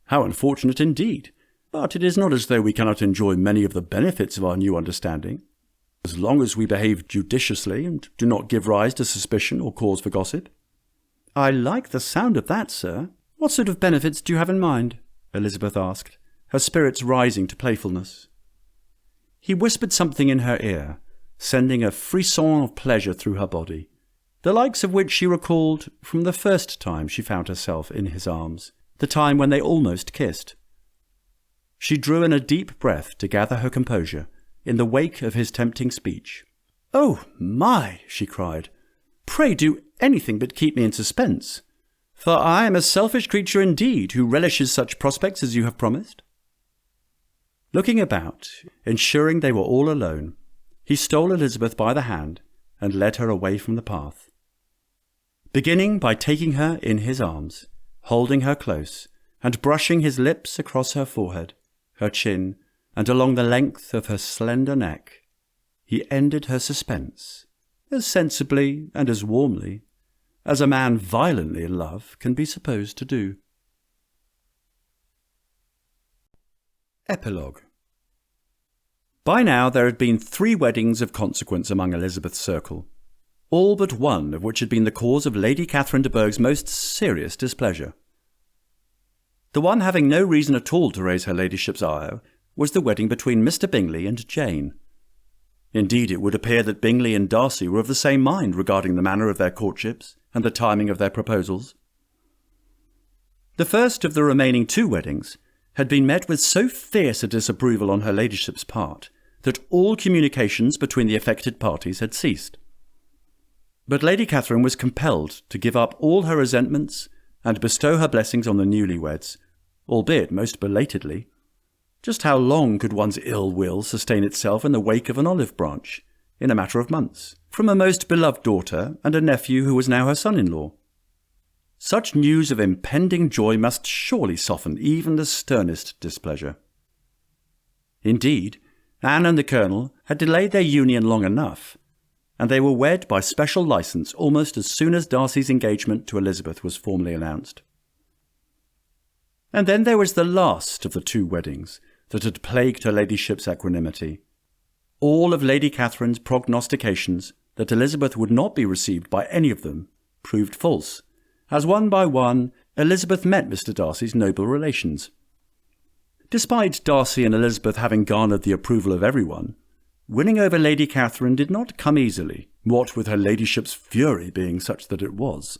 "How unfortunate indeed, but it is not as though we cannot enjoy many of the benefits of our new understanding, as long as we behave judiciously and do not give rise to suspicion or cause for gossip." "I like the sound of that, sir. What sort of benefits do you have in mind?" Elizabeth asked, her spirits rising to playfulness. He whispered something in her ear, sending a frisson of pleasure through her body, the likes of which she recalled from the first time she found herself in his arms, the time when they almost kissed. She drew in a deep breath to gather her composure in the wake of his tempting speech. "Oh, my!" she cried. "Pray do anything but keep me in suspense, for I am a selfish creature indeed who relishes such prospects as you have promised." Looking about, ensuring they were all alone, he stole Elizabeth by the hand and led her away from the path. Beginning by taking her in his arms, holding her close, and brushing his lips across her forehead, her chin, and along the length of her slender neck, he ended her suspense as sensibly and as warmly as a man violently in love can be supposed to do. Epilogue. By now there had been 3 weddings of consequence among Elizabeth's circle, all but one of which had been the cause of Lady Catherine de Bourgh's most serious displeasure. The one having no reason at all to raise her ladyship's ire was the wedding between Mr. Bingley and Jane. Indeed, it would appear that Bingley and Darcy were of the same mind regarding the manner of their courtships and the timing of their proposals. The first of the remaining 2 weddings had been met with so fierce a disapproval on her ladyship's part that all communications between the affected parties had ceased. But Lady Catherine was compelled to give up all her resentments and bestow her blessings on the newlyweds, albeit most belatedly. Just how long could one's ill will sustain itself in the wake of an olive branch, in a matter of months, from a most beloved daughter and a nephew who was now her son-in-law? Such news of impending joy must surely soften even the sternest displeasure. Indeed, Anne and the Colonel had delayed their union long enough, and they were wed by special licence almost as soon as Darcy's engagement to Elizabeth was formally announced. And then there was the last of the 2 weddings that had plagued her ladyship's equanimity. All of Lady Catherine's prognostications that Elizabeth would not be received by any of them proved false, as one by one Elizabeth met Mr. Darcy's noble relations. Despite Darcy and Elizabeth having garnered the approval of everyone, winning over Lady Catherine did not come easily, what with her ladyship's fury being such that it was.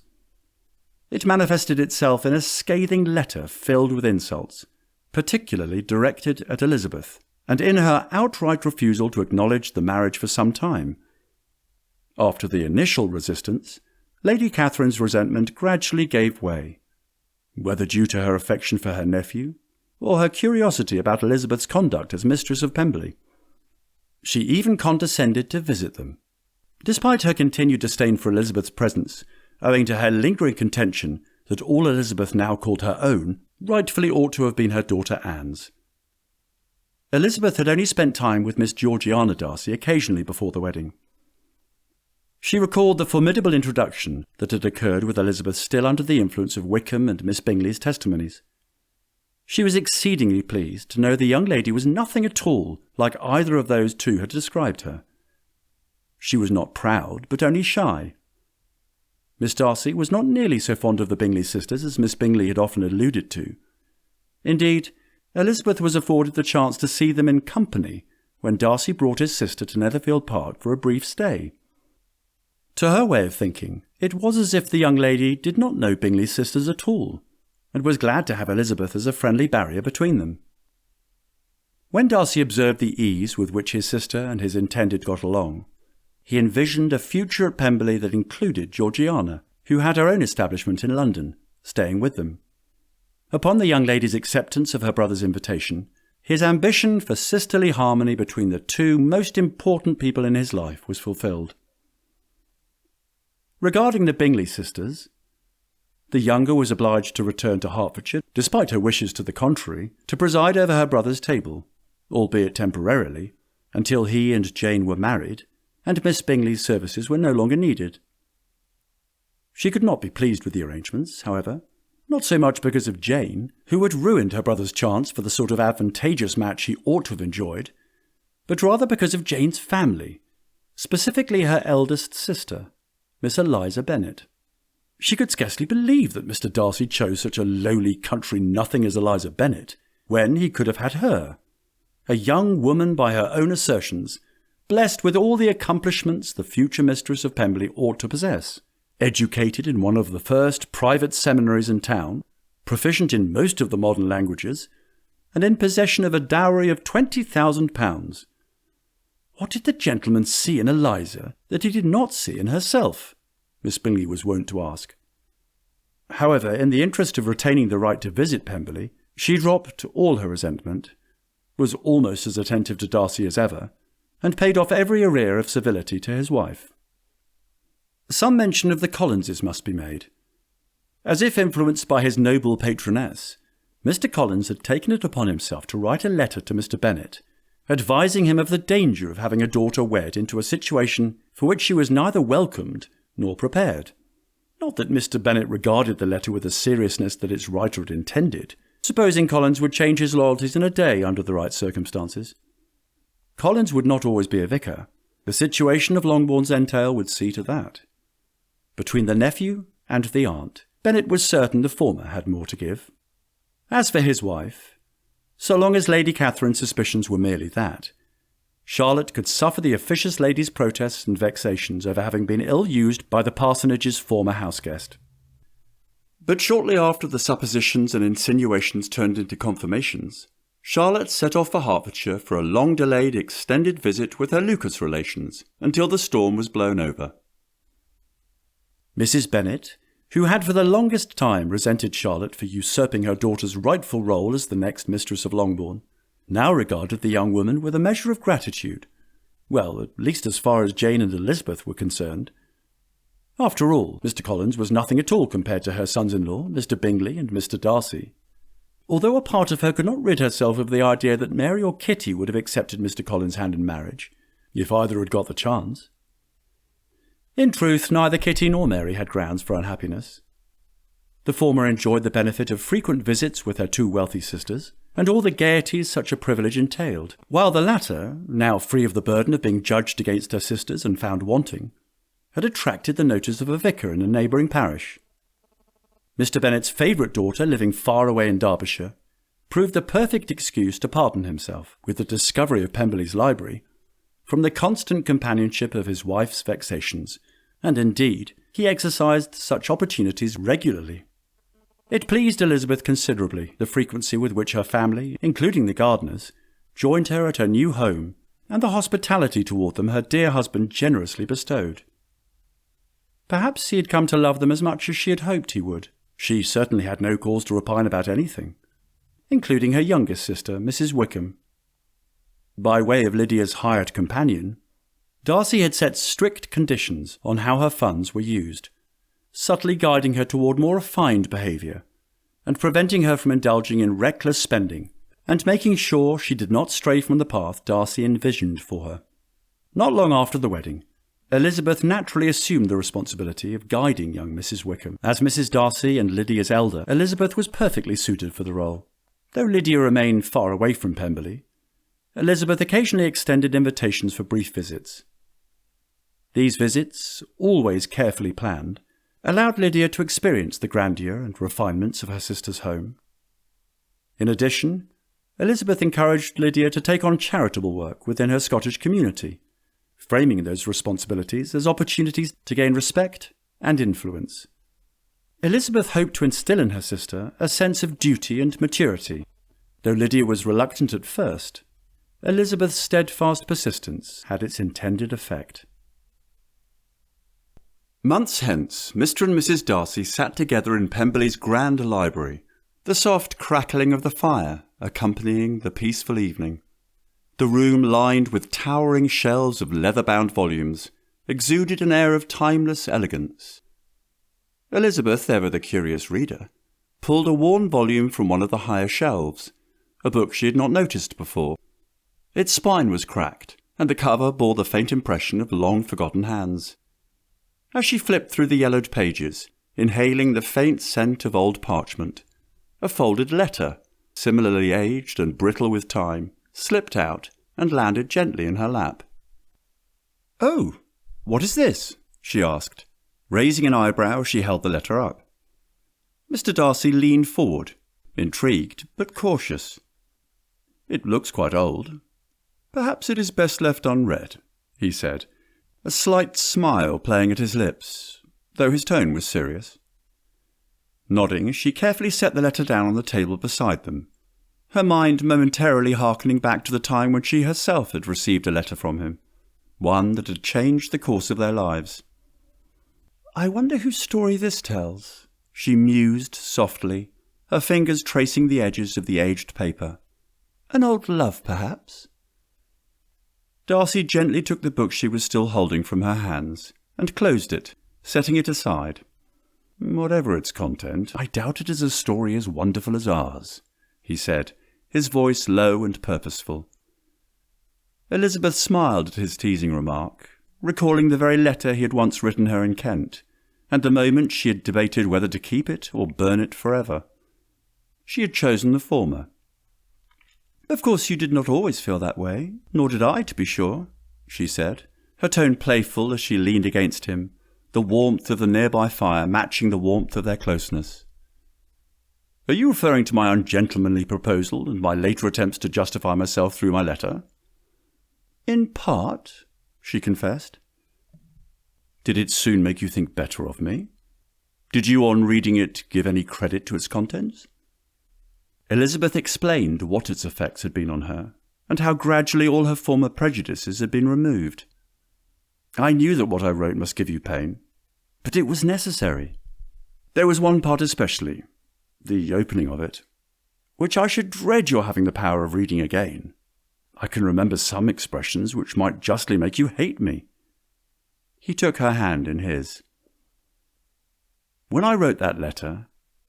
It manifested itself in a scathing letter filled with insults, particularly directed at Elizabeth, and in her outright refusal to acknowledge the marriage for some time. After the initial resistance, Lady Catherine's resentment gradually gave way, whether due to her affection for her nephew, or her curiosity about Elizabeth's conduct as mistress of Pemberley. She even condescended to visit them. Despite her continued disdain for Elizabeth's presence, owing to her lingering contention that all Elizabeth now called her own rightfully ought to have been her daughter Anne's. Elizabeth had only spent time with Miss Georgiana Darcy occasionally before the wedding. She recalled the formidable introduction that had occurred with Elizabeth still under the influence of Wickham and Miss Bingley's testimonies. She was exceedingly pleased to know the young lady was nothing at all like either of those two had described her. She was not proud, but only shy. Miss Darcy was not nearly so fond of the Bingley sisters as Miss Bingley had often alluded to. Indeed, Elizabeth was afforded the chance to see them in company when Darcy brought his sister to Netherfield Park for a brief stay. To her way of thinking, it was as if the young lady did not know Bingley's sisters at all, and was glad to have Elizabeth as a friendly barrier between them. When Darcy observed the ease with which his sister and his intended got along, he envisioned a future at Pemberley that included Georgiana, who had her own establishment in London, staying with them. Upon the young lady's acceptance of her brother's invitation, his ambition for sisterly harmony between the two most important people in his life was fulfilled. Regarding the Bingley sisters, the younger was obliged to return to Hertfordshire, despite her wishes to the contrary, to preside over her brother's table, albeit temporarily, until he and Jane were married, and Miss Bingley's services were no longer needed. She could not be pleased with the arrangements, however, not so much because of Jane, who had ruined her brother's chance for the sort of advantageous match he ought to have enjoyed, but rather because of Jane's family, specifically her eldest sister, Miss Eliza Bennet. She could scarcely believe that Mr. Darcy chose such a lowly country nothing as Eliza Bennet, when he could have had her, a young woman by her own assertions, blessed with all the accomplishments the future mistress of Pemberley ought to possess, educated in one of the first private seminaries in town, proficient in most of the modern languages, and in possession of a dowry of £20,000. What did the gentleman see in Eliza that he did not see in herself? Miss Bingley was wont to ask. However, in the interest of retaining the right to visit Pemberley, she dropped all her resentment, was almost as attentive to Darcy as ever, and paid off every arrear of civility to his wife. Some mention of the Collinses must be made. As if influenced by his noble patroness, Mr. Collins had taken it upon himself to write a letter to Mr. Bennet, advising him of the danger of having a daughter wed into a situation for which she was neither welcomed nor prepared. Not that Mr. Bennet regarded the letter with the seriousness that its writer had intended, supposing Collins would change his loyalties in a day under the right circumstances. Collins would not always be a vicar. The situation of Longbourn's entail would see to that. Between the nephew and the aunt, Bennet was certain the former had more to give. As for his wife, so long as Lady Catherine's suspicions were merely that, Charlotte could suffer the officious lady's protests and vexations over having been ill-used by the parsonage's former house-guest. But shortly after the suppositions and insinuations turned into confirmations, Charlotte set off for Hertfordshire for a long-delayed extended visit with her Lucas relations until the storm was blown over. Mrs. Bennet, who had for the longest time resented Charlotte for usurping her daughter's rightful role as the next mistress of Longbourn, now regarded the young woman with a measure of gratitude, well, at least as far as Jane and Elizabeth were concerned. After all, Mr. Collins was nothing at all compared to her sons-in-law, Mr. Bingley and Mr. Darcy, although a part of her could not rid herself of the idea that Mary or Kitty would have accepted Mr. Collins' hand in marriage, if either had got the chance. In truth, neither Kitty nor Mary had grounds for unhappiness. The former enjoyed the benefit of frequent visits with her two wealthy sisters, and all the gaieties such a privilege entailed, while the latter, now free of the burden of being judged against her sisters and found wanting, had attracted the notice of a vicar in a neighbouring parish. Mr. Bennet's favourite daughter, living far away in Derbyshire, proved the perfect excuse to pardon himself, with the discovery of Pemberley's library, from the constant companionship of his wife's vexations, and indeed he exercised such opportunities regularly. It pleased Elizabeth considerably, the frequency with which her family, including the Gardiners, joined her at her new home, and the hospitality toward them her dear husband generously bestowed. Perhaps he had come to love them as much as she had hoped he would. She certainly had no cause to repine about anything, including her youngest sister, Mrs. Wickham. By way of Lydia's hired companion, Darcy had set strict conditions on how her funds were used, subtly guiding her toward more refined behaviour, and preventing her from indulging in reckless spending, and making sure she did not stray from the path Darcy envisioned for her. Not long after the wedding, Elizabeth naturally assumed the responsibility of guiding young Mrs. Wickham. As Mrs. Darcy and Lydia's elder, Elizabeth was perfectly suited for the role. Though Lydia remained far away from Pemberley, Elizabeth occasionally extended invitations for brief visits. These visits, always carefully planned, allowed Lydia to experience the grandeur and refinements of her sister's home. In addition, Elizabeth encouraged Lydia to take on charitable work within her Scottish community, framing those responsibilities as opportunities to gain respect and influence. Elizabeth hoped to instill in her sister a sense of duty and maturity. Though Lydia was reluctant at first, Elizabeth's steadfast persistence had its intended effect. Months hence, Mr. and Mrs. Darcy sat together in Pemberley's grand library, the soft crackling of the fire accompanying the peaceful evening. The room, lined with towering shelves of leather-bound volumes, exuded an air of timeless elegance. Elizabeth, ever the curious reader, pulled a worn volume from one of the higher shelves, a book she had not noticed before. Its spine was cracked, and the cover bore the faint impression of long-forgotten hands. As she flipped through the yellowed pages, inhaling the faint scent of old parchment, a folded letter, similarly aged and brittle with time, slipped out and landed gently in her lap. "Oh, what is this?" she asked. Raising an eyebrow, she held the letter up. Mr. Darcy leaned forward, intrigued but cautious. "It looks quite old. Perhaps it is best left unread," he said, a slight smile playing at his lips, though his tone was serious. Nodding, she carefully set the letter down on the table beside them, her mind momentarily hearkening back to the time when she herself had received a letter from him, one that had changed the course of their lives. "I wonder whose story this tells," she mused softly, her fingers tracing the edges of the aged paper. "An old love, perhaps?" Darcy gently took the book she was still holding from her hands, and closed it, setting it aside. "Whatever its content, I doubt it is a story as wonderful as ours," he said, his voice low and purposeful. Elizabeth smiled at his teasing remark, recalling the very letter he had once written her in Kent, and the moment she had debated whether to keep it or burn it forever. She had chosen the former. "Of course you did not always feel that way, nor did I, to be sure," she said, her tone playful as she leaned against him, the warmth of the nearby fire matching the warmth of their closeness. "Are you referring to my ungentlemanly proposal and my later attempts to justify myself through my letter?" "In part," she confessed. "Did it soon make you think better of me? Did you, on reading it, give any credit to its contents?" Elizabeth explained what its effects had been on her, and how gradually all her former prejudices had been removed. "I knew that what I wrote must give you pain, but it was necessary. There was one part especially, the opening of it, which I should dread your having the power of reading again. I can remember some expressions which might justly make you hate me." He took her hand in his. "When I wrote that letter,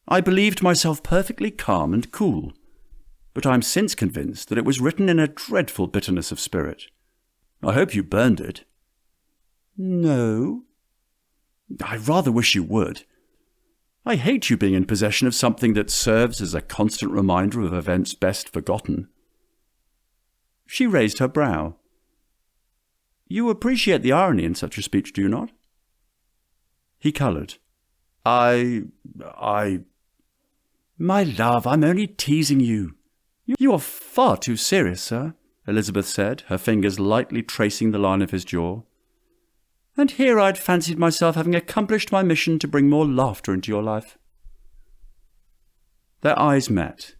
I believed myself perfectly calm and cool, but I am since convinced that it was written in a dreadful bitterness of spirit. I hope you burned it." "No." "I rather wish you would. I hate you being in possession of something that serves as a constant reminder of events best forgotten." She raised her brow. "You appreciate the irony in such a speech, do you not?" He coloured. I... "My love, I'm only teasing you. You are far too serious, sir," Elizabeth said, her fingers lightly tracing the line of his jaw. "And here I'd fancied myself having accomplished my mission to bring more laughter into your life." Their eyes met,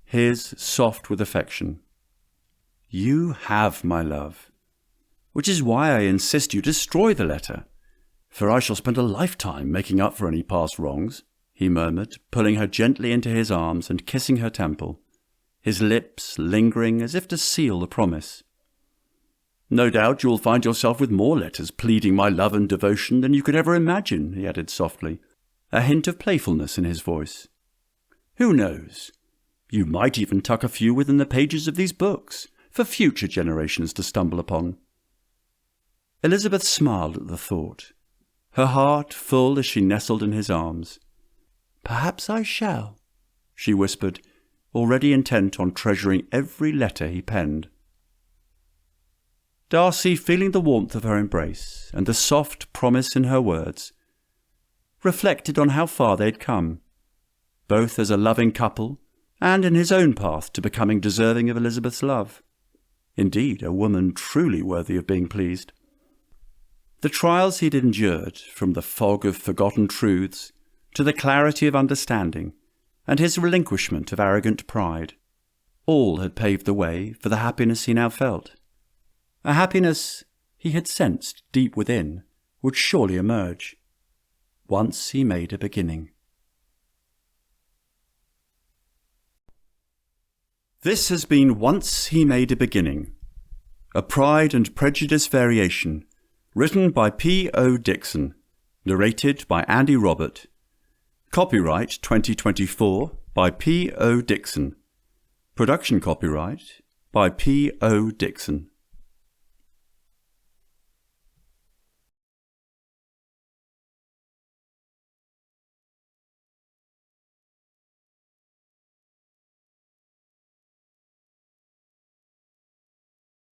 his soft with affection. "You have, my love, which is why I insist you destroy the letter, for I shall spend a lifetime making up for any past wrongs," he murmured, pulling her gently into his arms and kissing her temple, his lips lingering as if to seal the promise. "No doubt you will find yourself with more letters pleading my love and devotion than you could ever imagine," he added softly, a hint of playfulness in his voice. "Who knows? You might even tuck a few within the pages of these books, for future generations to stumble upon." Elizabeth smiled at the thought, her heart full as she nestled in his arms. "Perhaps I shall," she whispered, already intent on treasuring every letter he penned. Darcy, feeling the warmth of her embrace and the soft promise in her words, reflected on how far they'd come, both as a loving couple and in his own path to becoming deserving of Elizabeth's love. Indeed, a woman truly worthy of being pleased. The trials he'd endured, from the fog of forgotten truths to the clarity of understanding, and his relinquishment of arrogant pride, all had paved the way for the happiness he now felt. A happiness he had sensed deep within would surely emerge, once he made a beginning. This has been Once He Made a Beginning, a Pride and Prejudice variation, written by P.O. Dixon, narrated by Andy Robert. Copyright 2024 by P.O. Dixon. Production copyright by P.O. Dixon.